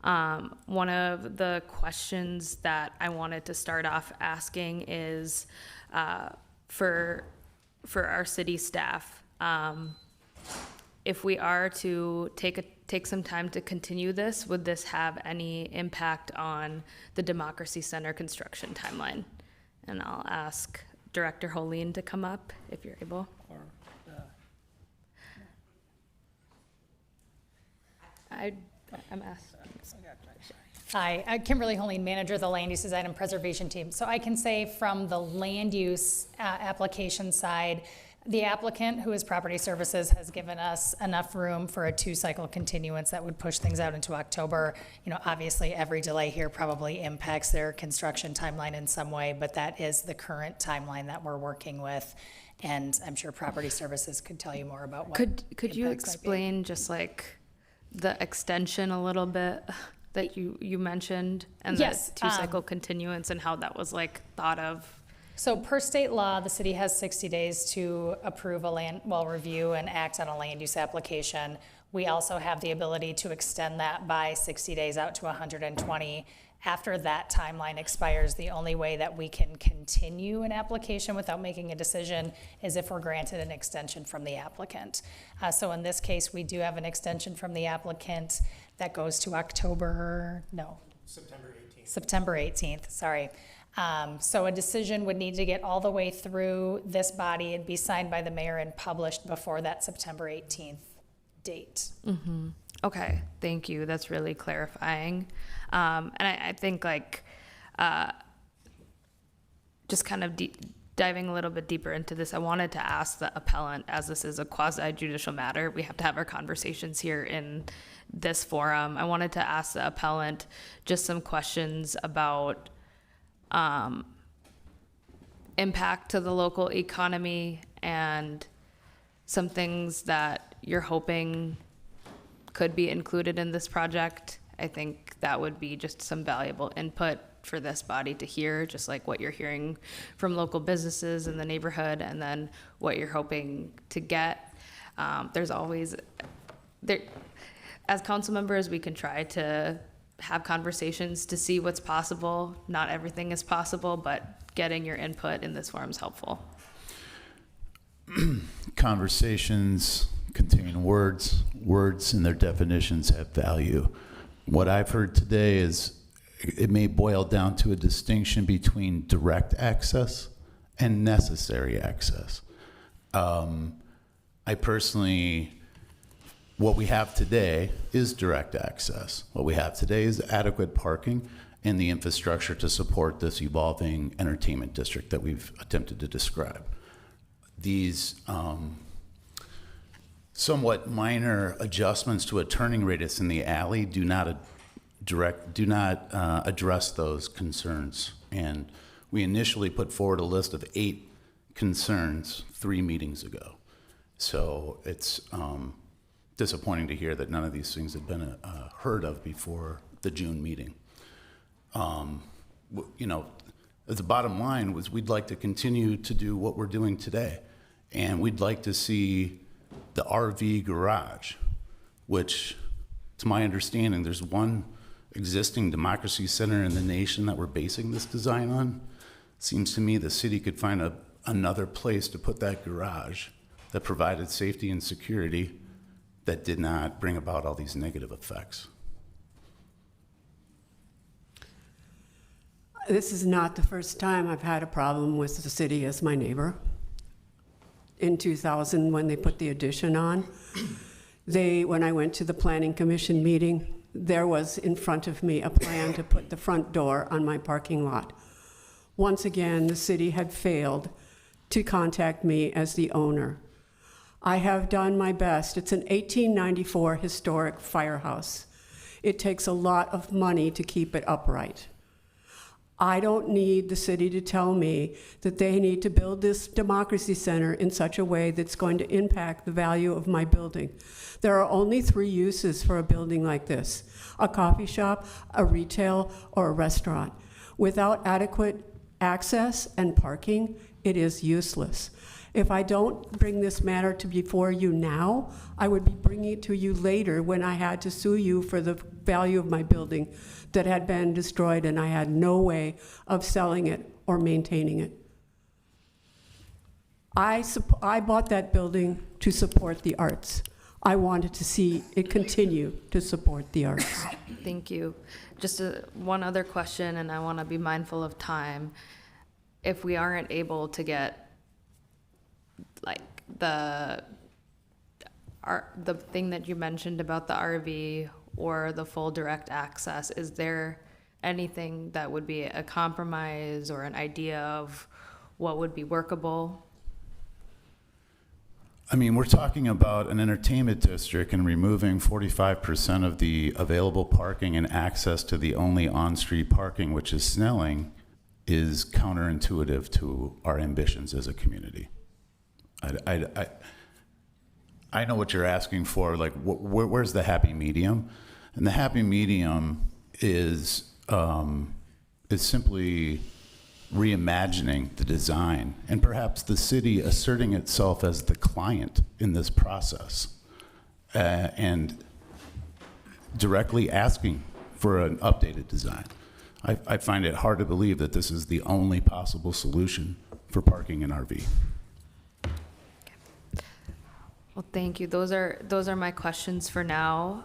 One of the questions that I wanted to start off asking is for our city staff, if we are to take some time to continue this, would this have any impact on the Democracy Center construction timeline? And I'll ask Director Holeen to come up if you're able. I'm asked. Hi, I'm Kimberly Holeen, manager of the Land Use Design and Preservation Team. So I can say from the land use application side, the applicant, who is Property Services, has given us enough room for a 2-cycle continuance that would push things out into October. You know, obviously every delay here probably impacts their construction timeline in some way, but that is the current timeline that we're working with. And I'm sure Property Services could tell you more about what Could you explain just like the extension a little bit that you mentioned, and Yes, the 2-cycle continuance and how that was like thought of? So per state law, the city has 60 days to approve review and act on a land use application. We also have the ability to extend that by 60 days out to 120. After that timeline expires, the only way that we can continue an application without making a decision is if we're granted an extension from the applicant. So in this case, we do have an extension from the applicant that goes to September 18th, sorry. So a decision would need to get all the way through this body and be signed by the mayor and published before that September 18th date. Mm-hmm. Okay, thank you. That's really clarifying. And I think just kind of diving a little bit deeper into this, I wanted to ask the appellant, as this is a quasi-judicial matter, we have to have our conversations here in this forum. I wanted to ask the appellant just some questions about impact to the local economy and some things that you're hoping could be included in this project. I think that would be just some valuable input for this body to hear, just like what you're hearing from local businesses in the neighborhood, and then what you're hoping to get. There's always, as council members, we can try to have conversations to see what's possible. Not everything is possible, but getting your input in this forum is helpful. Conversations contain words. Words and their definitions have value. What I've heard today is it may boil down to a distinction between direct access and necessary access. I personally, what we have today is direct access. What we have today is adequate parking and the infrastructure to support this evolving entertainment district that we've attempted to describe. These somewhat minor adjustments to a turning radius in the alley do not address those concerns. And we initially put forward a list of 8 concerns 3 meetings ago. So it's disappointing to hear that none of these things had been heard of before the June meeting. You know, the bottom line was we'd like to continue to do what we're doing today. And we'd like to see the RV garage, which, to my understanding, there's one existing democracy center in the nation that we're basing this design on. Seems to me the city could find another place to put that garage that provided safety and security that did not bring about all these negative effects. This is not the first time I've had a problem with the city as my neighbor. In 2000, when they put the addition on, when I went to the Planning Commission meeting, there was in front of me a plan to put the front door on my parking lot. Once again, the city had failed to contact me as the owner. I have done my best. It's an 1894 historic firehouse. It takes a lot of money to keep it upright. I don't need the city to tell me that they need to build this democracy center in such a way that's going to impact the value of my building. There are only 3 uses for a building like this: a coffee shop, a retail, or a restaurant. Without adequate access and parking, it is useless. If I don't bring this matter to before you now, I would be bringing it to you later when I had to sue you for the value of my building that had been destroyed and I had no way of selling it or maintaining it. I bought that building to support the arts. I wanted to see it continue to support the arts. Thank you. Just one other question, and I want to be mindful of time. If we aren't able to get like the thing that you mentioned about the RV or the full direct access, is there anything that would be a compromise or an idea of what would be workable? I mean, we're talking about an entertainment district and removing 45% of the available parking and access to the only on-street parking, which is Snelling, is counterintuitive to our ambitions as a community. I know what you're asking for, like, where's the happy medium? And the happy medium is simply reimagining the design and perhaps the city asserting itself as the client in this process and directly asking for an updated design. I find it hard to believe that this is the only possible solution for parking an RV. Well, thank you. Those are my questions for now.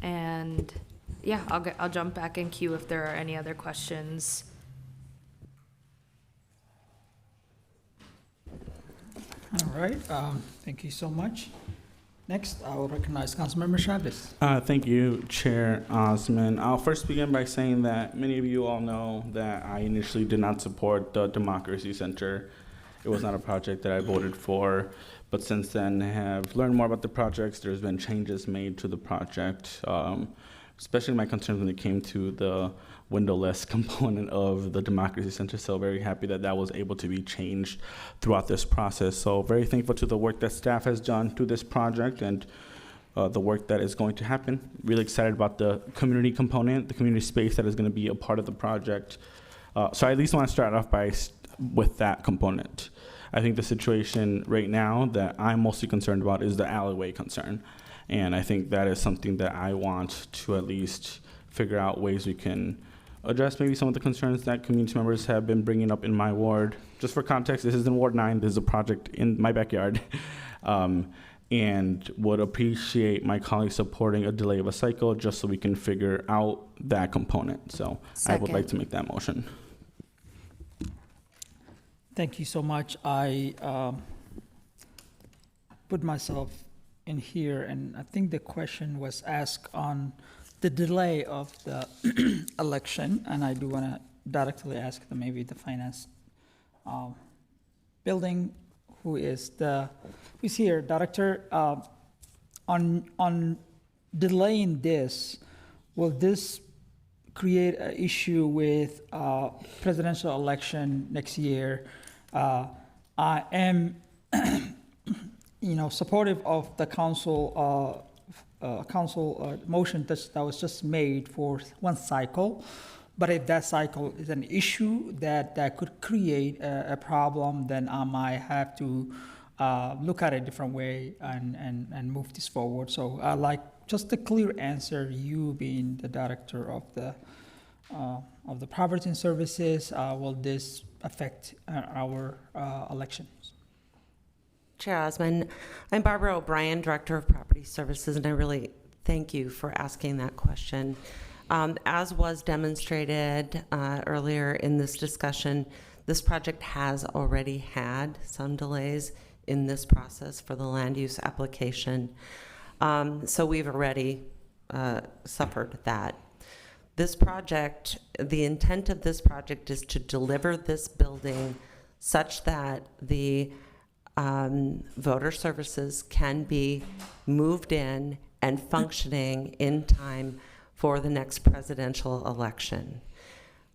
And yeah, I'll jump back in queue if there are any other questions. All right, thank you so much. Next, I will recognize Councilmember Chavez. Thank you, Chair Osman. I'll first begin by saying that many of you all know that I initially did not support the Democracy Center. It was not a project that I voted for, but since then have learned more about the projects. There's been changes made to the project, especially my concerns when it came to the windowless component of the Democracy Center. So very happy that that was able to be changed throughout this process. So very thankful to the work that staff has done through this project and the work that is going to happen. Really excited about the community component, the community space that is going to be a part of the project. So I at least want to start off with that component. I think the situation right now that I'm mostly concerned about is the alleyway concern. And I think that is something that I want to at least figure out ways we can address maybe some of the concerns that community members have been bringing up in my ward. Just for context, this is in Ward 9. This is a project in my backyard. And would appreciate my colleagues supporting a delay of a cycle just so we can figure out that component. So I would like to make that motion. Thank you so much. I put myself in here, and I think the question was asked on the delay of the election, and I do want to directly ask maybe the finance building, who's here, Director, on delaying this, will this create an issue with presidential election next year? I am supportive of the council motion that was just made for one cycle. But if that cycle is an issue that could create a problem, then I might have to look at it a different way and move this forward. So I like just a clear answer, you being the director of the Property and Services, will this affect our elections? Chair Osmond, I'm Barbara O'Brien, Director of Property Services, and I really thank you for asking that question. As was demonstrated earlier in this discussion, this project has already had some delays in this process for the land use application. So we've already suffered that. This project, the intent of this project is to deliver this building such that the voter services can be moved in and functioning in time for the next presidential election.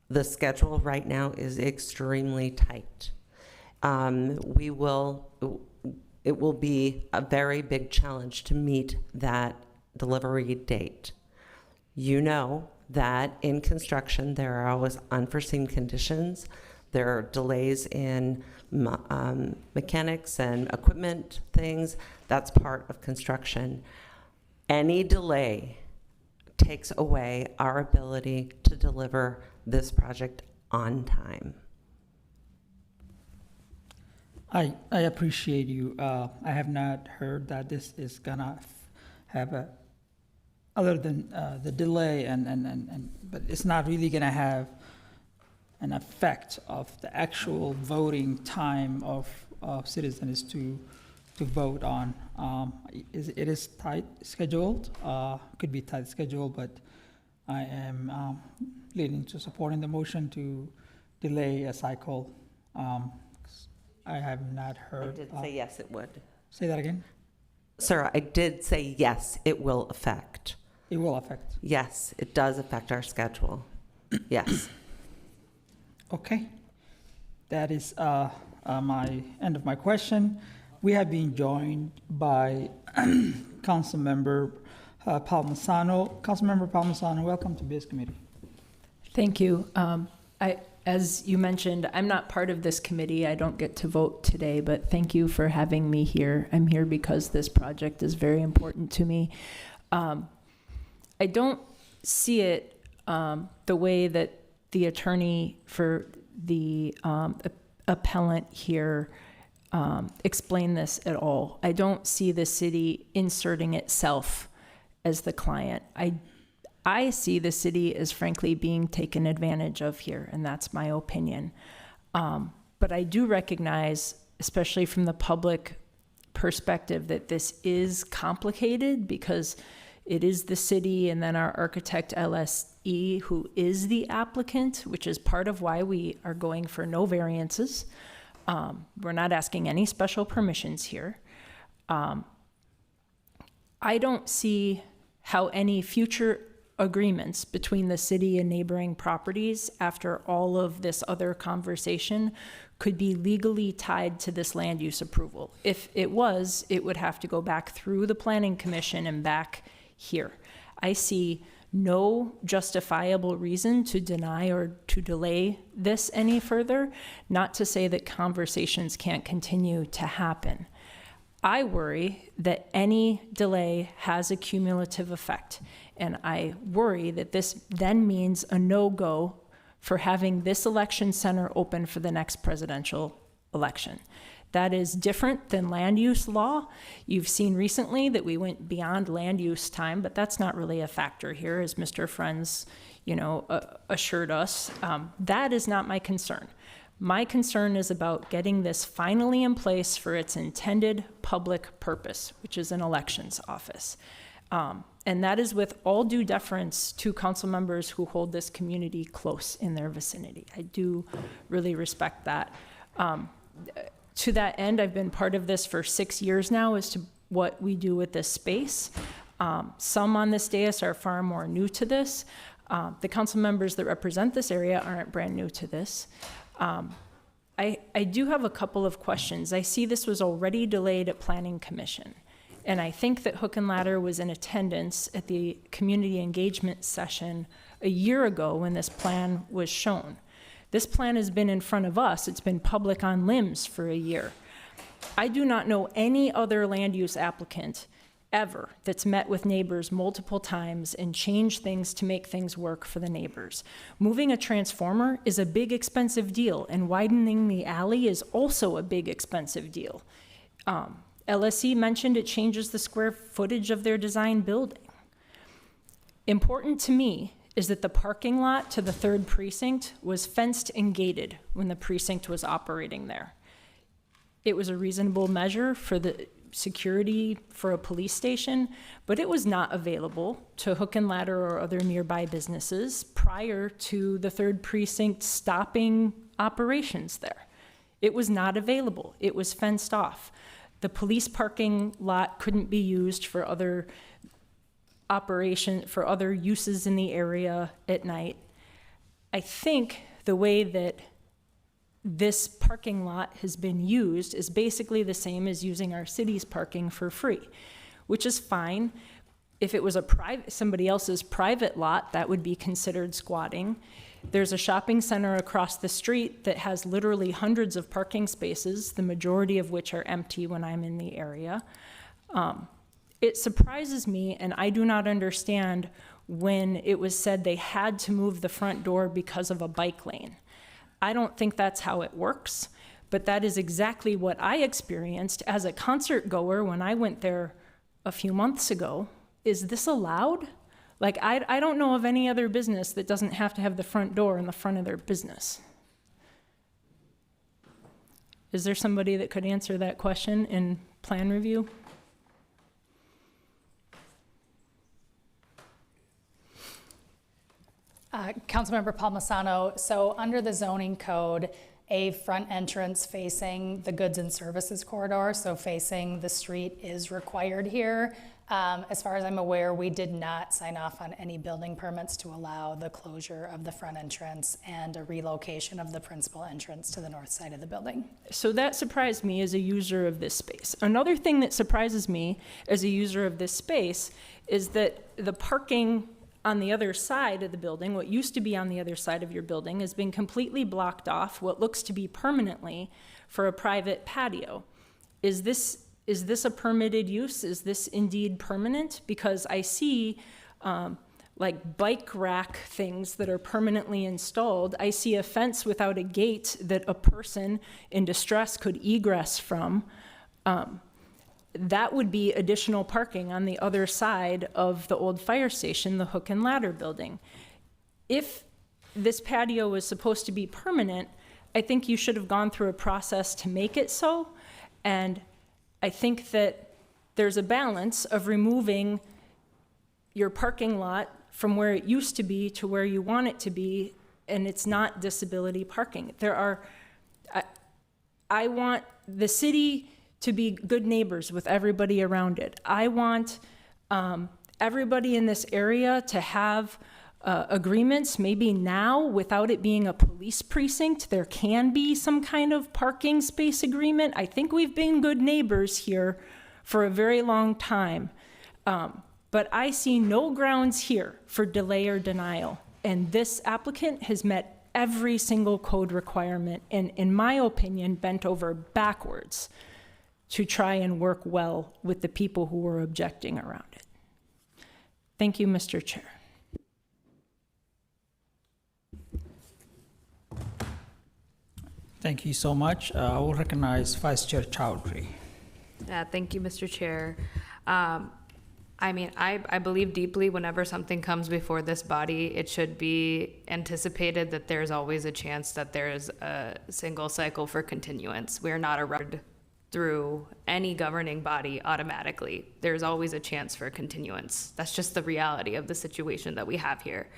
The schedule right now is extremely tight. It will be a very big challenge to meet that delivery date. You know that in construction there are always unforeseen conditions. There are delays in mechanics and equipment things. That's part of construction. Any delay takes away our ability to deliver this project on time. I appreciate you. I have not heard that this is gonna have other than the delay but it's not really gonna have an effect of the actual voting time of citizens to vote on. It is tight scheduled, could be tight scheduled, but I am leaning to supporting the motion to delay a cycle. I have not heard. I did say yes, it would. Say that again? Sir, I did say yes, it will affect. It will affect. Yes, it does affect our schedule. Yes. Okay. That is my end of my question. We have been joined by Councilmember Palmisano. Councilmember Palmisano, welcome to Biz Committee. Thank you. As you mentioned, I'm not part of this committee. I don't get to vote today, but thank you for having me here. I'm here because this project is very important to me. I don't see it the way that the attorney for the appellant here explained this at all. I don't see the city inserting itself as the client. I see the city as frankly being taken advantage of here, and that's my opinion. But I do recognize, especially from the public perspective, that this is complicated because it is the city and then our architect LSE who is the applicant, which is part of why we are going for no variances. We're not asking any special permissions here. I don't see how any future agreements between the city and neighboring properties after all of this other conversation could be legally tied to this land use approval. If it was, it would have to go back through the Planning Commission and back here. I see no justifiable reason to deny or to delay this any further, not to say that conversations can't continue to happen. I worry that any delay has a cumulative effect, and I worry that this then means a no-go for having this election center open for the next presidential election. That is different than land use law. You've seen recently that we went beyond land use time, but that's not really a factor here, as Mr. Friends, assured us. That is not my concern. My concern is about getting this finally in place for its intended public purpose, which is an elections office. And that is with all due deference to council members who hold this community close in their vicinity. I do really respect that. To that end, I've been part of this for 6 years now as to what we do with this space. Some on this dais are far more new to this. The council members that represent this area aren't brand new to this. I do have a couple of questions. I see this was already delayed at Planning Commission, and I think that Hook and Ladder was in attendance at the community engagement session a year ago when this plan was shown. This plan has been in front of us. It's been public on limbs for a year. I do not know any other land use applicant ever that's met with neighbors multiple times and changed things to make things work for the neighbors. Moving a transformer is a big expensive deal, and widening the alley is also a big expensive deal. LSE mentioned it changes the square footage of their design building. Important to me is that the parking lot to the 3rd precinct was fenced and gated when the precinct was operating there. It was a reasonable measure for the security for a police station, but it was not available to Hook and Ladder or other nearby businesses prior to the 3rd precinct stopping operations there. It was not available. It was fenced off. The police parking lot couldn't be used for other uses in the area at night. I think the way that this parking lot has been used is basically the same as using our city's parking for free, which is fine. If it was somebody else's private lot, that would be considered squatting. There's a shopping center across the street that has literally hundreds of parking spaces, the majority of which are empty when I'm in the area. It surprises me, and I do not understand when it was said they had to move the front door because of a bike lane. I don't think that's how it works, but that is exactly what I experienced as a concert goer when I went there a few months ago. Is this allowed? Like, I don't know of any other business that doesn't have to have the front door in the front of their business. Is there somebody that could answer that question in plan review? Councilmember Palmisano, so under the zoning code, a front entrance facing the goods and services corridor, so facing the street, is required here. As far as I'm aware, we did not sign off on any building permits to allow the closure of the front entrance and a relocation of the principal entrance to the north side of the building. So that surprised me as a user of this space. Another thing that surprises me as a user of this space is that the parking on the other side of the building, what used to be on the other side of your building, has been completely blocked off, what looks to be permanently, for a private patio. Is this a permitted use? Is this indeed permanent? Because I see like bike rack things that are permanently installed. I see a fence without a gate that a person in distress could egress from. That would be additional parking on the other side of the old fire station, the Hook and Ladder building. If this patio was supposed to be permanent, I think you should have gone through a process to make it so. And I think that there's a balance of removing your parking lot from where it used to be to where you want it to be, and it's not disability parking. I want the city to be good neighbors with everybody around it. I want everybody in this area to have agreements, maybe now without it being a police precinct, there can be some kind of parking space agreement. I think we've been good neighbors here for a very long time. But I see no grounds here for delay or denial. And this applicant has met every single code requirement and, in my opinion, bent over backwards to try and work well with the people who were objecting around it. Thank you, Mr. Chair. Thank you so much. I will recognize Vice Chair Chowdhury. Thank you, Mr. Chair. I mean, I believe deeply whenever something comes before this body, it should be anticipated that there's always a chance that there's a single cycle for continuance. We're not a record through any governing body automatically. There's always a chance for continuance. That's just the reality of the situation that we have here.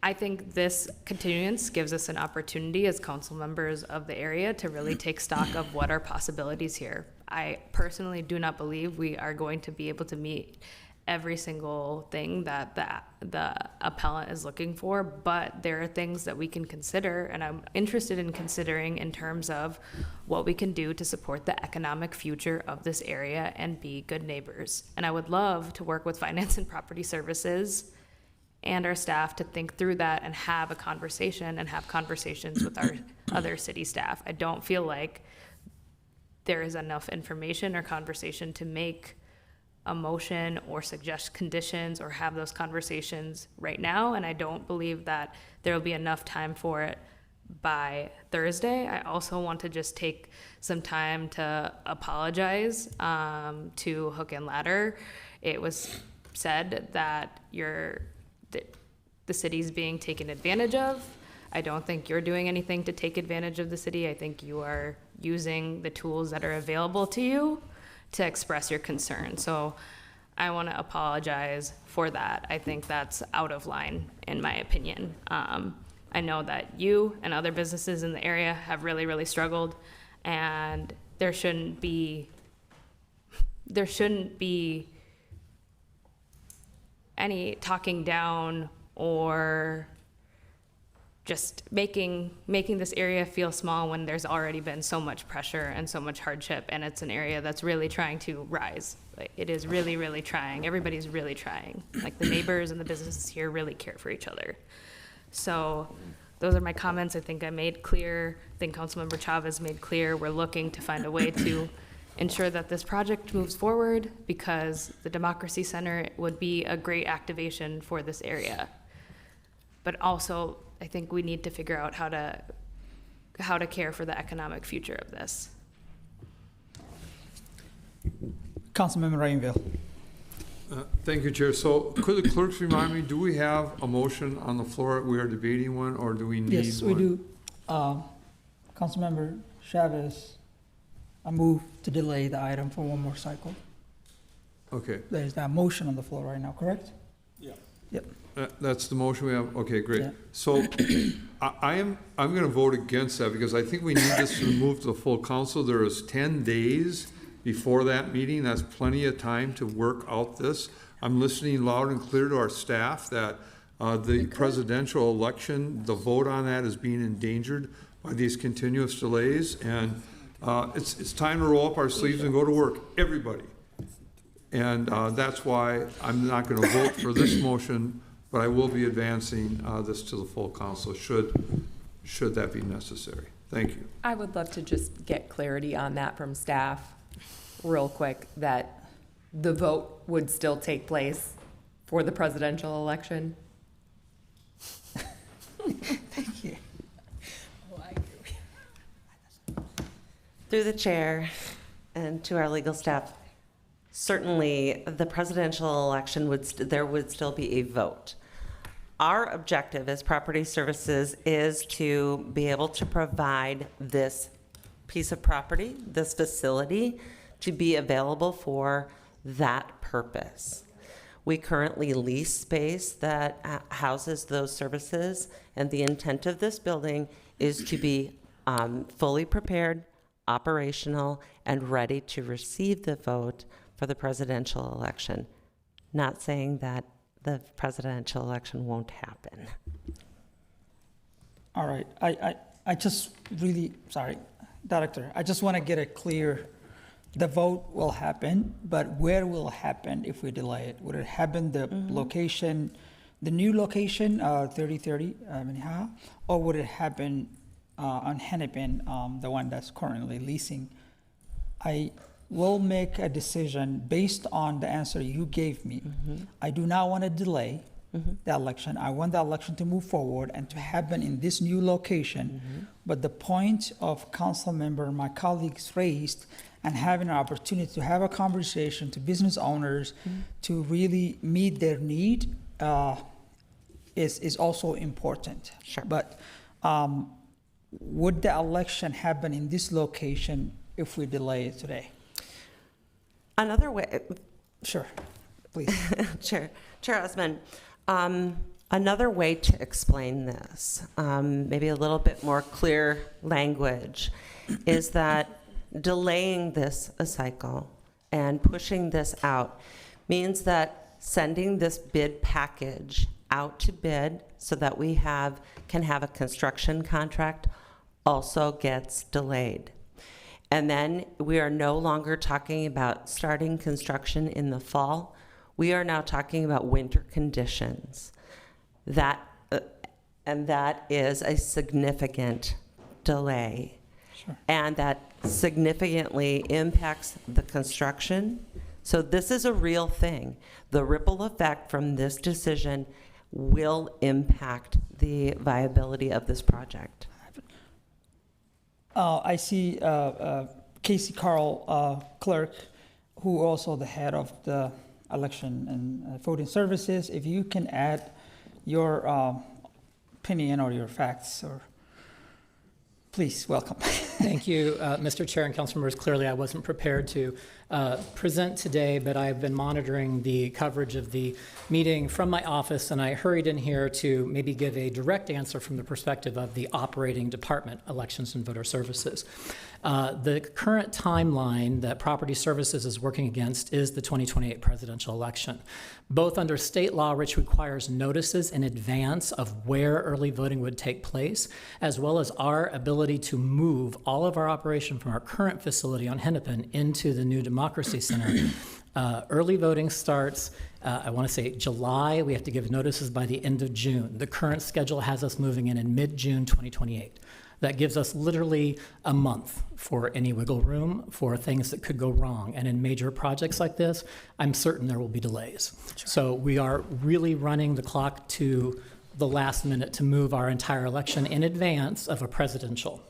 I think this continuance gives us an opportunity as council members of the area to really take stock of what are possibilities here. I personally do not believe we are going to be able to meet every single thing that the appellant is looking for, but there are things that we can consider, and I'm interested in considering in terms of what we can do to support the economic future of this area and be good neighbors. And I would love to work with Finance and Property Services and our staff to think through that and have a conversation and have conversations with our other city staff. I don't feel like there is enough information or conversation to make a motion or suggest conditions or have those conversations right now, and I don't believe that there will be enough time for it by Thursday. I also want to just take some time to apologize to Hook and Ladder. It was said that the city's being taken advantage of. I don't think you're doing anything to take advantage of the city. I think you are using the tools that are available to you to express your concern. So I want to apologize for that. I think that's out of line, in my opinion. I know that you and other businesses in the area have really, really struggled, and there shouldn't be any talking down or just making this area feel small when there's already been so much pressure and so much hardship, and it's an area that's really trying to rise. Like, it is really, really trying. Everybody's really trying. Like, the neighbors and the businesses here really care for each other. So those are my comments. I think I made clear. I think Councilmember Chavez made clear. We're looking to find a way to ensure that this project moves forward, because the Democracy Center would be a great activation for this area. But also, I think we need to figure out how to care for the economic future of this. Councilmember Rainville. Thank you, Chair. So could the clerks remind me, do we have a motion on the floor? We are debating one, or do we need one? Yes, we do. Councilmember Chavez, I move to delay the item for one more cycle. Okay. There's that motion on the floor right now, correct? Yeah. Yep. That's the motion we have. Okay, great. Yeah. So I'm going to vote against that, because I think we need this to move to the full council. There is 10 days before that meeting. That's plenty of time to work out this. I'm listening loud and clear to our staff that the presidential election, the vote on that is being endangered by these continuous delays, and it's time to roll up our sleeves and go to work, everybody. And that's why I'm not going to vote for this motion, but I will be advancing this to the full council should that be necessary. Thank you. I would love to just get clarity on that from staff real quick, that the vote would still take place for the presidential election. Thank you. Through the chair and to our legal staff, certainly the presidential election there would still be a vote. Our objective as Property Services is to be able to provide this piece of property, this facility, to be available for that purpose. We currently lease space that houses those services, and the intent of this building is to be fully prepared, operational, and ready to receive the vote for the presidential election. Not saying that the presidential election won't happen. All right, I just really, sorry, Director, I just want to get it clear. The vote will happen, but where will it happen if we delay it? Would it happen the location, the new location, 3030 Minnehaha, or would it happen on Hennepin, the one that's currently leasing? I will make a decision based on the answer you gave me. I do not want to delay the election. I want the election to move forward and to happen in this new location. But the point of council member, my colleagues raised, and having an opportunity to have a conversation to business owners to really meet their need is also important. Sure. But would the election happen in this location if we delay it today? Another way. Sure, please. Chair Osman, another way to explain this, maybe a little bit more clear language, is that delaying this a cycle and pushing this out means that sending this bid package out to bid so that we can have a construction contract also gets delayed. And then we are no longer talking about starting construction in the fall. We are now talking about winter conditions. And that is a significant delay. Sure. And that significantly impacts the construction. So this is a real thing. The ripple effect from this decision will impact the viability of this project. I see Casey Carl, clerk, who also the head of the election and voting services. If you can add your opinion or your facts, or please, welcome. Thank you, Mr. Chair and council members. Clearly, I wasn't prepared to present today, but I've been monitoring the coverage of the meeting from my office, and I hurried in here to maybe give a direct answer from the perspective of the operating department, Elections and Voter Services. The current timeline that Property Services is working against is the 2028 presidential election, both under state law, which requires notices in advance of where early voting would take place, as well as our ability to move all of our operation from our current facility on Hennepin into the new Democracy Center. Early voting starts, I want to say July. We have to give notices by the end of June. The current schedule has us moving in mid-June 2028. That gives us literally a month for any wiggle room for things that could go wrong. And in major projects like this, I'm certain there will be delays. Sure. So we are really running the clock to the last minute to move our entire election in advance of a presidential.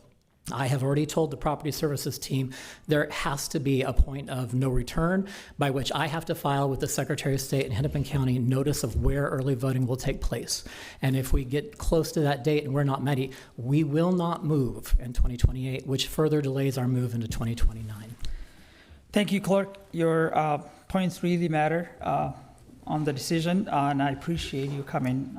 I have already told the Property Services team there has to be a point of no return by which I have to file with the Secretary of State in Hennepin County notice of where early voting will take place. And if we get close to that date and we're not ready, we will not move in 2028, which further delays our move into 2029. Thank you, Clerk. Your points really matter on the decision, and I appreciate you coming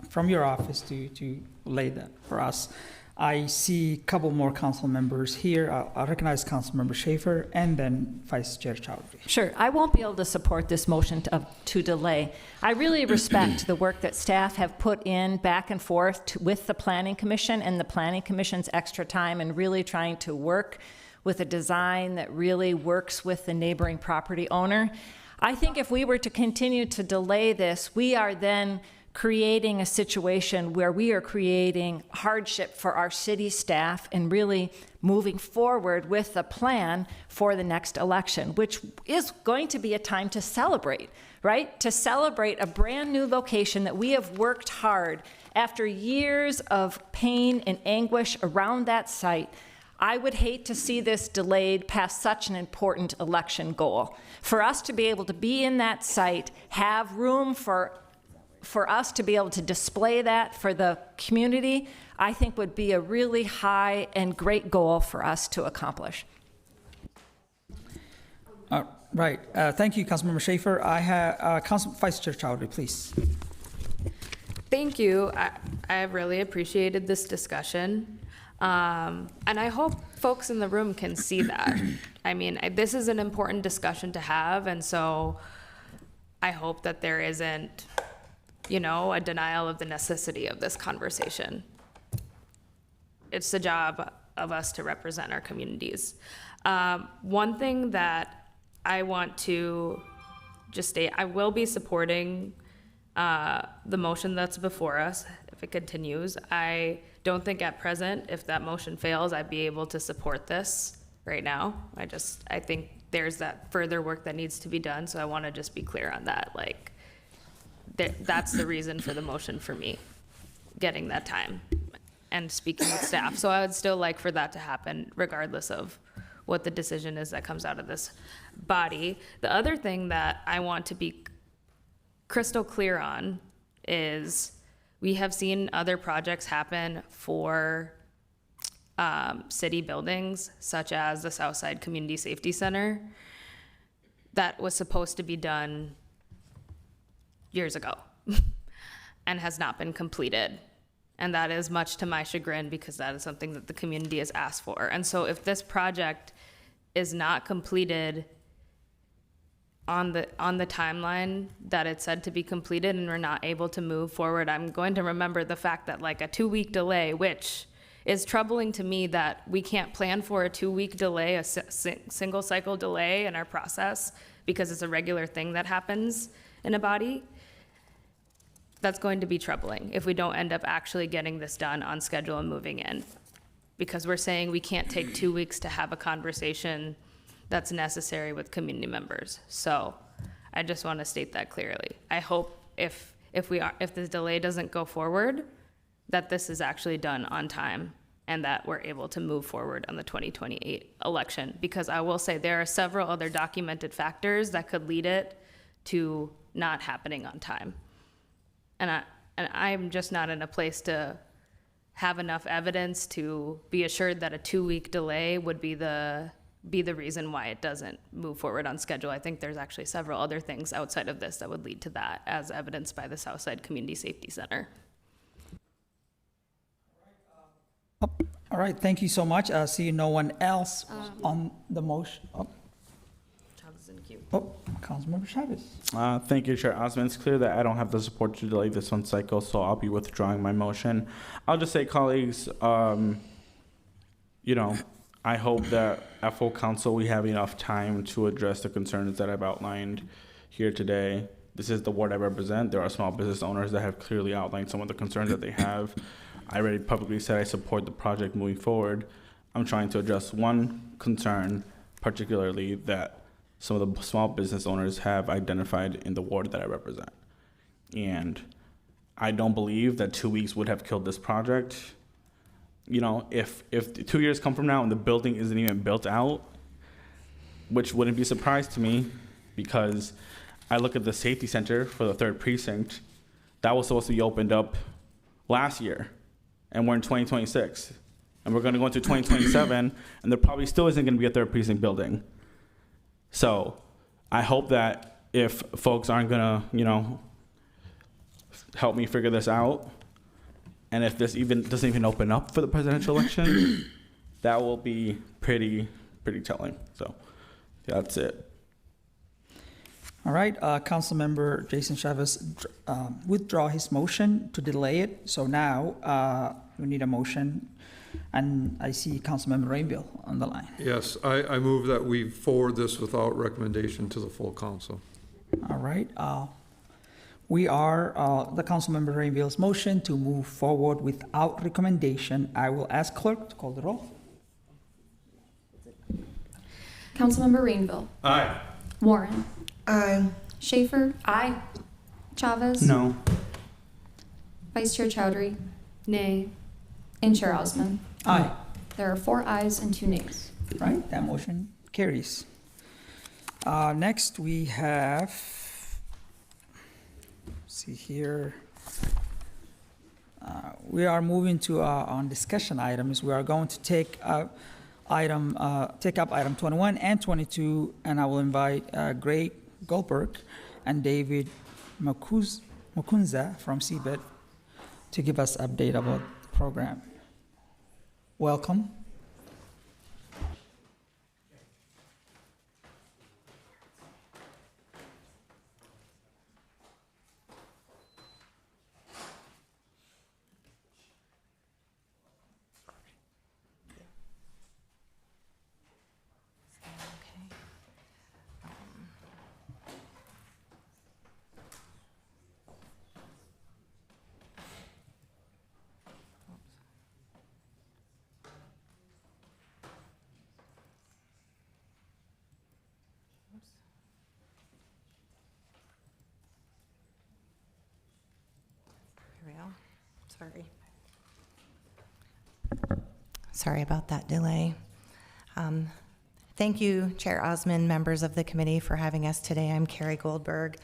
from your office to lay that for us. I see a couple more council members here. I'll recognize Councilmember Schaefer and then Vice Chair Chowdhury. Sure. I won't be able to support this motion to delay. I really respect the work that staff have put in back and forth with the Planning Commission and the Planning Commission's extra time and really trying to work with a design that really works with the neighboring property owner. I think if we were to continue to delay this, we are then creating a situation where we are creating hardship for our city staff and really moving forward with the plan for the next election, which is going to be a time to celebrate, right? To celebrate a brand new location that we have worked hard after years of pain and anguish around that site. I would hate to see this delayed past such an important election goal. For us to be able to be in that site, have room for us to be able to display that for the community, I think would be a really high and great goal for us to accomplish. Right. Thank you, Councilmember Schaefer. I have Vice Chair Chowdhury, please. Thank you. I really appreciated this discussion. And I hope folks in the room can see that. I mean, this is an important discussion to have, and so I hope that there isn't, a denial of the necessity of this conversation. It's the job of us to represent our communities. One thing that I want to just state, I will be supporting the motion that's before us if it continues. I don't think at present, if that motion fails, I'd be able to support this right now. I think there's that further work that needs to be done, so I want to just be clear on that. That's the reason for the motion for me, getting that time and speaking with staff. So I would still like for that to happen regardless of what the decision is that comes out of this body. The other thing that I want to be crystal clear on is we have seen other projects happen for city buildings, such as the Southside Community Safety Center, that was supposed to be done years ago and has not been completed. And that is much to my chagrin because that is something that the community has asked for. And so if this project is not completed on the timeline that it's said to be completed and we're not able to move forward, I'm going to remember the fact that like a 2-week delay, which is troubling to me that we can't plan for a 2-week delay, a single cycle delay in our process because it's a regular thing that happens in a body. That's going to be troubling if we don't end up actually getting this done on schedule and moving in. Because we're saying we can't take 2 weeks to have a conversation that's necessary with community members. So I just want to state that clearly. I hope if the delay doesn't go forward, that this is actually done on time and that we're able to move forward on the 2028 election. Because I will say there are several other documented factors that could lead it to not happening on time. And I'm just not in a place to have enough evidence to be assured that a 2-week delay would be the reason why it doesn't move forward on schedule. I think there's actually several other things outside of this that would lead to that, as evidenced by the Southside Community Safety Center. All right, thank you so much. I see no one else on the motion. Councilmember Chavez. Thank you, Chair Osmond. It's clear that I don't have the support to delay this one cycle, so I'll be withdrawing my motion. I'll just say, colleagues, I hope that at full council we have enough time to address the concerns that I've outlined here today. This is the ward I represent. There are small business owners that have clearly outlined some of the concerns that they have. I already publicly said I support the project moving forward. I'm trying to address one concern, particularly that some of the small business owners have identified in the ward that I represent. And I don't believe that 2 weeks would have killed this project. If 2 years come from now and the building isn't even built out, which wouldn't be a surprise to me, because I look at the safety center for the 3rd precinct, that was supposed to be opened up last year, and we're in 2026. And we're gonna go into 2027, and there probably still isn't gonna be a 3rd precinct building. So I hope that if folks aren't gonna, help me figure this out, and if this doesn't even open up for the presidential election, that will be pretty telling. So that's it. All right, Councilmember Jason Chavez withdraw his motion to delay it. So now we need a motion, and I see Councilmember Rainville on the line. Yes, I move that we forward this without recommendation to the full council. All right, we are the Councilmember Rainville's motion to move forward without recommendation. I will ask clerk to call the roll. Councilmember Rainville. Aye. Warren. Aye. Schaefer. Aye. Chavez. No. Vice Chair Chowdhury. Nay. And Chair Osman. Aye. There are 4 ayes and 2 nays. Right, that motion carries. Next, we have, see here, we are moving to on discussion items. We are going to take up item 21 and 22, and I will invite Gray Goldberg and David Makunza from CBET to give us update about the program. Welcome. Sorry about that delay. Thank you, Chair Osmond, members of the committee, for having us today. I'm Carrie Goldberg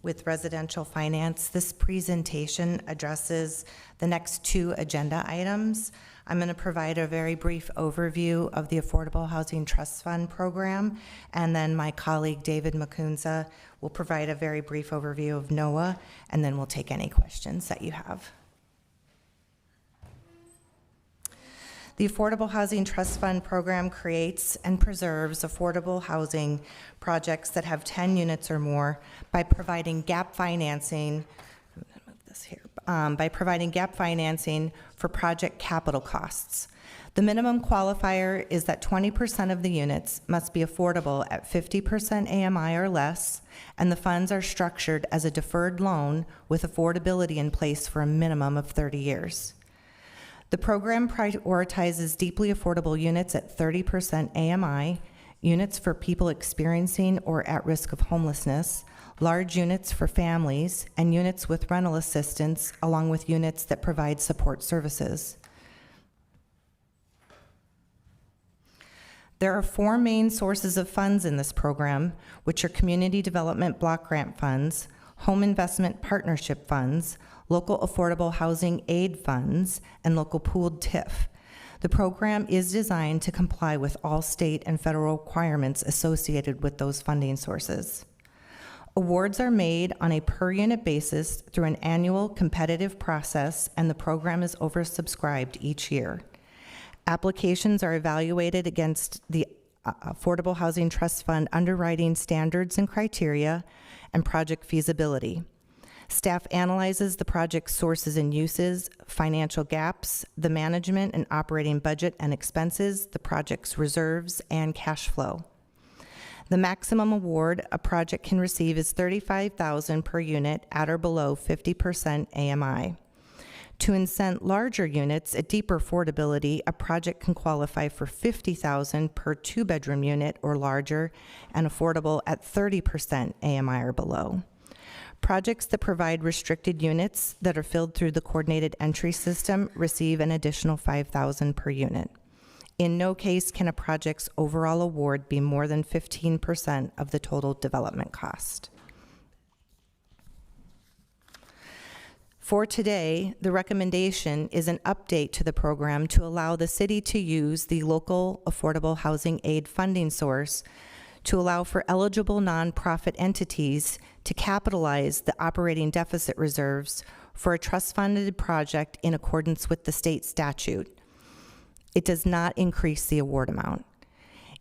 with Residential Finance. This presentation addresses the next 2 agenda items. I'm going to provide a very brief overview of the Affordable Housing Trust Fund program, and then my colleague David Makunza will provide a very brief overview of NOAA, and then we'll take any questions that you have. The Affordable Housing Trust Fund program creates and preserves affordable housing projects that have 10 units or more by providing gap financing. By providing gap financing for project capital costs. The minimum qualifier is that 20% of the units must be affordable at 50% AMI or less, and the funds are structured as a deferred loan with affordability in place for a minimum of 30 years. The program prioritizes deeply affordable units at 30% AMI, units for people experiencing or at risk of homelessness, large units for families, and units with rental assistance, along with units that provide support services. There are 4 main sources of funds in this program, which are Community Development Block Grant Funds, Home Investment Partnership Funds, Local Affordable Housing Aid Funds, and Local Pooled TIF. The program is designed to comply with all state and federal requirements associated with those funding sources. Awards are made on a per-unit basis through an annual competitive process, and the program is oversubscribed each year. Applications are evaluated against the Affordable Housing Trust Fund underwriting standards and criteria and project feasibility. Staff analyzes the project's sources and uses, financial gaps, the management and operating budget and expenses, the project's reserves, and cash flow. The maximum award a project can receive is $35,000 per unit at or below 50% AMI. To incent larger units at deeper affordability, a project can qualify for $50,000 per 2-bedroom unit or larger and affordable at 30% AMI or below. Projects that provide restricted units that are filled through the coordinated entry system receive an additional $5,000 per unit. In no case can a project's overall award be more than 15% of the total development cost. For today, the recommendation is an update to the program to allow the city to use the local affordable housing aid funding source to allow for eligible nonprofit entities to capitalize the operating deficit reserves for a trust-funded project in accordance with the state statute. It does not increase the award amount.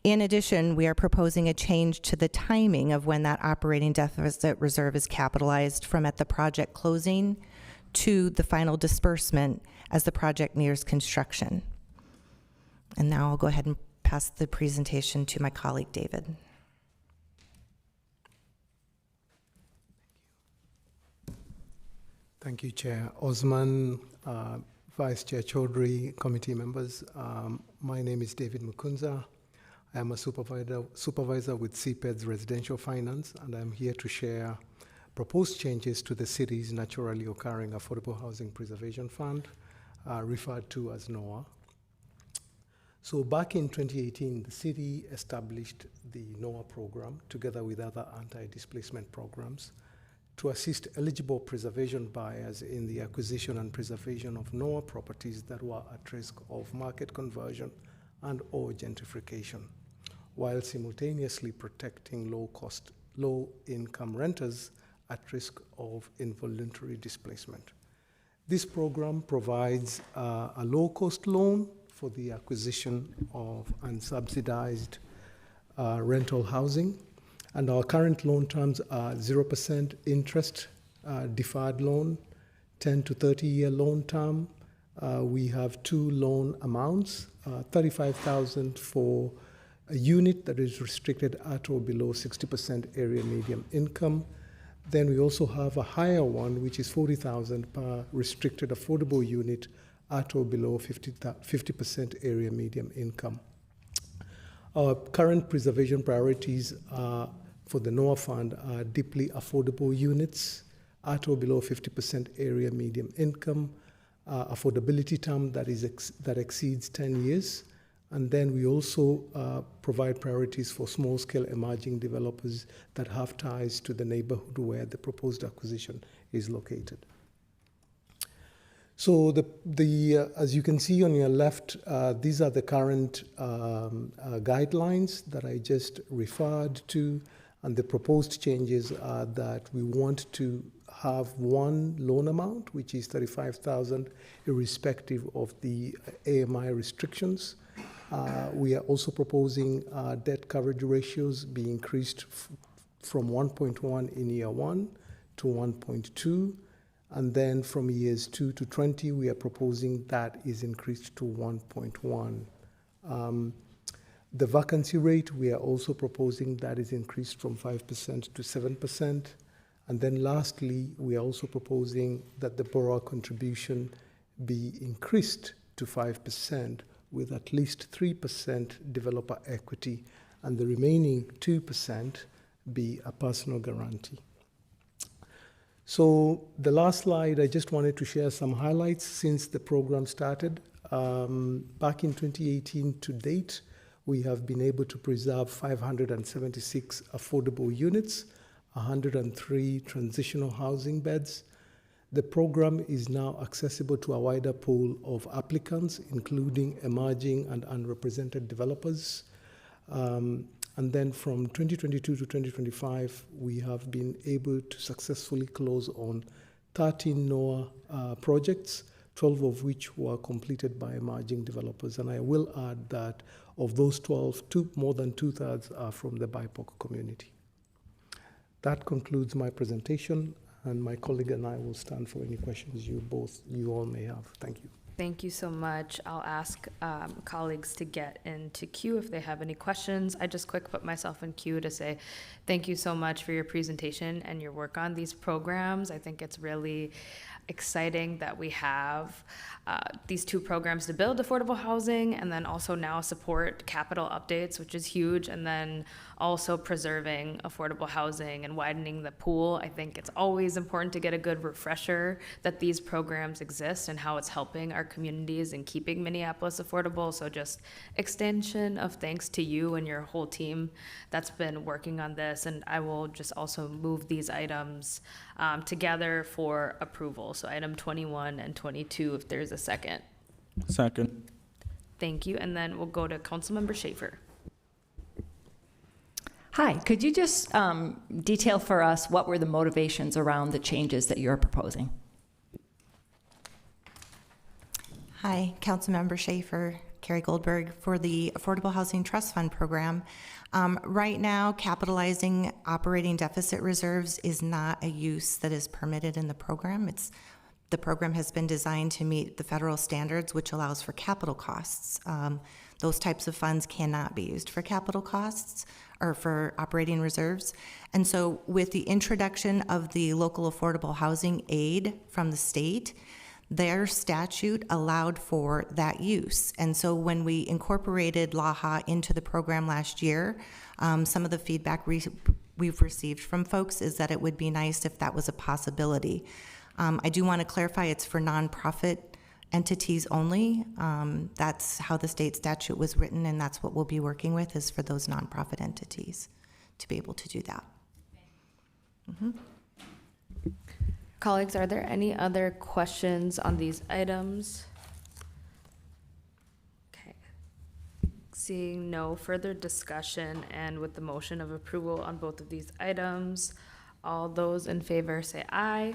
In addition, we are proposing a change to the timing of when that operating deficit reserve is capitalized from at the project closing to the final disbursement as the project nears construction. And now I'll go ahead and pass the presentation to my colleague, David. Thank you, Chair Osman, Vice Chair Chaudhry, committee members. My name is David Mukunza. I am a supervisor with CPED's Residential Finance, and I'm here to share proposed changes to the city's Naturally Occurring Affordable Housing Preservation Fund, referred to as NOAA. So back in 2018, the city established the NOAA program together with other anti-displacement programs to assist eligible preservation buyers in the acquisition and preservation of NOAA properties that were at risk of market conversion and or gentrification, while simultaneously protecting low-income renters at risk of involuntary displacement. This program provides a low-cost loan for the acquisition of unsubsidized rental housing. And our current loan terms are 0% interest deferred loan, 10 to 30-year loan term. We have 2 loan amounts, $35,000 for a unit that is restricted at or below 60% area median income. Then we also have a higher one, which is $40,000 per restricted affordable unit at or below 50% area median income. Our current preservation priorities for the NOAA fund are deeply affordable units at or below 50% area median income, affordability term that exceeds 10 years, and then we also provide priorities for small-scale emerging developers that have ties to the neighborhood where the proposed acquisition is located. So as you can see on your left, these are the current guidelines that I just referred to, and the proposed changes are that we want to have one loan amount, which is $35,000, irrespective of the AMI restrictions. We are also proposing debt coverage ratios be increased from 1.1 in year 1 to 1.2. And then from years 2 to 20, we are proposing that is increased to 1.1. The vacancy rate, we are also proposing that is increased from 5% to 7%. And then lastly, we are also proposing that the borrower contribution be increased to 5% with at least 3% developer equity and the remaining 2% be a personal guarantee. So the last slide, I just wanted to share some highlights since the program started. Back in 2018 to date, we have been able to preserve 576 affordable units, 103 transitional housing beds. The program is now accessible to a wider pool of applicants, including emerging and unrepresented developers. And then from 2022 to 2025, we have been able to successfully close on 13 NOAA projects, 12 of which were completed by emerging developers. And I will add that of those 12, more than 2/3 are from the BIPOC community. That concludes my presentation, and my colleague and I will stand for any questions you all may have. Thank you. Thank you so much. I'll ask colleagues to get into queue if they have any questions. I just quick put myself in queue to say thank you so much for your presentation and your work on these programs. I think it's really exciting that we have these two programs to build affordable housing and then also now support capital updates, which is huge, and then also preserving affordable housing and widening the pool. I think it's always important to get a good refresher that these programs exist and how it's helping our communities and keeping Minneapolis affordable. So just extension of thanks to you and your whole team that's been working on this. And I will just also move these items together for approval. So item 21 and 22, if there's a second. Second. Thank you. And then we'll go to Councilmember Schaefer. Hi, could you just detail for us what were the motivations around the changes that you're proposing? Hi, Councilmember Schaefer, Carrie Goldberg for the Affordable Housing Trust Fund program. Right now, capitalizing operating deficit reserves is not a use that is permitted in the program. The program has been designed to meet the federal standards, which allows for capital costs. Those types of funds cannot be used for capital costs or for operating reserves. And so with the introduction of the local affordable housing aid from the state, their statute allowed for that use. And so when we incorporated LAHA into the program last year, some of the feedback we've received from folks is that it would be nice if that was a possibility. I do want to clarify it's for nonprofit entities only. That's how the state statute was written, and that's what we'll be working with is for those nonprofit entities to be able to do that. Mm-hmm. Colleagues, are there any other questions on these items? Okay. Seeing no further discussion and with the motion of approval on both of these items, all those in favor say aye.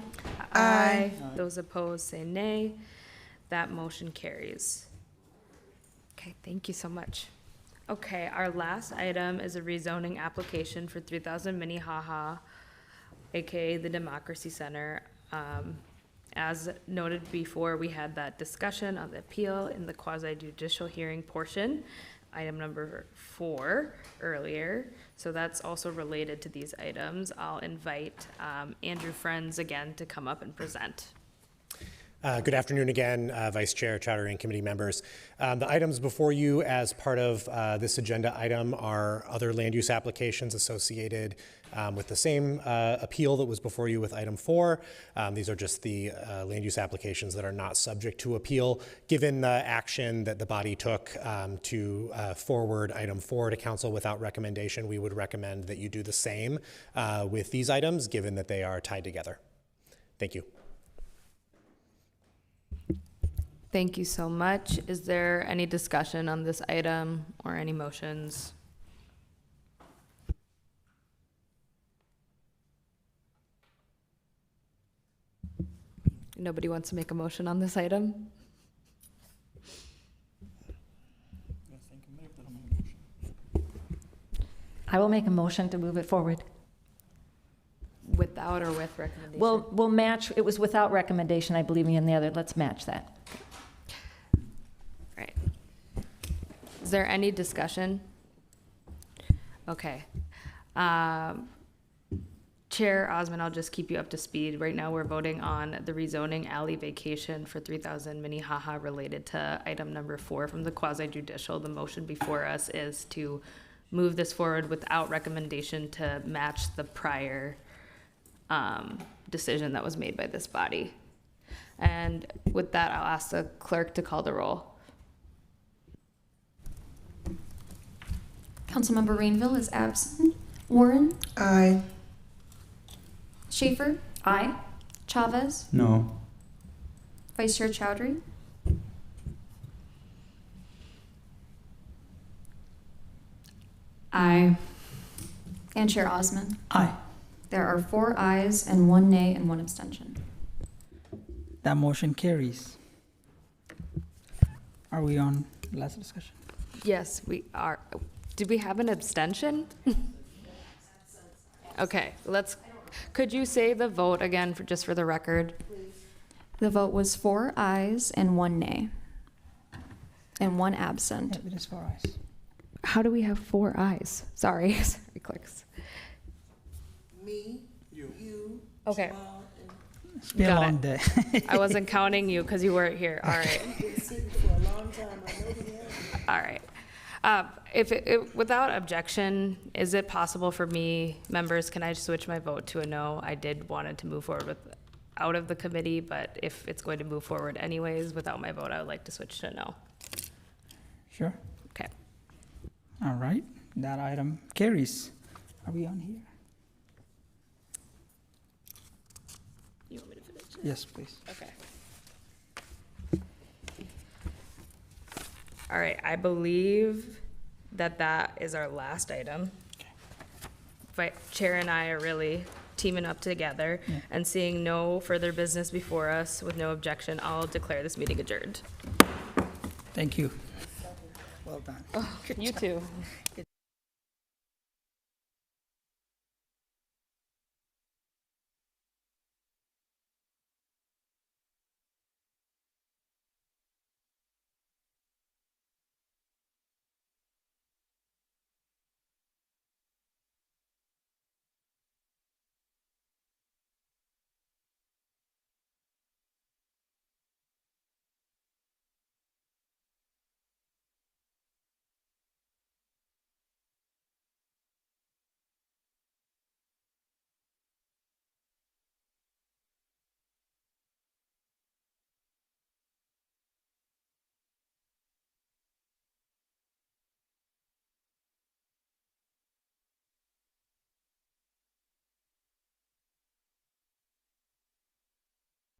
Aye. Those opposed say nay. That motion carries. Okay, thank you so much. Okay, our last item is a rezoning application for 3000 Minnehaha, aka the Democracy Center. As noted before, we had that discussion on the appeal in the quasi-judicial hearing portion, item number 4 earlier. So that's also related to these items. I'll invite Andrew Friends again to come up and present. Good afternoon again, Vice Chair, Charter and committee members. The items before you as part of this agenda item are other land use applications associated with the same appeal that was before you with item 4. These are just the land use applications that are not subject to appeal. Given the action that the body took to forward item 4 to council without recommendation, we would recommend that you do the same with these items, given that they are tied together. Thank you. Thank you so much. Is there any discussion on this item or any motions? Nobody wants to make a motion on this item? I will make a motion to move it forward. Without or with recommendation? We'll match, it was without recommendation, I believe, in the other, let's match that. Right. Is there any discussion? Okay. Chair Osmond, I'll just keep you up to speed. Right now, we're voting on the rezoning alley vacation for 3,000 Minnehaha related to item number 4 from the quasi judicial. The motion before us is to move this forward without recommendation to match the prior decision that was made by this body. And with that, I'll ask the clerk to call the roll. Councilmember Rainville is absent. Warren? Aye. Schaefer? Aye. Chavez? No. Vice Chair Chowdhury? Aye. And Chair Osmond? Aye. There are 4 ayes and 1 nay and 1 abstention. That motion carries. Are we on last discussion? Yes, we are. Did we have an abstention? Okay, could you say the vote again just for the record? The vote was 4 ayes and 1 nay and 1 absent. It is 4 ayes. How do we have 4 ayes? Sorry, sorry, clerks. Me, you. Okay. It's been a Got long it. day. I wasn't counting you because you weren't here. All right. Been sitting for a long time. I know the answer. All right. Without objection, is it possible for me, members, can I switch my vote to a no? I did wanted to move forward out of the committee, but if it's going to move forward anyways, without my vote, I would like to switch to no. Sure. Okay. All right. That item carries. Are we on here? You want me to finish? Yes, please. Okay. All right, I believe that is our last item. Chair and I are really teaming up together, and seeing no further business before us with no objection, I'll declare this meeting adjourned. Thank you. Well done. You too.